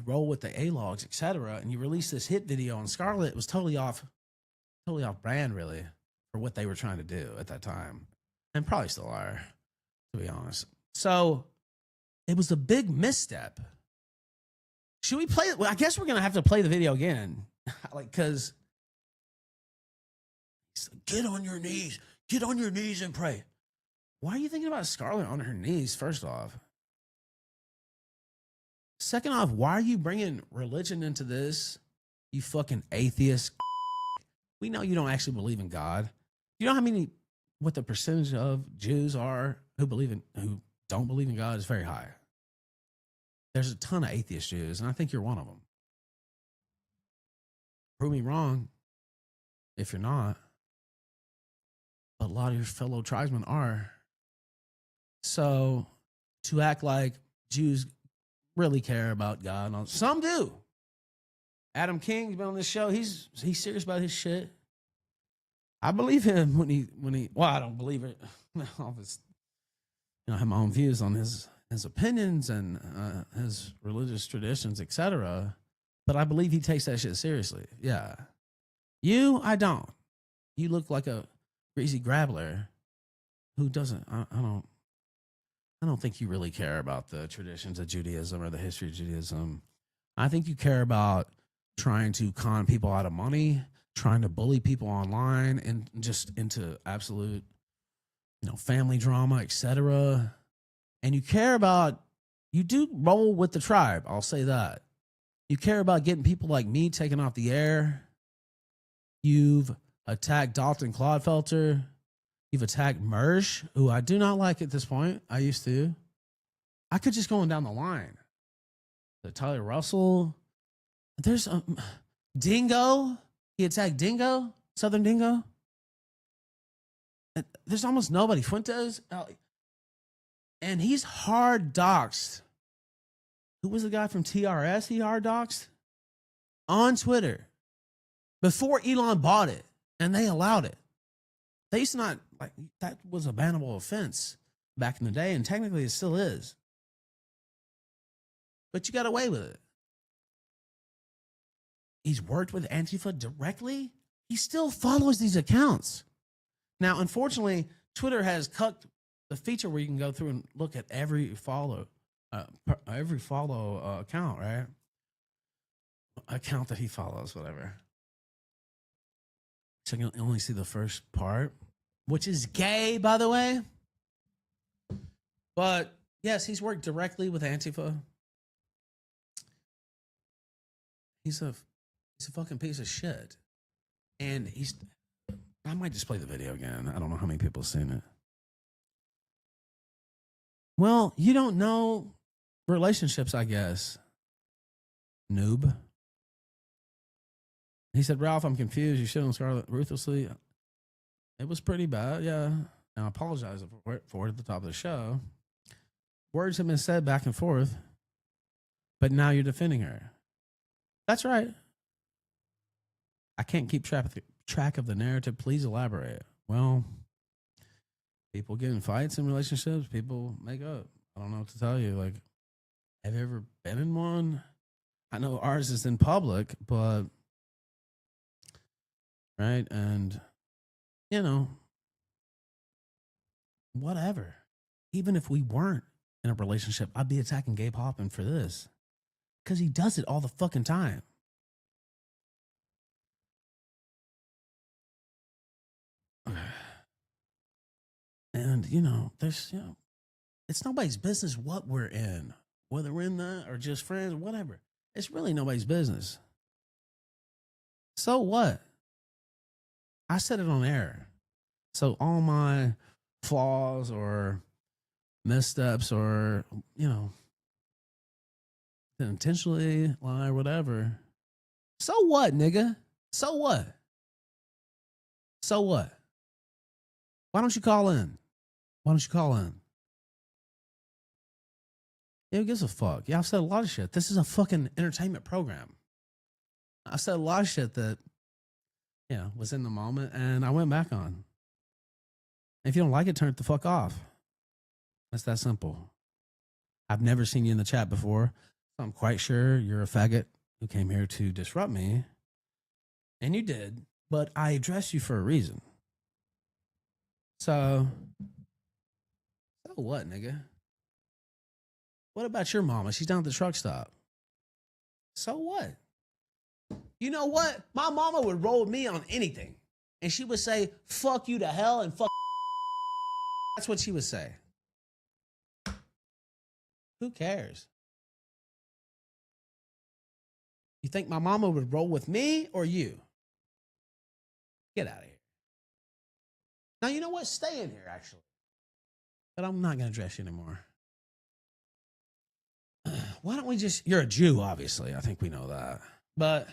roll with the A-logs, etc., and you release this hit video on Scarlet. It was totally off brand, really, for what they were trying to do at that time, and probably still are, to be honest. So it was a big misstep. Should we play it? Well, I guess we're gonna have to play the video again, because get on your knees and pray. Why are you thinking about Scarlet on her knees? First off. Second off, why are you bringing religion into this? You fucking atheist. We know you don't actually believe in God. You know what the percentage of Jews are who don't believe in God is very high. There's a ton of atheist Jews, and I think you're one of them. Prove me wrong if you're not. But a lot of your fellow tribesmen are. So to act like Jews really care about God, some do. Adam King's been on this show. He's serious about his shit. I believe him when he. Well, I don't believe it. I have my own views on his opinions and his religious traditions, etc. But I believe he takes that shit seriously. Yeah. I don't. You look like a greasy grabbler who doesn't. I don't think you really care about the traditions of Judaism or the history of Judaism. I think you care about trying to con people out of money, trying to bully people online, and just into absolute, family drama, etc. And you do roll with the tribe. I'll say that. You care about getting people like me taken off the air. You've attacked Dalton Clodfelter. You've attacked Mersh, who I do not like at this point. I used to. I could just go on down the line. The Tyler Russell. There's Dingo. He attacked Dingo, Southern Dingo. There's almost nobody. Fuentes. And he's hard doxed. Who was the guy from TRS he hard doxed? On Twitter. Before Elon bought it. And they allowed it. They used to not, that was a bannable offense back in the day, and technically it still is. But you got away with it. He's worked with Antifa directly. He still follows these accounts. Now, unfortunately, Twitter has cut the feature where you can go through and look at every follow account, right? Account that he follows, whatever. So you can only see the first part, which is gay, by the way. But yes, he's worked directly with Antifa. He's a fucking piece of shit. And I might just play the video again. I don't know how many people have seen it. Well, you don't know relationships, I guess. Noob. He said, Ralph, I'm confused. You shit on Scarlett ruthlessly. It was pretty bad, yeah. And I apologize for it at the top of the show. Words have been said back and forth, but now you're defending her. That's right. I can't keep track of the narrative. Please elaborate. Well, people get in fights in relationships. People make up. I don't know what to tell you. Like, have you ever been in one? I know ours is in public, but right? And, you know, whatever. Even if we weren't in a relationship, I'd be attacking Gabe Hoffman for this. Because he does it all the fucking time. And, you know, it's nobody's business what we're in. Whether we're in that or just friends, whatever. It's really nobody's business. So what? I said it on air. So all my flaws or missteps or, you know, intentionally lie or whatever. So what, nigga? So what? So what? Why don't you call in? Why don't you call in? Yeah, who gives a fuck? Yeah, I've said a lot of shit. This is a fucking entertainment program. I've said a lot of shit that, you know, was in the moment and I went back on. If you don't like it, turn it the fuck off. That's that simple. I've never seen you in the chat before, so I'm quite sure you're a faggot who came here to disrupt me. And you did, but I addressed you for a reason. So what, nigga? What about your mama? She's down at the truck stop. So what? You know what? My mama would roll with me on anything. And she would say, fuck you to hell and fuck. That's what she would say. Who cares? You think my mama would roll with me or you? Get out of here. Now, you know what? Stay in here, actually. But I'm not going to address you anymore. Why don't we just... You're a Jew, obviously. I think we know that. But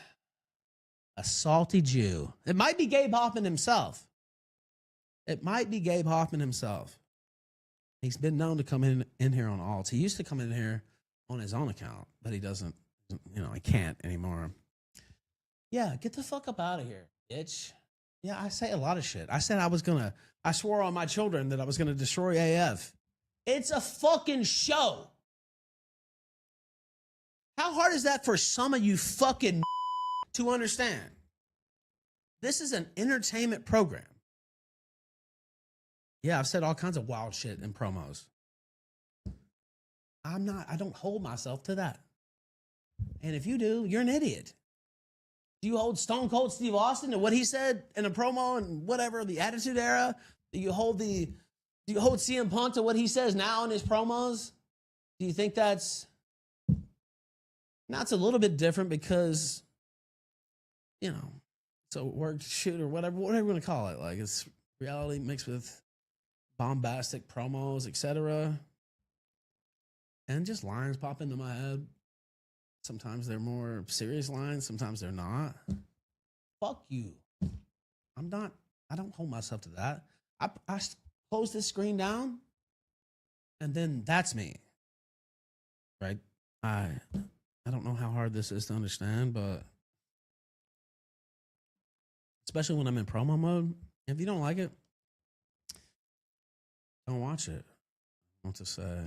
a salty Jew. It might be Gabe Hoffman himself. It might be Gabe Hoffman himself. He's been known to come in here on alts. He used to come in here on his own account, but he doesn't, you know, he can't anymore. Yeah, get the fuck up out of here, bitch. Yeah, I say a lot of shit. I said I swore on my children that I was gonna destroy AF. It's a fucking show. How hard is that for some of you fucking to understand? This is an entertainment program. Yeah, I've said all kinds of wild shit in promos. I don't hold myself to that. And if you do, you're an idiot. Do you hold Stone Cold Steve Austin to what he said in a promo and whatever, the Attitude Era? Do you hold CM Punk to what he says now in his promos? Do you think that's... Now it's a little bit different because, you know, it's a work shoot or whatever you want to call it. Like, it's reality mixed with bombastic promos, etc. And just lines pop into my head. Sometimes they're more serious lines, sometimes they're not. Fuck you. I don't hold myself to that. I close this screen down, and then that's me. Right? I don't know how hard this is to understand, but especially when I'm in promo mode, if you don't like it, don't watch it. I want to say,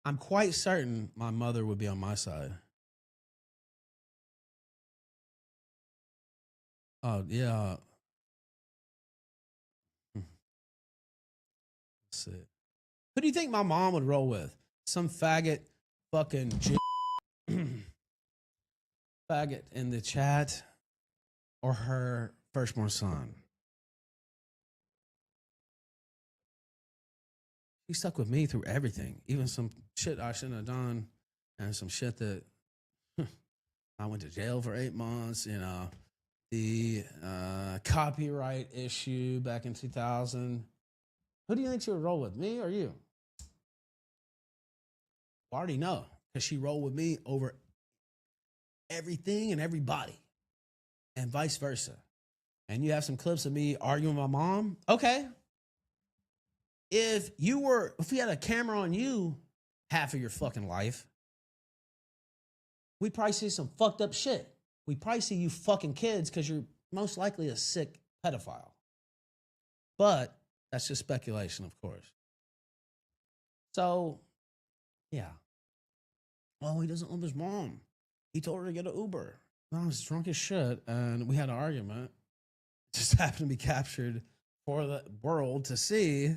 I'm quite certain my mother would be on my side. Oh, yeah. Let's see. Who do you think my mom would roll with? Some faggot fucking faggot in the chat, or her firstborn son? He stuck with me through everything, even some shit I shouldn't have done, and some shit that I went to jail for 8 months, you know, the copyright issue back in 2000. Who do you think she would roll with, me or you? I already know because she rolled with me over everything and everybody, and vice versa. And you have some clips of me arguing with my mom. Okay. If we had a camera on you half of your fucking life, we probably see some fucked up shit. We probably see you fucking kids because you're most likely a sick pedophile. But that's just speculation, of course. So, yeah. Oh, he doesn't love his mom. He told her to get an Uber. I was drunk as shit, and we had an argument. It just happened to be captured for the world to see.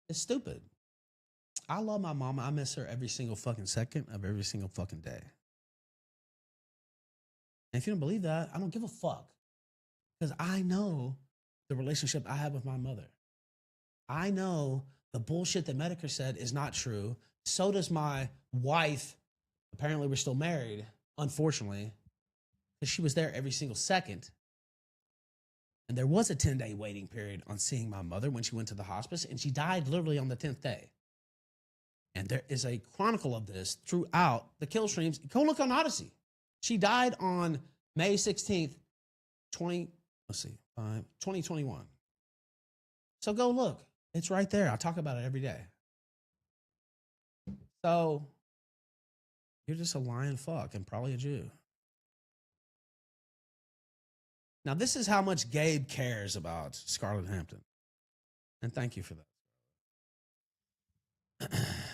It's stupid. I love my mama. I miss her every single fucking second of every single fucking day. And if you don't believe that, I don't give a fuck. Because I know the relationship I have with my mother. I know the bullshit that Medicare said is not true. So does my wife. Apparently, we're still married, unfortunately, because she was there every single second. And there was a 10-day waiting period on seeing my mother when she went to the hospice, and she died literally on the 10th day. And there is a chronicle of this throughout the kill streams. Go look on Odyssey. She died on May 16th, 2021. So go look. It's right there. I talk about it every day. So you're just a lying fuck and probably a Jew. Now, this is how much Gabe cares about Scarlett Hampton. And thank you for that.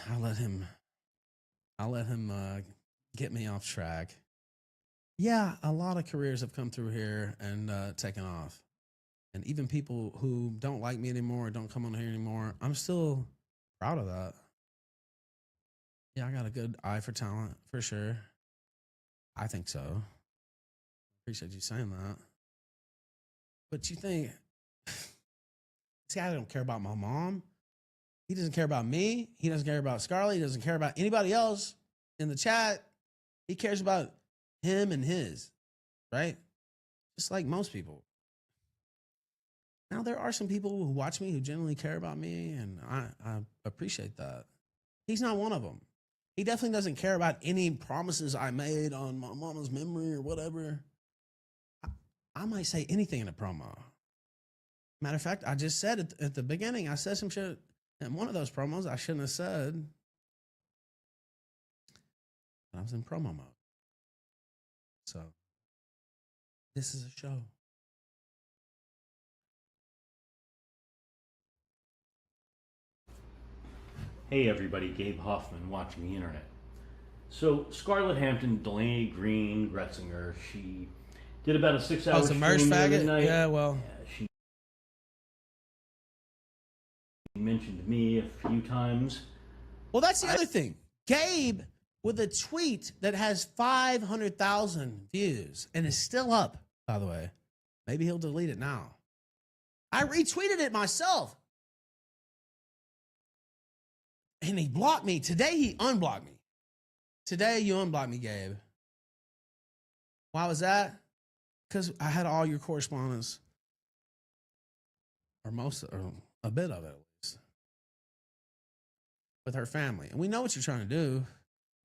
I'll let him get me off track. Yeah, a lot of careers have come through here and taken off. And even people who don't like me anymore or don't come on here anymore, I'm still proud of that. Yeah, I got a good eye for talent, for sure. I think so. Appreciate you saying that. But you think, this guy don't care about my mom. He doesn't care about me. He doesn't care about Scarlett. He doesn't care about anybody else in the chat. He cares about him and his, right? Just like most people. Now, there are some people who watch me who genuinely care about me, and I appreciate that. He's not one of them. He definitely doesn't care about any promises I made on my mama's memory or whatever. I might say anything in a promo. Matter of fact, I just said at the beginning, I said some shit in one of those promos I shouldn't have said. I was in promo mode. So, this is a show. Hey everybody, Gabe Hoffman watching the internet. So Scarlett Hampton, Delaney Green, Gretzinger, she did about a 6-hour a merch stream the other faggot? night. Yeah, well. She mentioned me a few times. Well, that's the other thing. Gabe, with a tweet that has 500,000 views and is still up, by the way. Maybe he'll delete it now. I retweeted it myself. And he blocked me. Today, he unblocked me. Today, you unblocked me, Gabe. Why was that? Because I had all your correspondence, or a bit of it at least, with her family. And we know what you're trying to do.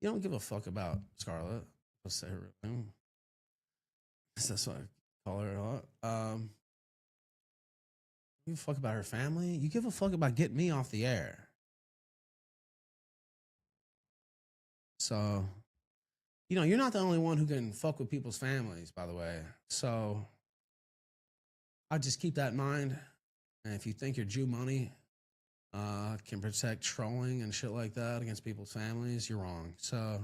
You don't give a fuck about Scarlett. Let's say her name. That's what I call her a lot. You give a fuck about her family. You give a fuck about getting me off the air. So, you're not the only one who can fuck with people's families, by the way. So, I just keep that in mind. And if you think your Jew money can protect trolling and shit like that against people's families, you're wrong. So,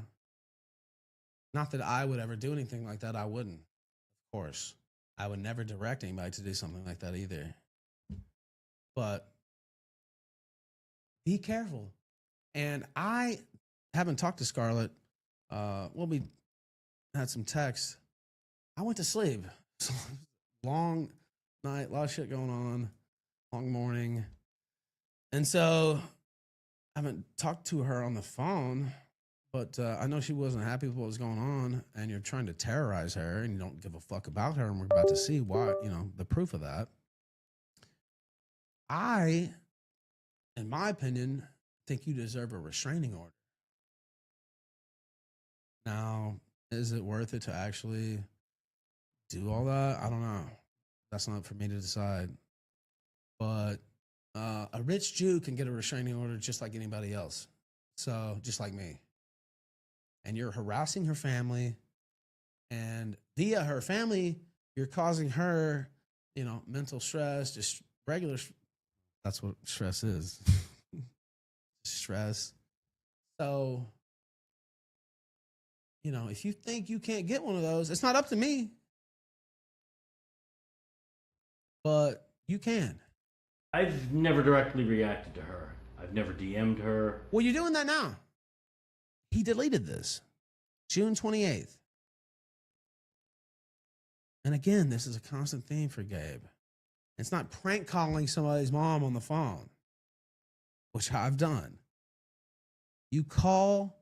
not that I would ever do anything like that. I wouldn't, of course. I would never direct anybody to do something like that either. But be careful. And I haven't talked to Scarlett. We had some texts. I went to sleep. Long night, a lot of shit going on, long morning. And so I haven't talked to her on the phone, but I know she wasn't happy with what was going on, and you're trying to terrorize her, and you don't give a fuck about her, and we're about to see why, the proof of that. I, in my opinion, think you deserve a restraining order. Now, is it worth it to actually do all that? I don't know. That's not for me to decide. But a rich Jew can get a restraining order just like anybody else. So, just like me. And you're harassing her family. And via her family, you're causing her, mental stress, just regular. That's what stress is. Stress. So, if you think you can't get one of those, it's not up to me. But you can. I've never directly reacted to her. I've never DM'd her. Well, you're doing that now. He deleted this June 28th. And again, this is a constant theme for Gabe. It's not prank calling somebody's mom on the phone, which I've done. You call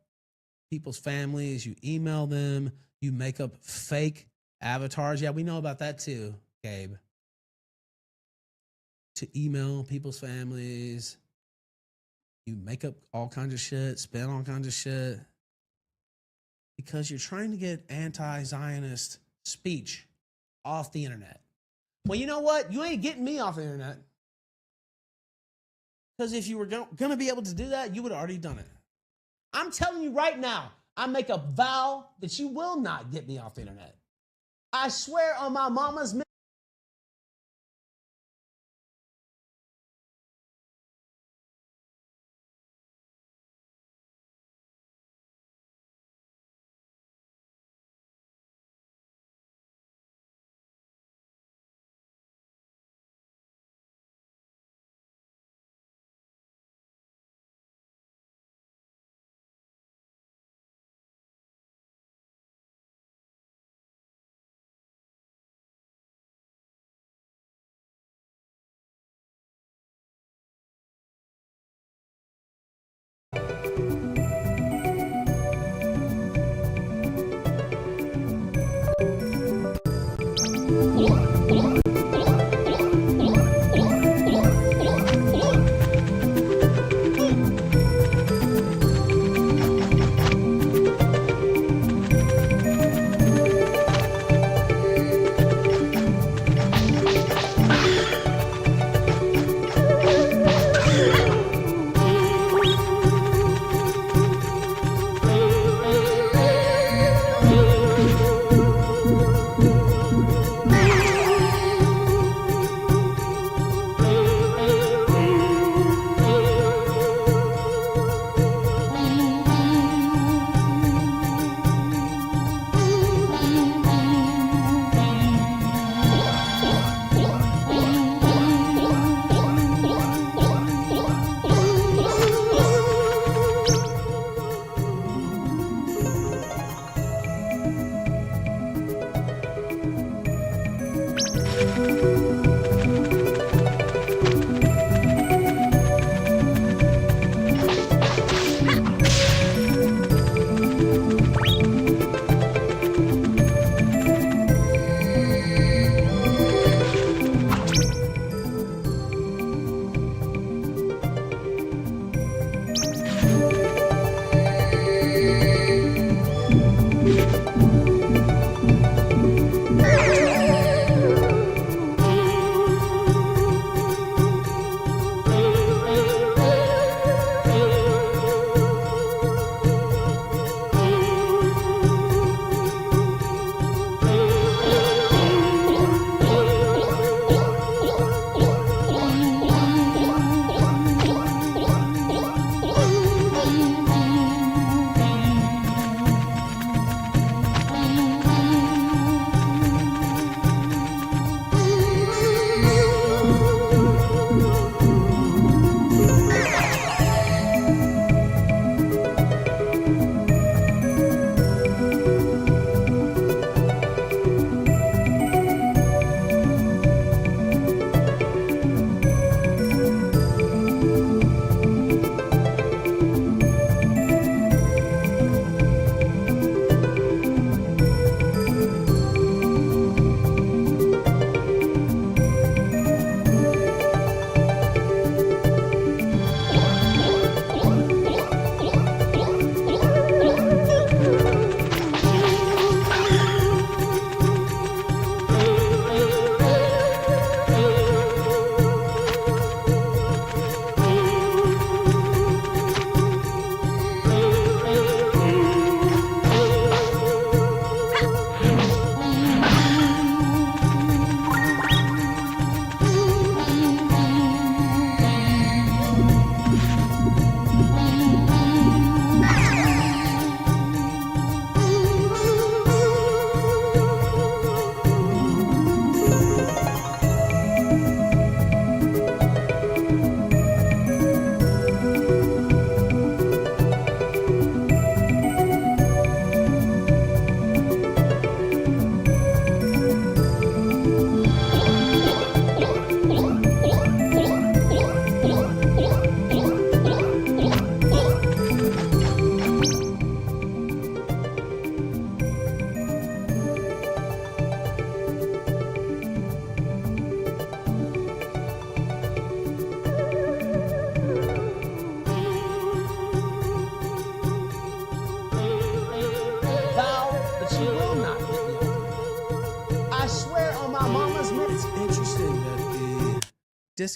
people's families, you email them, you make up fake avatars. Yeah, we know about that too, Gabe. To email people's families, you make up all kinds of shit, spin all kinds of shit, because you're trying to get anti-Zionist speech off the internet. Well, you know what? You ain't getting me off the internet. Because if you were going to be able to do that, you would have already done it. I'm telling you right now, I make a vow that you will not get me off the internet. I swear on my mama's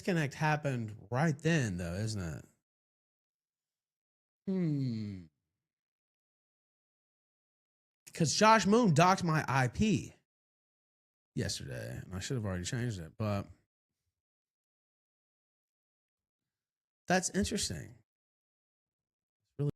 disconnect happened right then, though, isn't it? Because Josh Moon docked my IP yesterday, and I should have already changed it, but that's interesting. Really.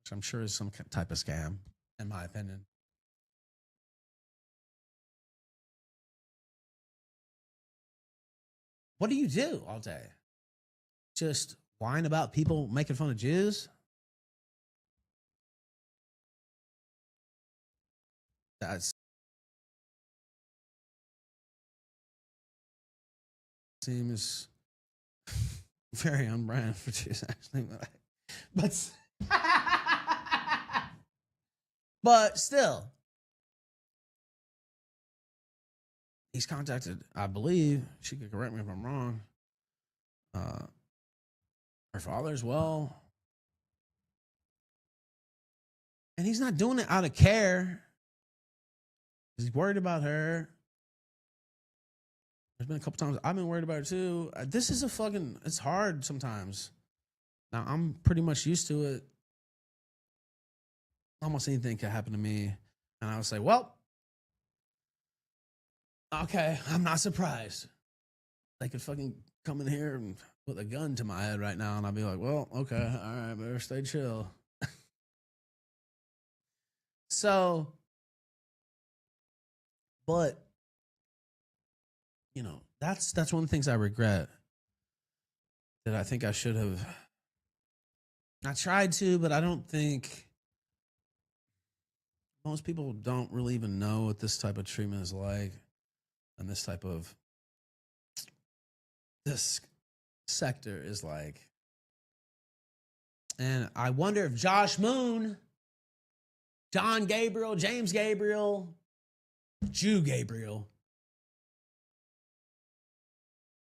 Which I'm sure is some type of scam, in my opinion. What do you do all day? Just whine about people making fun of Jews? That seems very on brand for Jews, actually. But still, he's contacted, I believe, she could correct me if I'm wrong, her father as well. And he's not doing it out of care. He's worried about her. There's been a couple times I've been worried about her too. This is it's hard sometimes. Now, I'm pretty much used to it. Almost anything could happen to me. And I would say, well, okay, I'm not surprised. They could fucking come in here and put a gun to my head right now, and I'd be like, well, okay, all right, better stay chill. So, but, you know, that's one of the things I regret, that I think I should have. I tried to, but I don't think most people don't really even know what this type of treatment is like, and this type of this sector is like. And I wonder if Josh Moon, John Gabriel, James Gabriel, Jew Gabriel,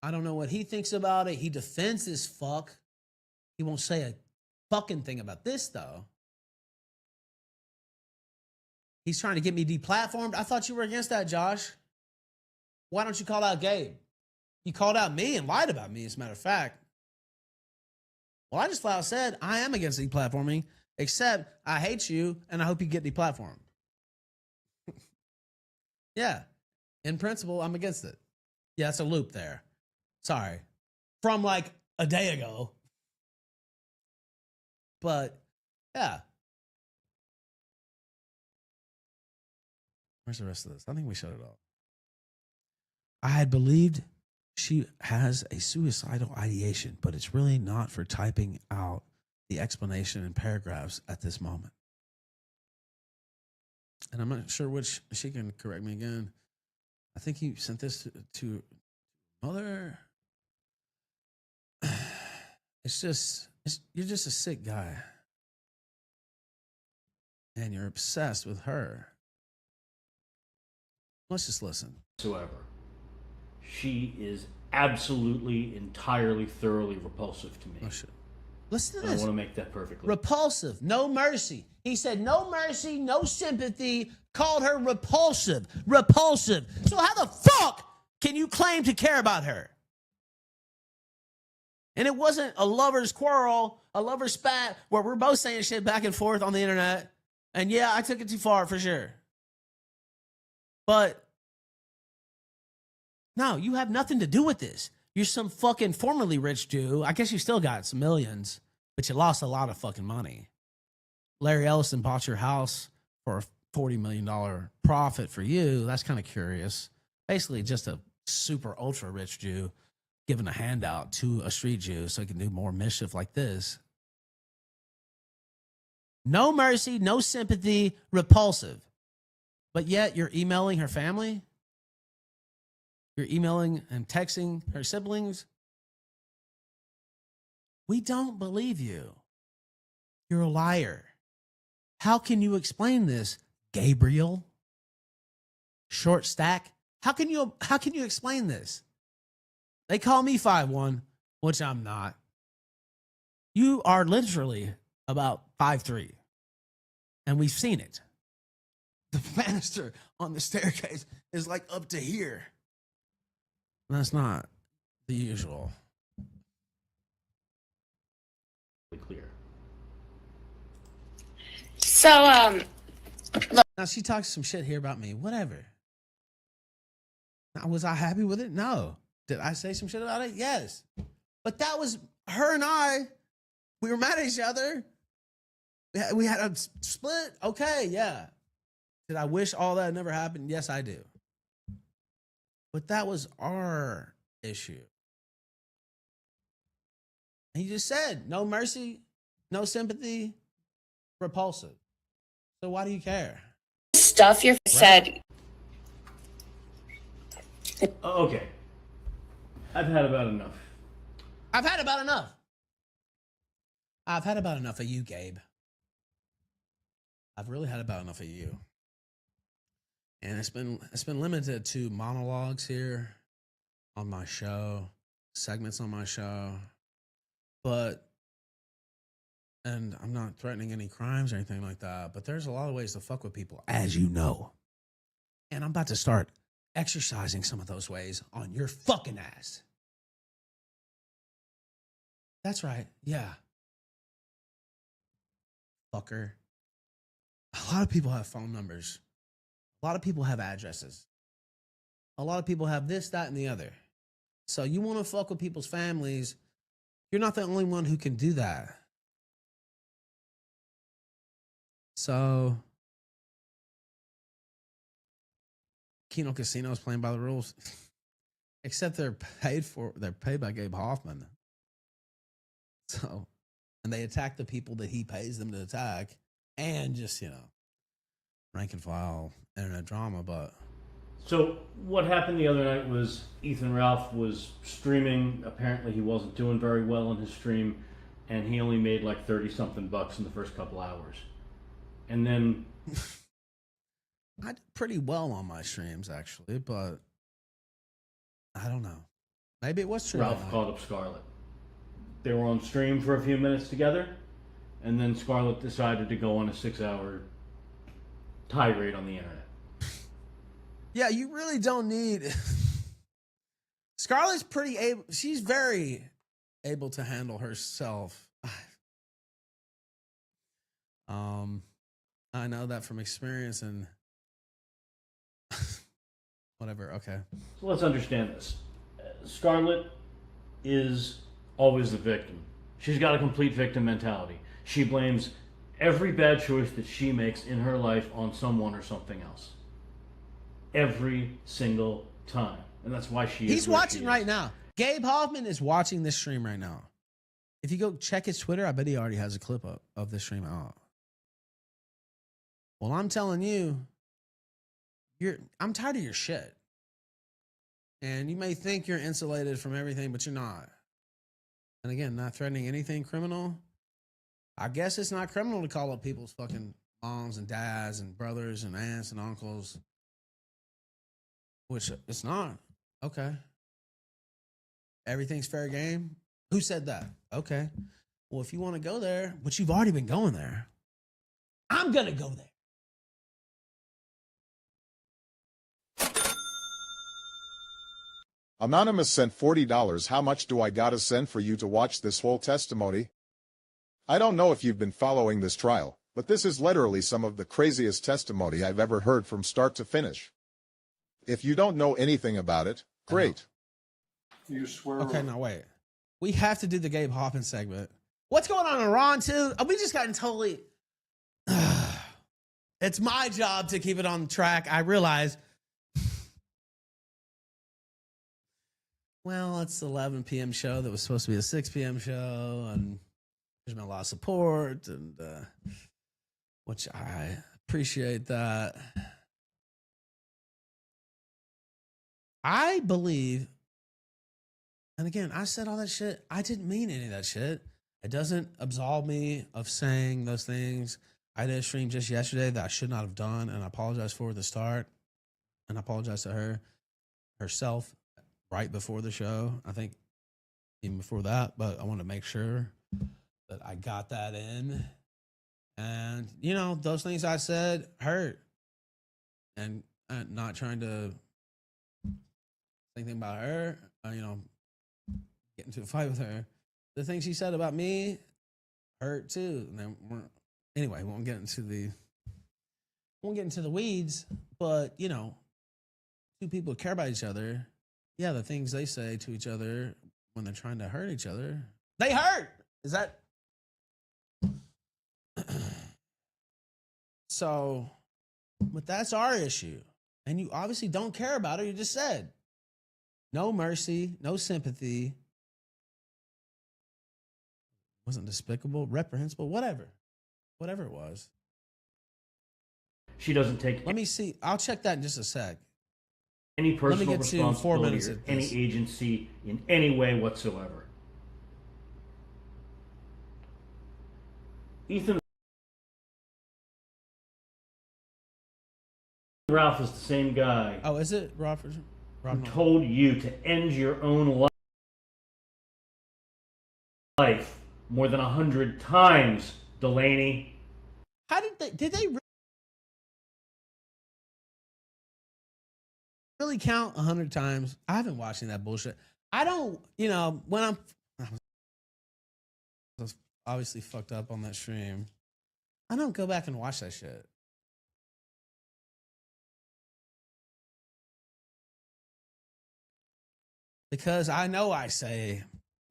I don't know what he thinks about it. He defends this fuck. He won't say a fucking thing about this, though. He's trying to get me deplatformed. I thought you were against that, Josh. Why don't you call out Gabe? You called out me and lied about me, as a matter of fact. Well, I just flat out said I am against deplatforming, except I hate you and I hope you get deplatformed. Yeah. In principle, I'm against it. Yeah, it's a loop there. Sorry. From like a day ago. But, yeah. Where's the rest of this? I think we shut it off. I had believed she has a suicidal ideation, but it's really not for typing out the explanation in paragraphs at this moment. And I'm not sure which, she can correct me again. I think he sent this to mother. You're just a sick guy. And you're obsessed with her. Let's just listen. Whatsoever. She is absolutely, entirely, thoroughly repulsive to me. Oh, shit. Listen to this. I want to make that perfectly. Repulsive, no mercy. He said no mercy, no sympathy, called her repulsive. Repulsive. So how the fuck can you claim to care about her? And it wasn't a lover's quarrel, a lover's spat, where we're both saying shit back and forth on the internet. And yeah, I took it too far for sure. But no, you have nothing to do with this. You're some fucking formerly rich Jew. I guess you still got some millions, but you lost a lot of fucking money. Larry Ellison bought your house for a $40 million profit for you. That's kind of curious. Basically, just a super ultra rich Jew giving a handout to a street Jew so he can do more mischief like this. No mercy, no sympathy, repulsive. But yet you're emailing her family? You're emailing and texting her siblings? We don't believe you. You're a liar. How can you explain this, Gabriel? Short stack? How can you explain this? They call me 5'1", which I'm not. You are literally about 5'3", and we've seen it. The banister on the staircase is like up to here. That's not the usual. Clear. So, now she talks some shit here about me. Whatever. Now, was I happy with it? No. Did I say some shit about it? Yes. But that was her and I. We were mad at each other. We had a split. Okay, yeah. Did I wish all that never happened? Yes, I do. But that was our issue. And he just said, no mercy, no sympathy, repulsive. So why do you care? Stuff you said. Okay. I've had about enough. I've had about enough. I've had about enough of you, Gabe. I've really had about enough of you. And it's been limited to monologues here on my show, segments on my show. And I'm not threatening any crimes or anything like that, but there's a lot of ways to fuck with people, as you know. And I'm about to start exercising some of those ways on your fucking ass. That's right, yeah. Fucker. A lot of people have phone numbers. A lot of people have addresses. A lot of people have this, that, and the other. So you want to fuck with people's families, you're not the only one who can do that. So, Keno Casino is playing by the rules. Except they're paid by Gabe Hoffman. So, and they attack the people that he pays them to attack. And just, rank and file internet drama, but... So, what happened the other night was Ethan Ralph was streaming. Apparently he wasn't doing very well in his stream, and he only made like 30-something bucks in the first couple hours. And then... I did pretty well on my streams, actually, but... I don't know. Maybe it was true. Ralph called up Scarlett. They were on stream for a few minutes together, and then Scarlett decided to go on a 6-hour tirade on the internet. Yeah, you really don't need... Scarlett's pretty able... She's very able to handle herself. I know that from experience and... Whatever, okay. So let's understand this. Scarlett is always the victim. She's got a complete victim mentality. She blames every bad choice that she makes in her life on someone or something else. Every single time. And that's why He's watching right now. Gabe Hoffman is watching this stream right now. If you go check his Twitter, I bet he already has a clip of this stream out. Well, I'm telling you, I'm tired of your shit. And you may think you're insulated from everything, but you're not. And again, not threatening anything criminal. I guess it's not criminal to call up people's fucking moms and dads and brothers and aunts and uncles. Which it's not. Okay. Everything's fair game. Who said that? Okay. Well, if you want to go there, but you've already been going there, I'm going to go there. Anonymous sent $40. How much do I gotta send for you to watch this whole testimony? I don't know if you've been following this trial, but this is literally some of the craziest testimony I've ever heard from start to finish. If you don't know anything about it, great. You swear. Okay, now wait. We have to do the Gabe Hoffman segment. What's going on in Iran, too? We just gotten totally... It's my job to keep it on track. I realize... Well, it's the 11 p.m. show that was supposed to be a 6 p.m. show, and there's been a lot of support, and which I appreciate that. I believe, and again, I said all that shit. I didn't mean any of that shit. It doesn't absolve me of saying those things. I did a stream just yesterday that I should not have done, and I apologize for at the start. And I apologize to her herself right before the show. I think even before that, but I wanted to make sure that I got that in. And, you know, those things I said hurt. And not trying to say anything about her, you know, get into a fight with her. The things she said about me hurt too. And then anyway, won't get into the weeds, but you know, two people care about each other. Yeah, the things they say to each other when they're trying to hurt each other, they hurt. Is that so? But that's our issue. And you obviously don't care about her. You just said no mercy, no sympathy. Wasn't despicable, reprehensible, whatever it was. She doesn't take. Let me see. I'll check that in just a sec. Any personal Let me get to 4 minutes responsibility or of any this. agency in any way whatsoever. Ethan Ralph is the same guy. Oh, is it Ralph? Who told you to end your own life more than 100 times, Delaney? How did they really count 100 times? I haven't watched any of that bullshit. I don't, you know, when I was obviously fucked up on that stream, I don't go back and watch that shit. Because I know I say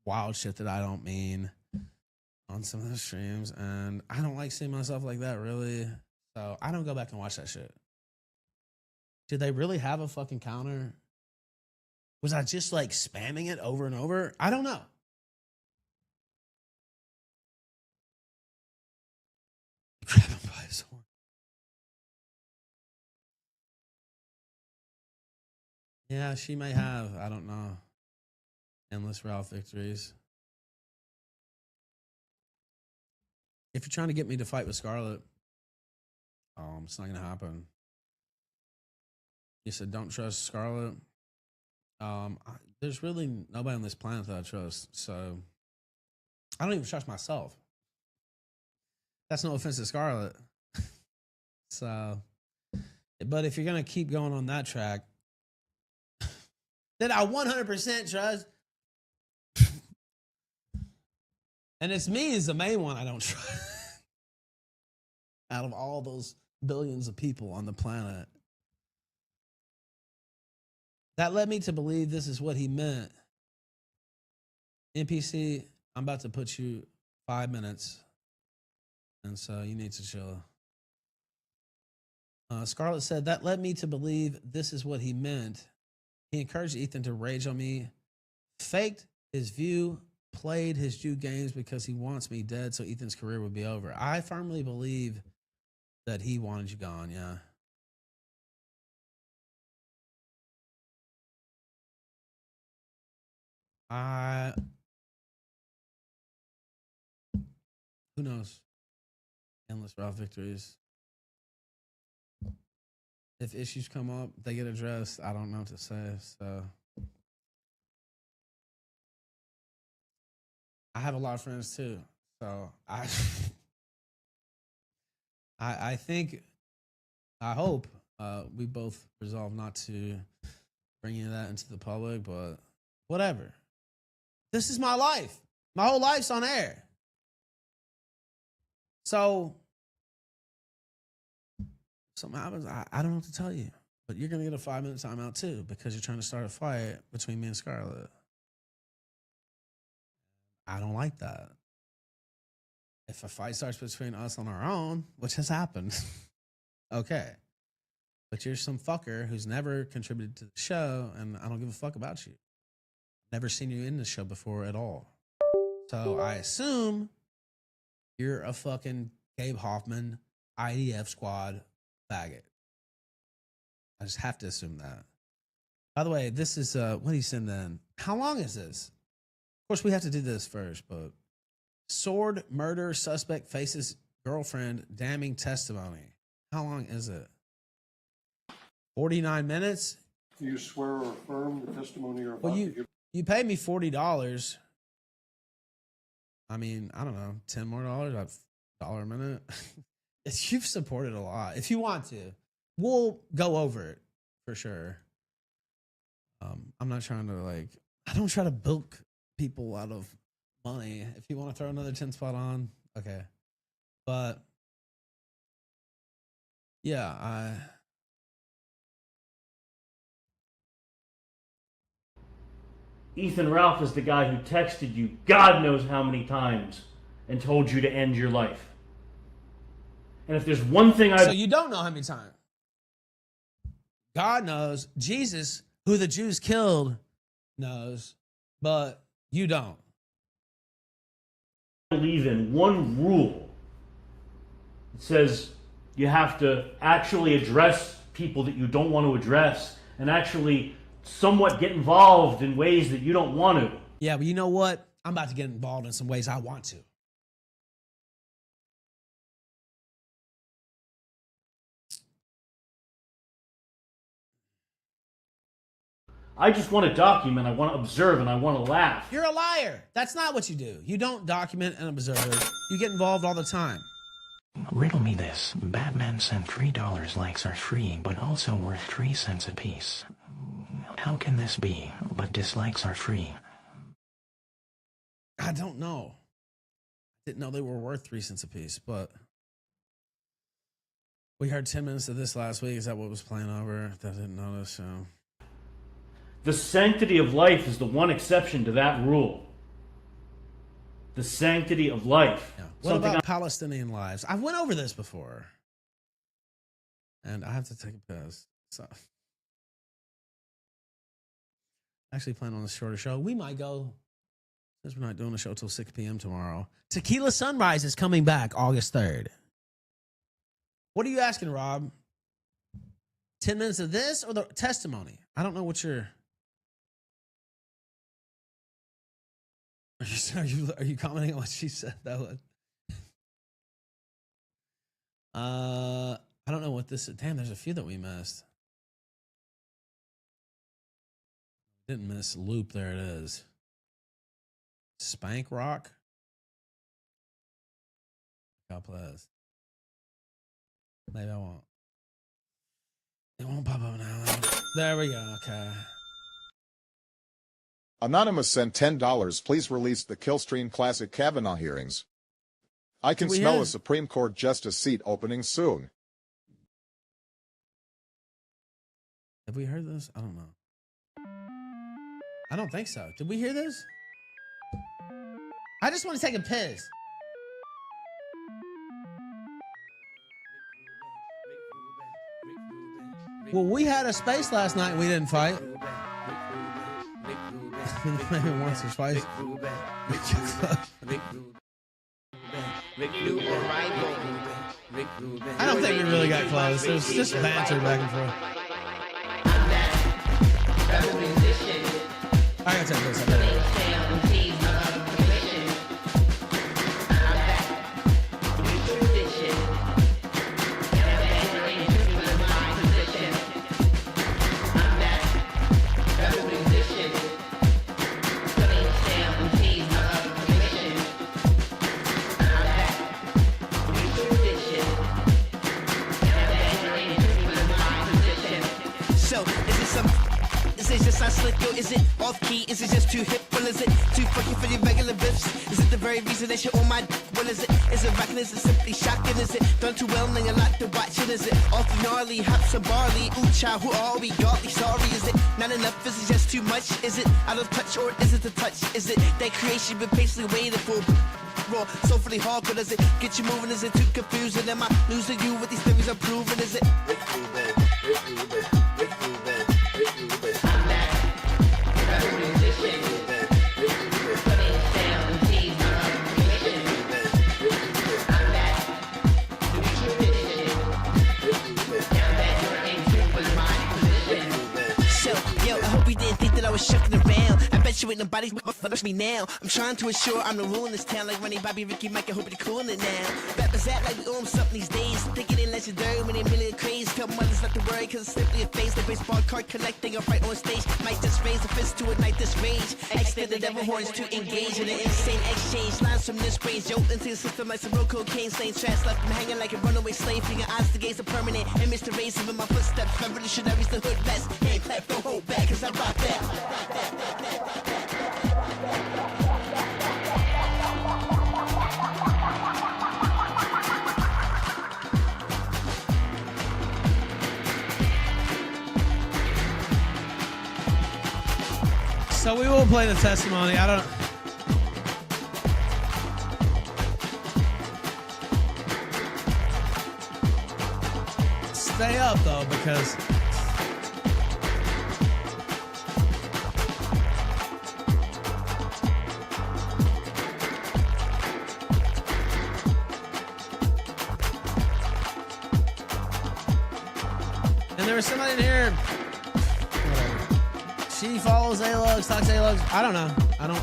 wild shit that I don't mean on some of those streams, and I don't like seeing myself like that, really. So I don't go back and watch that shit. Did they really have a fucking counter? Was I just like spamming it over and over? I don't know. Grab him by his horn. Yeah, she may have. I don't know. Endless Ralph victories. If you're trying to get me to fight with Scarlet, it's not gonna happen. You said don't trust Scarlet. There's really nobody on this planet that I trust, so I don't even trust myself. That's no offense to Scarlet. So, but if you're gonna keep going on that track, then I 100% trust. And it's me is the main one I don't trust. Out of all those billions of people on the planet. That led me to believe this is what he meant. NPC, I'm about to put you 5 minutes. And so you need to chill. Scarlett said, that led me to believe this is what he meant. He encouraged Ethan to rage on me, faked his view, played his Jew games because he wants me dead so Ethan's career would be over. I firmly believe that he wanted you gone, yeah. Who knows? Endless Ralph victories. If issues come up, they get addressed. I don't know what to say, so. I have a lot of friends too, so I think, I hope we both resolve not to bring any of that into the public, but whatever. This is my life. My whole life's on air. So, if something happens, I don't know what to tell you, but you're going to get a 5-minute timeout too, because you're trying to start a fight between me and Scarlett. I don't like that. If a fight starts between us on our own, which has happened, okay. But you're some fucker who's never contributed to the show, and I don't give a fuck about you. Never seen you in the show before at all. So I assume you're a fucking Gabe Hoffman, IDF squad faggot. I just have to assume that. By the way, this is, what do you send in? How long is this? Of course, we have to do this first, but Sword murder suspect faces girlfriend damning testimony. How long is it? 49 minutes? Do you swear or affirm the testimony you're about Well, to give? you paid me $40. I mean, I don't know, $10 more, $1 a minute. You've supported a lot. If you want to, we'll go over it for sure. I'm not trying to I don't try to bilk people out of money. If you want to throw another 10 spot on, okay. But yeah, Ethan Ralph is the guy who texted you God knows how many times and told you to end your life. And if there's one thing So you don't know how many times. God knows. Jesus, who the Jews killed, knows, but you don't. believe in one rule. It says you have to actually address people that you don't want to address and actually somewhat get involved in ways that you don't want to. Yeah, but you know what? I'm about to get involved in some ways I want to. I just want to document, I want to observe, and I want to laugh. You're a liar. That's not what you do. You don't document and observe. You get involved all the time. Riddle me this. Batman sent $3 likes are free, but also worth 3 cents apiece. How can this be, but dislikes are free? I don't know. Didn't know they were worth 3 cents apiece, but we heard 10 minutes of this last week. Is that what was playing over? I didn't notice, so... The sanctity of life is the one exception to that rule. The sanctity of life. Yeah. What about Palestinian lives? I went over this before. And I have to take a piss. So actually plan on a shorter show. We might go, since we're not doing a show till 6 p.m. tomorrow. Tequila Sunrise is coming back August 3rd. What are you asking, Rob? 10 minutes of this or the testimony? I don't know what you're... Are you commenting on what she said? That would. I don't know what this is. Damn, there's a few that we missed. Didn't miss Loop. There it is. Spank Rock. God bless. Maybe I won't. It won't pop up now. There we go. Okay. Anonymous sent $10. Please release the Killstream Classic Kavanaugh hearings. I can smell a Supreme Court justice seat opening soon. Have we heard this? I don't know. I don't think so. Did we hear this? I just want to take a piss. Well, we had a space last night and we didn't fight. Maybe once or twice. I don't think we really got close. It was just banter back and forth. I gotta take this. Is it off key? Is it just too hip? Well, is it too funky for your regular biffs? Is it the very reason that you're on my well, is it rocking? Is it simply shocking? Is it done too well and you like to watch it? Is it awfully gnarly, hops and barley? Ooh, child, who are we? Godly sorry. Is it not enough? Is it just too much? Is it out of touch or is it the touch? Is it that creation been patiently waiting for? Raw, so fully hardcore, does it get you moving? Is it too confusing? Am I losing you with these theories I'm proving? Is it? Situation nobody's finish me now. I'm trying to assure I'm the rule in this town, like Ronnie, Bobby, Ricky, Mike, I hope it's cool in it now. Rappers act like we owe them something these days. Think it ain't legendary when they really crazy. Tell mothers not to worry, cause it's simply a phase. The baseball card collecting up right on stage. Might just raise the fist to ignite this rage. Extend the devil horns to engage in an insane exchange. Lines from this range, jolt into the system like some real cocaine. Slaying tracks left them hanging like a runaway slave. Figuring odds to gaze are permanent. And Mr. Race in my footsteps. Revolutionaries, the hood best. Hand clap, don't hold back, cause I rock that. So we will play the testimony. I don't. Stay up though, because and there was somebody in here. She follows A-Lugs, talks A-Lugs. I don't know. I don't.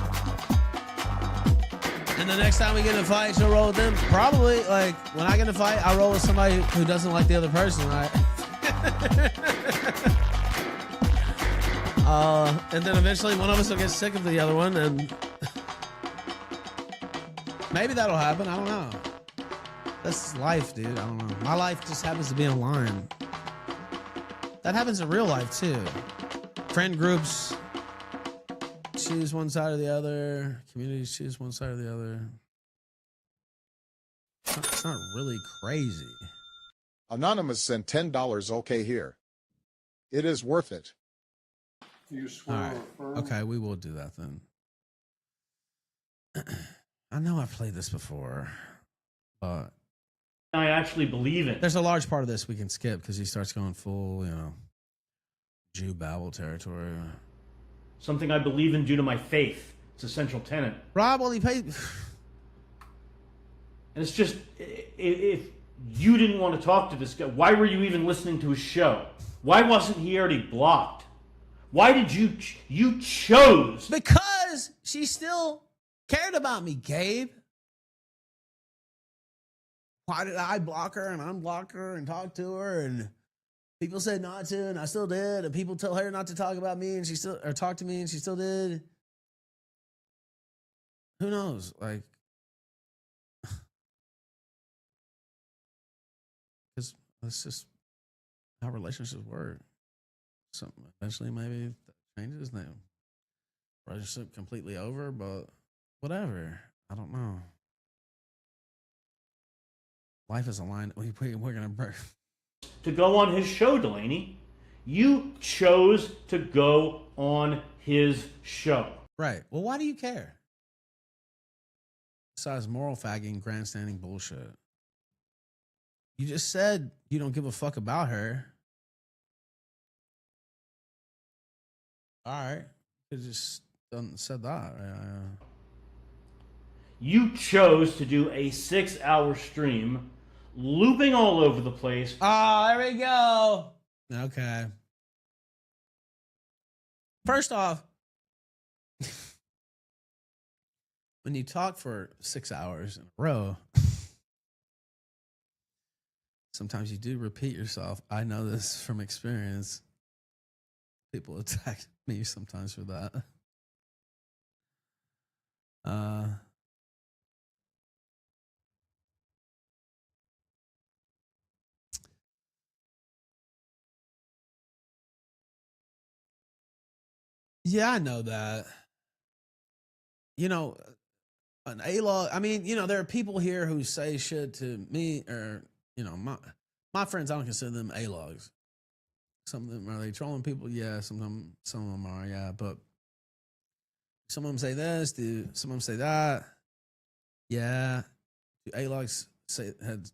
And the next time we get in a fight, she'll roll with them. Probably, like, when I get in a fight, I roll with somebody who doesn't like the other person, right? And then eventually one of us will get sick of the other one, and maybe that'll happen. I don't know. That's life, dude. I don't know. My life just happens to be online. That happens in real life, too. Friend groups choose one side or the other. Communities choose one side or the other. It's not really crazy. Anonymous sent $10. Okay, here. It is worth it. Do you swear All or right. affirm? Okay, we will do that then. I know I've played this before, but I actually believe in. There's a large part of this we can skip because he starts going full, Jew babble territory. Something I believe in due to my faith. It's a central tenet. Rob, well, he paid. And it's just, if you didn't want to talk to this guy, why were you even listening to his show? Why wasn't he already blocked? Why did you chose? Because she still cared about me, Gabe. Why did I block her and unblock her and talk to her and people said not to and I still did, and people tell her not to talk about me and she still, or talk to me and she still did. Who knows? Like, because that's just how relationships work. Something eventually maybe that changes. Now, relationship completely over, but whatever. I don't know. Life is a line we're gonna break. To go on his show, Delaney. You chose to go on his show. Right. Well, why do you care? Besides moral fagging, grandstanding bullshit. You just said you don't give a fuck about her. All right. You just said that. You chose to do a 6-hour stream, looping all over the place. Oh, there we go. Okay. First off, when you talk for 6 hours in a row, sometimes you do repeat yourself. I know this from experience. People attack me sometimes for that. Yeah, I know that. An A-Log, I mean, there are people here who say shit to me or, my friends, I don't consider them A-Logs. Some of them, are they trolling people? Yeah, some of them are, yeah. But some of them say this, some of them say that. Yeah. Do A-Logs had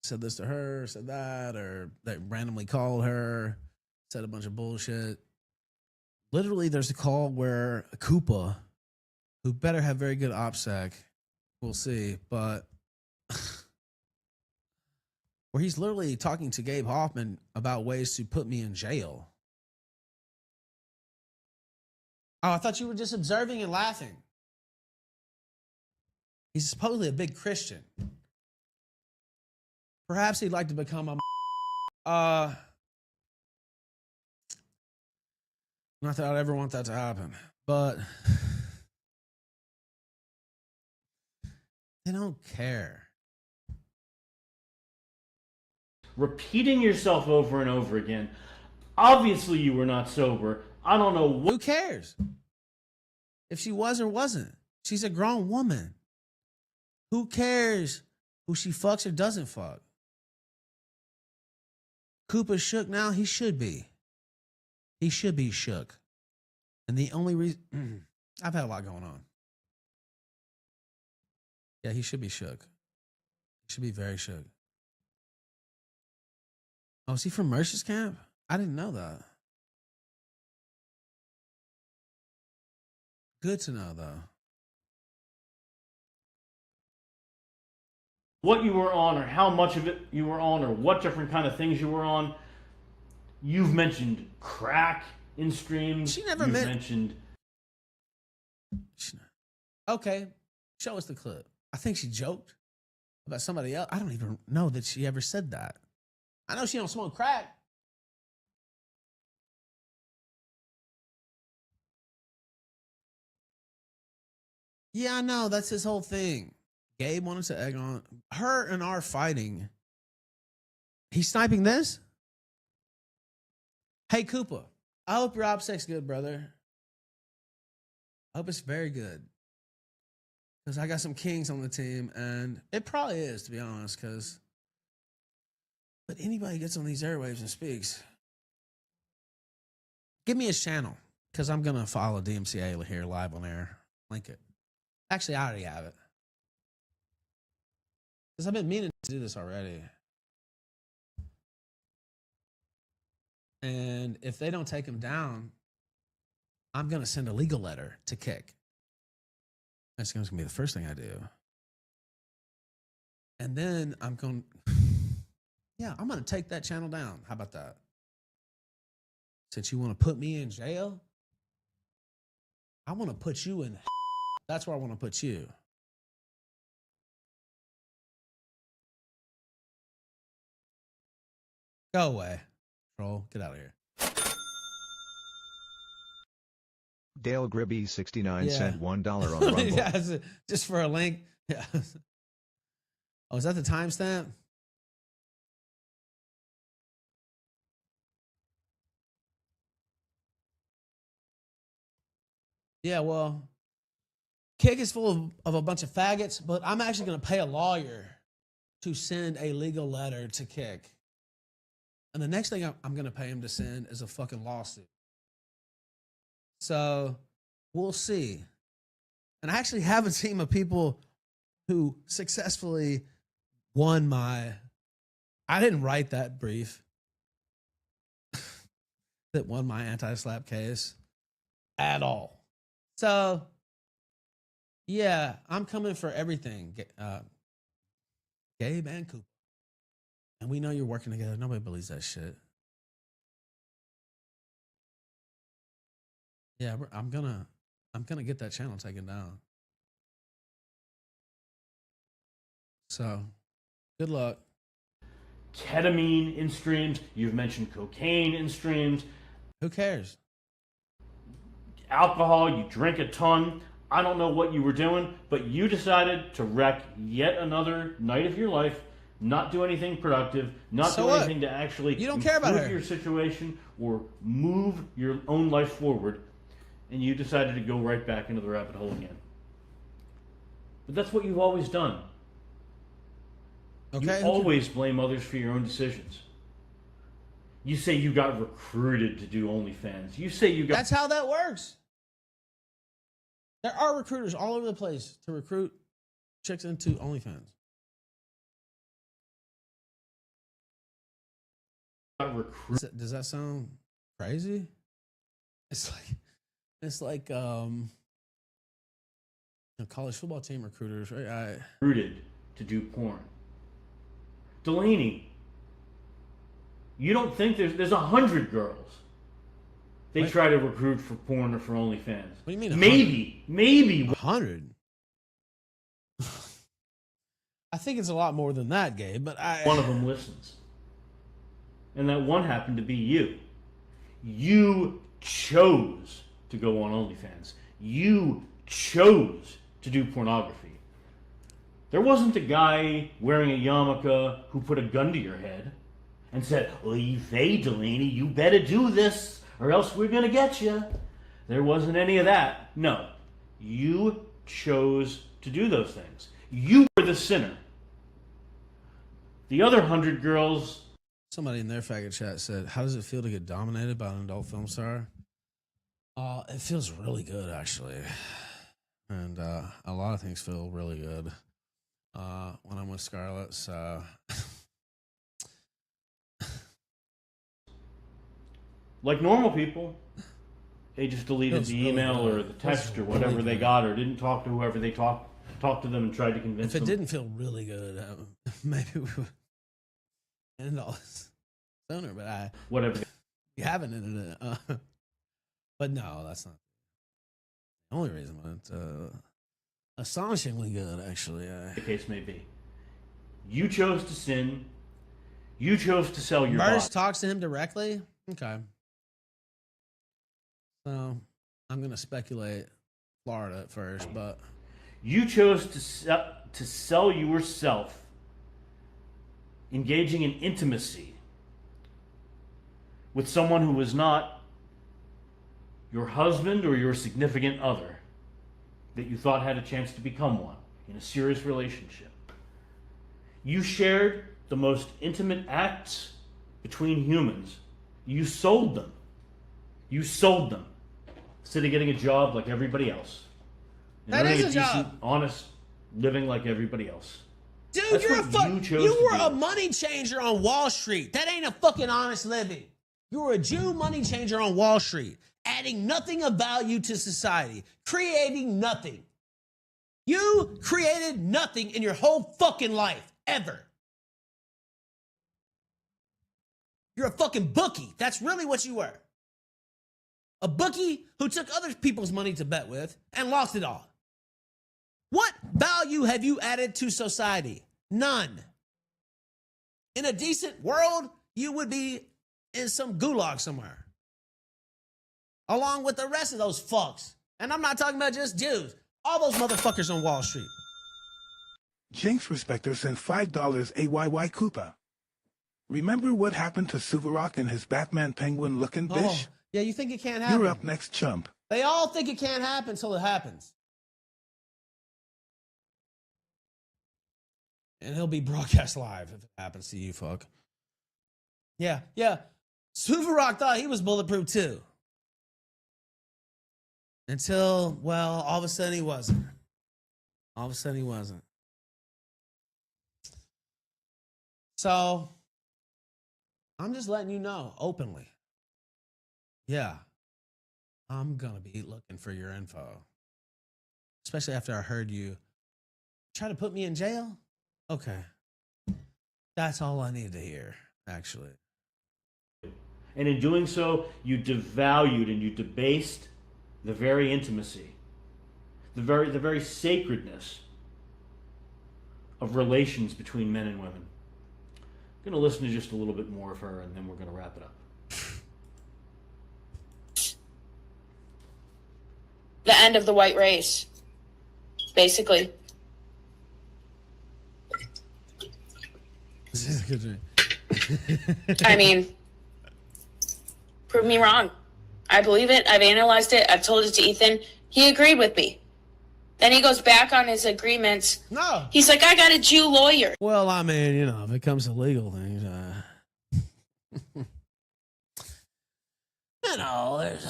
said this to her, said that, or they randomly called her, said a bunch of bullshit. Literally, there's a call where a Koopa, who better have very good OPSEC, we'll see, but where he's literally talking to Gabe Hoffman about ways to put me in jail. Oh, I thought you were just observing and laughing. He's supposedly a big Christian. Perhaps he'd like to become a not that I'd ever want that to happen, but they don't care. Repeating yourself over and over again. Obviously you were not sober. I don't know what. Who cares? If she was or wasn't. She's a grown woman. Who cares who she fucks or doesn't fuck? Cooper's shook now. He should be. He should be shook. And the only reason... I've had a lot going on. Yeah, he should be shook. He should be very shook. Oh, is he from Mercer's camp? I didn't know that. Good to know, though. What you were on or how much of it you were on or what different kind of things you were on. You've mentioned crack in streams. She never mentioned. Okay, show us the clip. I think she joked about somebody else. I don't even know that she ever said that. I know she don't smoke crack. Yeah, I know. That's his whole thing. Gabe wanted to egg on her and our fighting. He's sniping this? Hey, Koopa. I hope your OPSEC's good, brother. I hope it's very good. Because I got some kings on the team, and it probably is, to be honest, because... But anybody gets on these airwaves and speaks. Give me his channel, because I'm going to follow DMCA here live on air. Link it. Actually, I already have it. Because I've been meaning to do this already. And if they don't take him down, I'm going to send a legal letter to Kick. That's going to be the first thing I do. And then I'm going... Yeah, I'm going to take that channel down. How about that? Since you want to put me in jail, I want to put you in... That's where I want to put you. Go away, troll. Get out of here. Dale Gribby 69 cent $1 on Rumble. Yeah, just for a link. Yeah. Oh, is that the timestamp? Yeah, well, Kick is full of a bunch of faggots, but I'm actually going to pay a lawyer to send a legal letter to Kick. And the next thing I'm going to pay him to send is a fucking lawsuit. So we'll see. And I actually have a team of people who successfully won my... I didn't write that brief that won my anti-slap case at all. So, yeah, I'm coming for everything. Gabe and Cooper. And we know you're working together. Nobody believes that shit. Yeah, I'm gonna get that channel taken down. So, good luck. Ketamine in streams. You've mentioned cocaine in streams. Who cares? Alcohol. You drink a ton. I don't know what you were doing, but you decided to wreck yet another night of your life. Not do anything productive, not do anything to actually improve your situation or move your own life forward, and you decided to go right back into the rabbit hole again. But that's what you've always done. Okay. You always blame others for your own decisions. You say you got recruited to do OnlyFans. You say you got... That's how that works. There are recruiters all over the place to recruit chicks into OnlyFans. Does that sound crazy? It's like college football team recruiters, right? Recruited to do porn. Delaney, you don't think there's 100 girls They try to recruit for porn or for OnlyFans. What do you mean? Maybe 100. I think it's a lot more than that, Gabe. But one of them listens, and that one happened to be you. You chose to go on OnlyFans. You chose to do pornography. There wasn't a guy wearing a yarmulke who put a gun to your head and said, "Oy vey, Delaney, you better do this or else we're going to get you." There wasn't any of that. No. You chose to do those things. You were the sinner. The other 100 girls... Somebody in their faggot chat said, how does it feel to get dominated by an adult film star? It feels really good, actually. And a lot of things feel really good when I'm with Scarlett, so... Like normal people, they just deleted the email or the text or whatever they got, or didn't talk to whoever they talked to them and tried to convince them. If it didn't feel really good, maybe we would end all this sooner, but whatever. We haven't ended it. But no, that's not the only reason. But astonishingly good, actually. The case may be. You chose to sin. You chose to sell your Burris body. talks to him directly? Okay. So, I'm going to speculate Florida at first, but... You chose to sell yourself, engaging in intimacy with someone who was not your husband or your significant other, that you thought had a chance to become one in a serious relationship. You shared the most intimate acts between humans. You sold them. You sold them instead of getting a job like everybody else. And That earning is a decent, job. honest living like everybody else. Dude, That's you're a what fuck. you chose You to were do. a money changer on Wall Street. That ain't a fucking honest living. You were a Jew money changer on Wall Street, adding nothing of value to society, creating nothing. You created nothing in your whole fucking life, ever. You're a fucking bookie. That's really what you were. A bookie who took other people's money to bet with and lost it all. What value have you added to society? None. In a decent world, you would be in some gulag somewhere. Along with the rest of those fucks. And I'm not talking about just Jews. All those motherfuckers on Wall Street. Jinx Respector sent $5 AYY Koopa. Remember what happened to Suvarok and his Batman penguin looking bitch? Oh, yeah, you think it can't happen? You're up next, chump. They all think it can't happen until it happens. And it'll be broadcast live if it happens to you, fuck. Yeah. Suvarok thought he was bulletproof too. Until, well, all of a sudden he wasn't. All of a sudden he wasn't. So, I'm just letting you know openly. Yeah, I'm gonna be looking for your info. Especially after I heard you try to put me in jail. Okay. That's all I needed to hear, actually. And in doing so, you devalued and you debased the very intimacy, the very sacredness of relations between men and women. I'm going to listen to just a little bit more of her, and then we're going to wrap it up. The end of the white race, basically. This is a good dream. I mean, prove me wrong. I believe it. I've analyzed it. I've told it to Ethan. He agreed with me. Then he goes back on his agreements. No. He's like, I got a Jew lawyer. Well, I mean, you know, if it comes to legal things, you know, there's,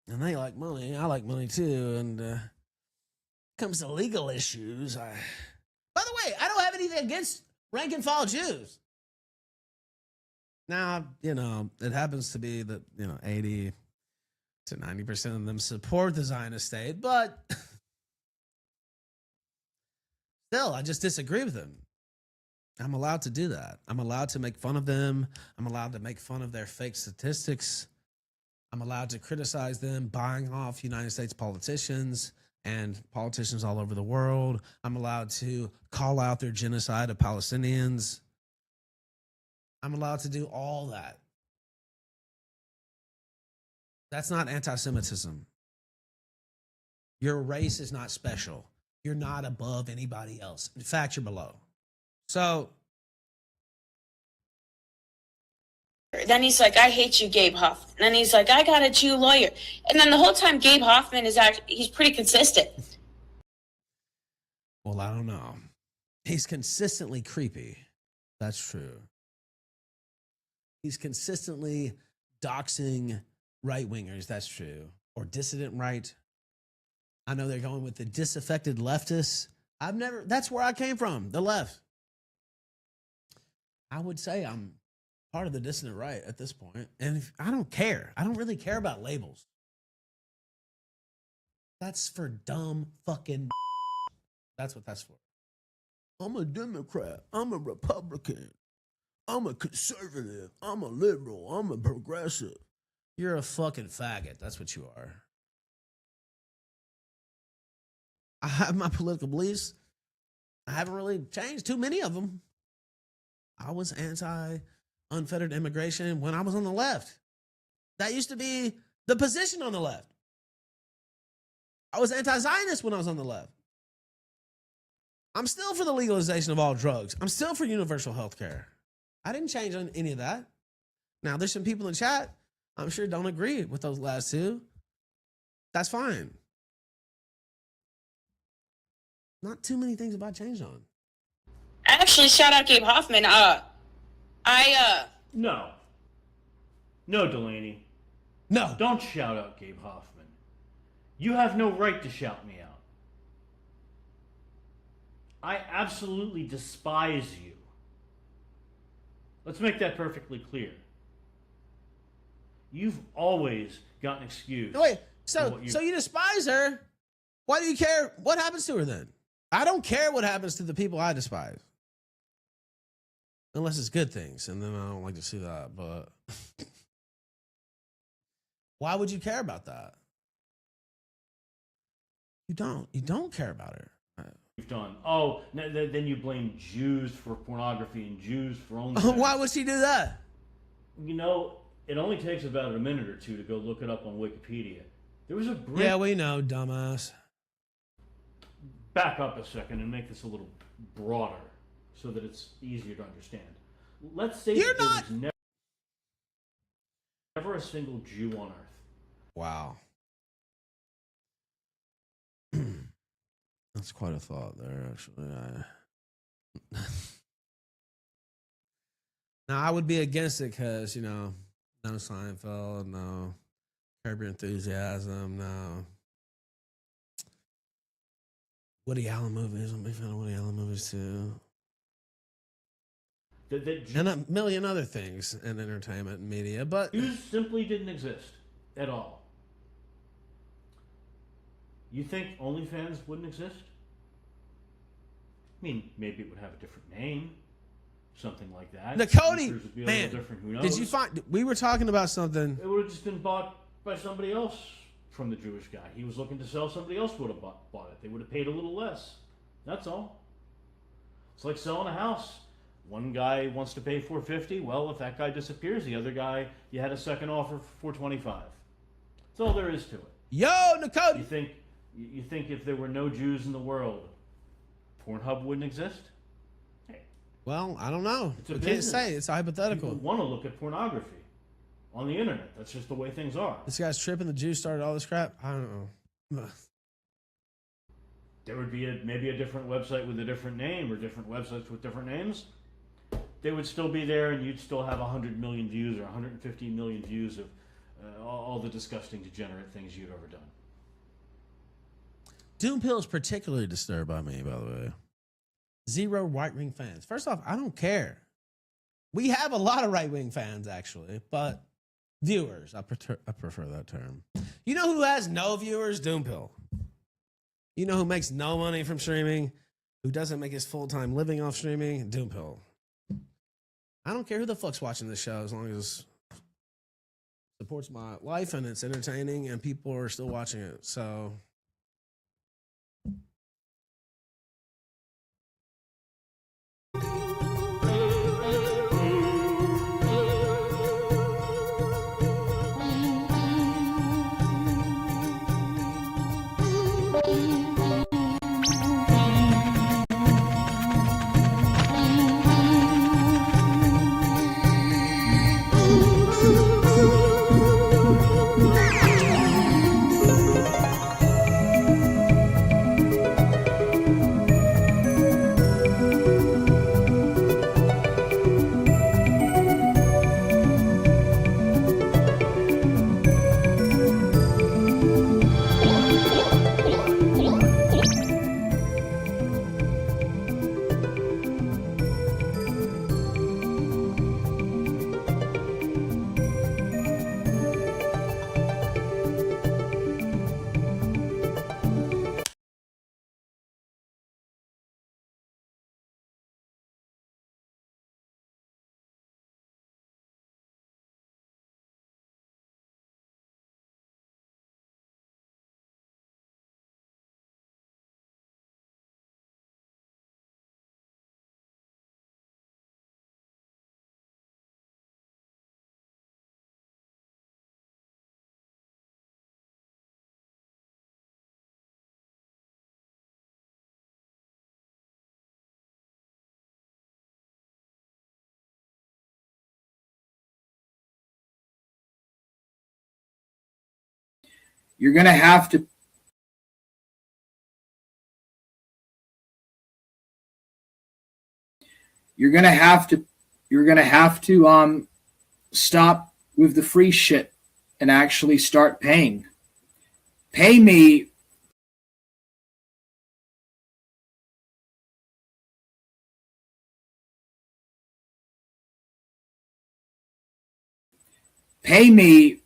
and they like money. I like money too. And it comes to legal issues, By the way, I don't have anything against rank and file Jews. now, you know, it happens to be that, you know, 80 to 90% of them support the Zionist state, but still, I just disagree with them. I'm allowed to do that. I'm allowed to make fun of them. I'm allowed to make fun of their fake statistics. I'm allowed to criticize them buying off United States politicians and politicians all over the world. I'm allowed to call out their genocide of Palestinians. I'm allowed to do all that. That's not anti-Semitism. Your race is not special. You're not above anybody else. In fact, you're below. So Then he's like, I hate you, Gabe Hoffman. And then he's like, I got a Jew lawyer. And then the whole time, Gabe Hoffman is he's pretty consistent. well, I don't know. He's consistently creepy. That's true. He's consistently doxing right-wingers. That's true. Or dissident right. I know they're going with the disaffected leftists. That's where I came from, the left. I would say I'm part of the dissident right at this point. And I don't care. I don't really care about labels. That's for dumb fucking. That's what that's for. I'm a Democrat. I'm a Republican. I'm a conservative. I'm a liberal. I'm a progressive. You're a fucking faggot. That's what you are. I have my political beliefs. I haven't really changed too many of them. I was anti-unfettered immigration when I was on the left. That used to be the position on the left. I was anti-Zionist when I was on the left. I'm still for the legalization of all drugs. I'm still for universal health care. I didn't change on any of that. Now, there's some people in chat, I'm sure, don't agree with those last two. That's fine. Not too many things have I changed on. Actually, shout out Gabe Hoffman. No. No, Delaney. No. Don't shout out Gabe Hoffman. You have no right to shout me out. I absolutely despise you. Let's make that perfectly clear. You've always got an excuse. Wait, so you despise her? Why do you care? What happens to her then? I don't care what happens to the people I despise. Unless it's good things, and then I don't like to see that, but why would you care about that? You don't care about her. You've done. Oh, then you blame Jews for pornography and Jews for only. Why would she do that? You know, it only takes about a minute or two to go look it up on Wikipedia. There was a break. Yeah, we know, dumbass. Back up a second and make this a little broader so that it's easier to understand. Let's say there was never a single Jew on earth. Wow. That's quite a thought there, actually. Now, I would be against it because, no Seinfeld, no Curb Your Enthusiasm, no Woody Allen movies. I'm a big fan of Woody Allen movies, too. And a million other things in entertainment and media, but Jews simply didn't exist at all. You think OnlyFans wouldn't exist? I mean, maybe it would have a different name, something like that. Cody, man, who knows? did you find? We were talking about something. It would have just been bought by somebody else from the Jewish guy. He was looking to sell. Somebody else would have bought it. They would have paid a little less. That's all. It's like selling a house. One guy wants to pay $450. Well, if that guy disappears, the other guy, you had a second offer for $425. That's all there is to it. Yo, Nicole. You think if there were no Jews in the world, Pornhub wouldn't exist? Hey, well, I don't know. It's a I business. can't say. It's hypothetical. People want to look at pornography on the internet. That's just the way things are. This guy's tripping. The Jews started all this crap. I don't know. There would be maybe a different website with a different name or different websites with different names. They would still be there, and you'd still have 100 million views or 150 million views of all the disgusting, degenerate things you'd ever done. Doom Pill is particularly disturbed by me, by the way. 0 right-wing fans. First off, I don't care. We have a lot of right-wing fans, actually, but viewers. I prefer that term. You know who has no viewers? Doom Pill. You know who makes no money from streaming? Who doesn't make his full-time living off streaming? Doom Pill. I don't care who the fuck's watching this show as long as supports my life and it's entertaining and people are still watching it. So You're gonna have to stop with the free shit and actually start paying. Pay me pay me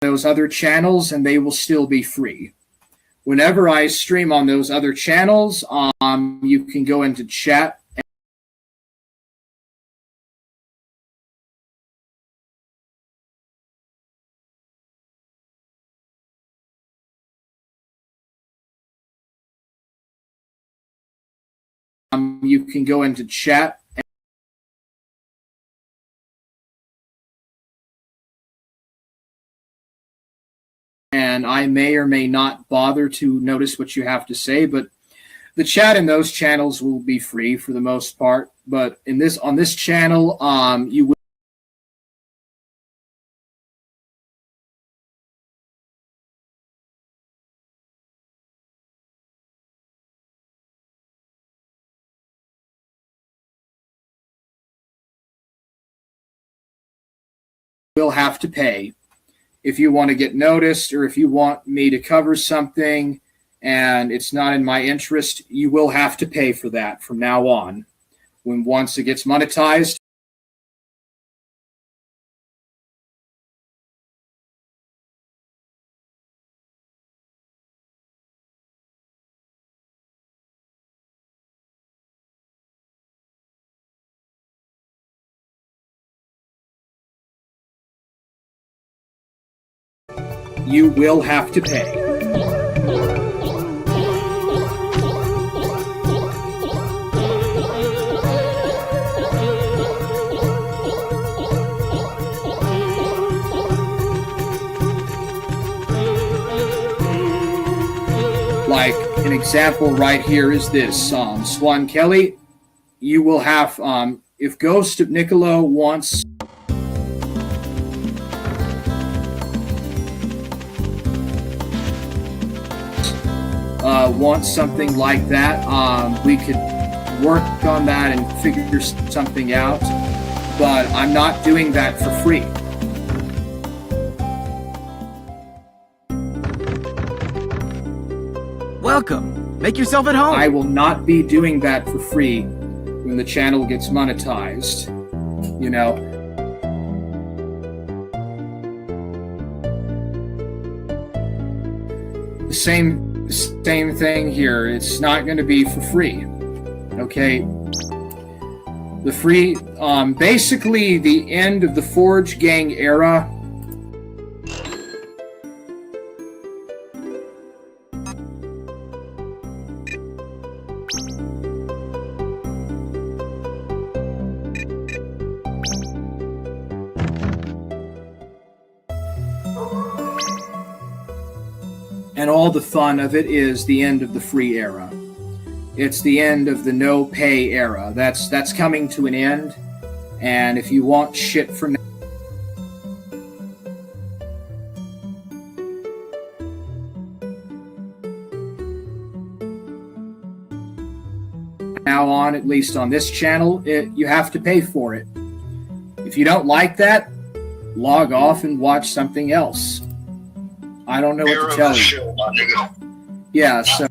those other channels and they will still be free. Whenever I stream on those other channels, you can go into chat you can go into chat and I may or may not bother to notice what you have to say, but the chat in those channels will be free for the most part. But on this channel, you will have to pay if you want to get noticed, or if you want me to cover something and it's not in my interest, you will have to pay for that from now on. Once it gets monetized, you will have to pay. Like an example right here is this, Swan Kelly, you will have, if Ghost of Niccolo wants something like that, we could work on that and figure something out, but I'm not doing that for free. Welcome. Make yourself at home. I will not be doing that for free when the channel gets monetized. You know, Same thing here. It's not going to be for free. Okay. The free, basically the end of the Forge Gang era. And all the fun of it is the end of the free era. It's the end of the no pay era. That's coming to an end. And if you want shit for now on, at least on this channel, you have to pay for it. If you don't like that, log off and watch something else. I don't know what to tell you. Yeah, so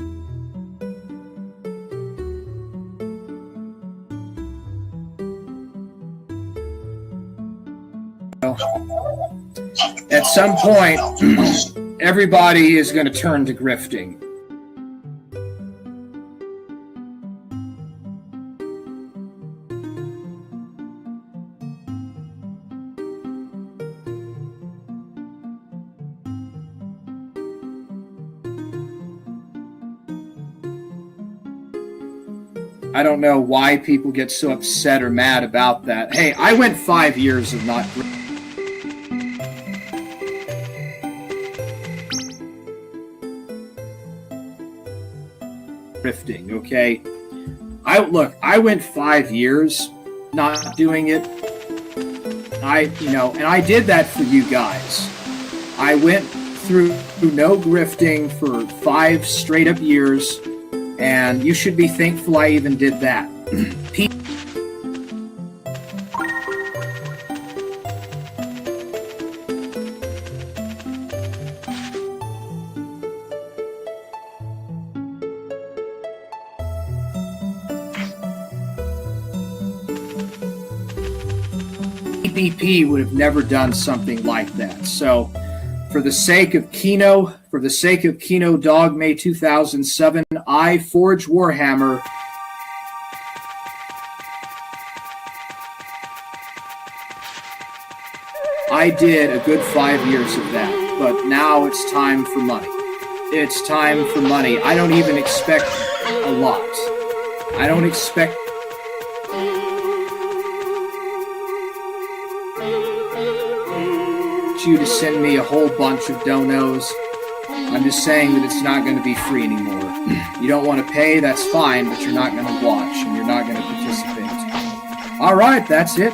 at some point, everybody is going to turn to grifting. I don't know why people get so upset or mad about that. Hey, I went 5 years of not grifting, okay? I went 5 years not doing it. And I did that for you guys. I went through no grifting for 5 straight up years. And you should be thankful I even did that. PPP would have never done something like that. So, for the sake of Kino Dogme 2007, I, Forge Warhammer, I did a good 5 years of that, but now it's time for money. It's time for money. I don't even expect a lot. I don't expect you to send me a whole bunch of donos. I'm just saying that it's not going to be free anymore. You don't want to pay, that's fine, but you're not going to watch and you're not going to participate. All right, that's it.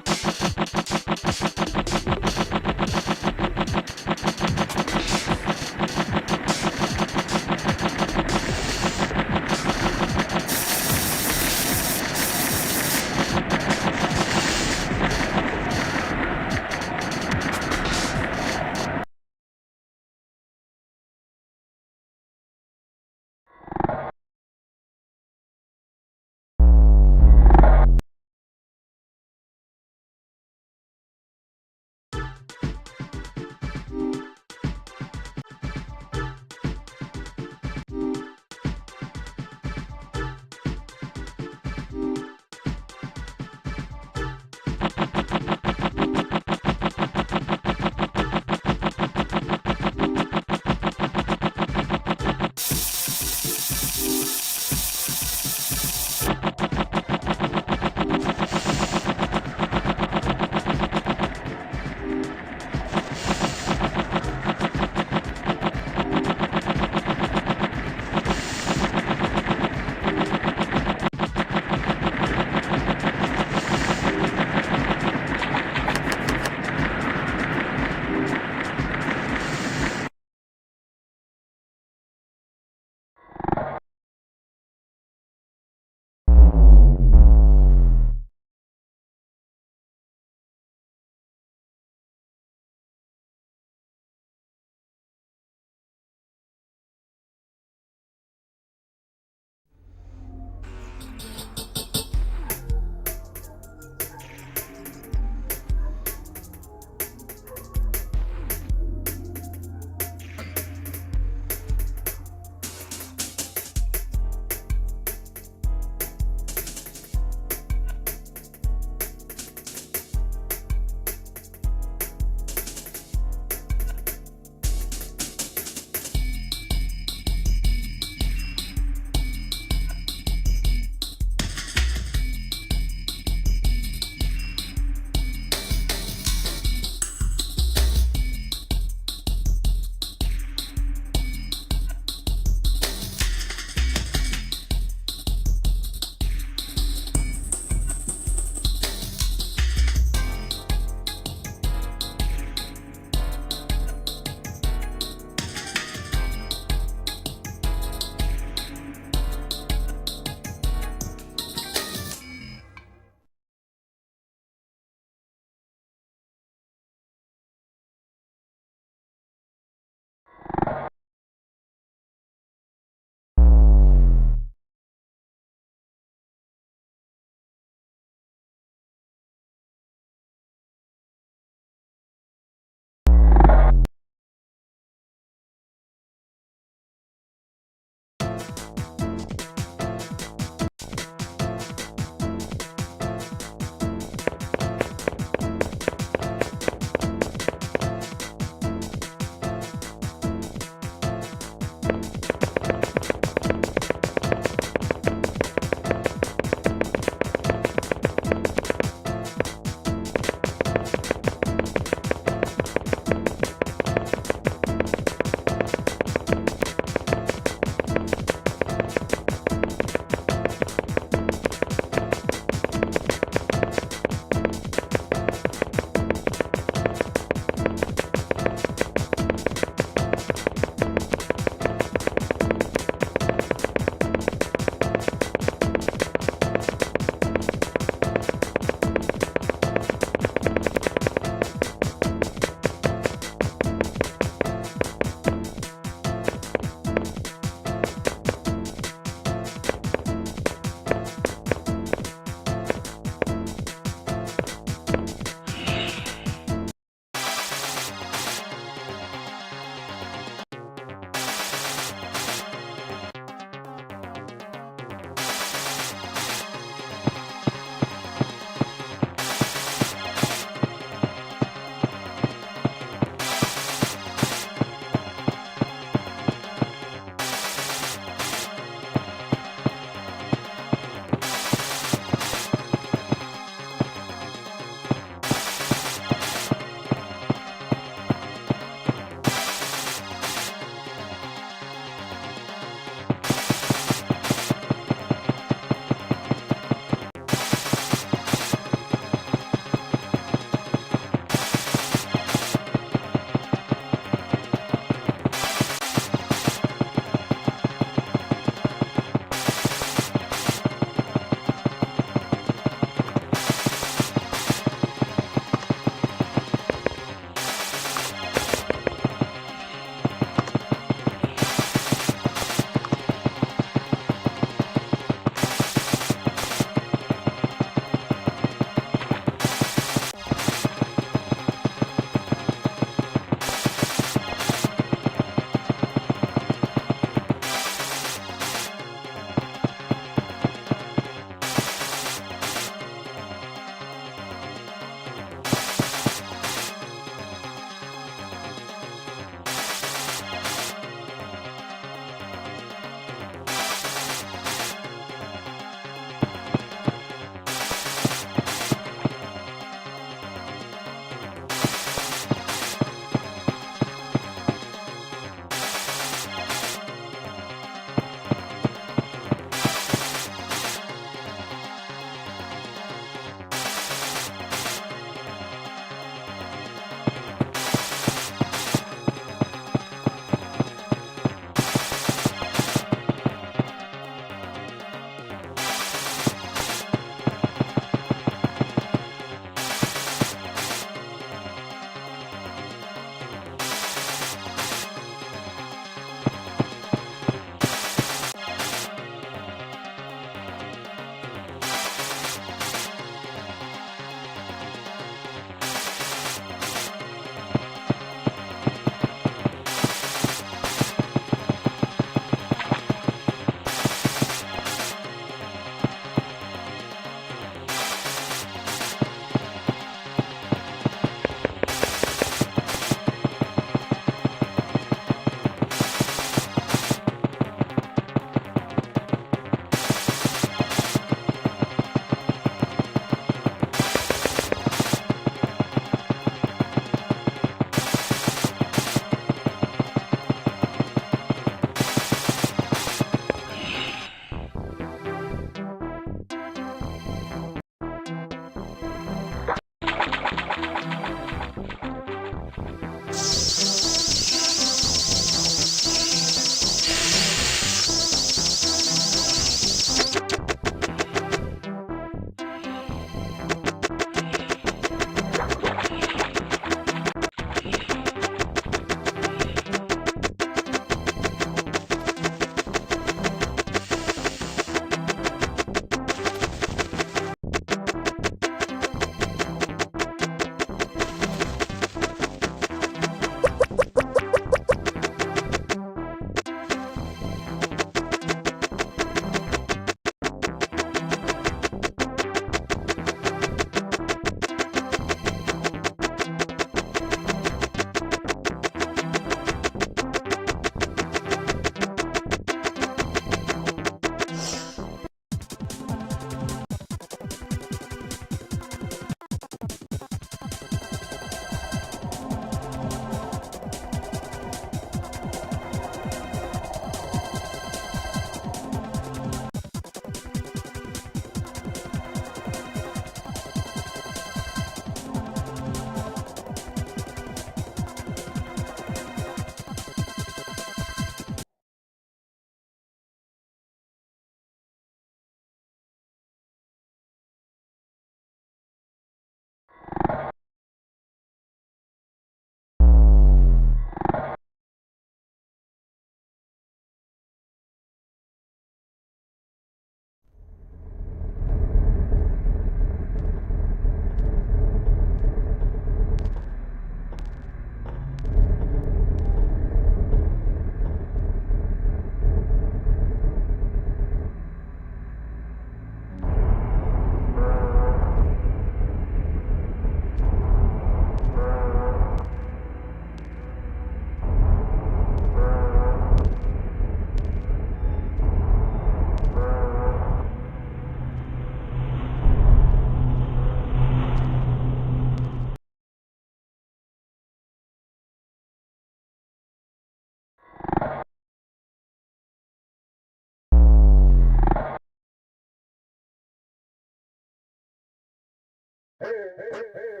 you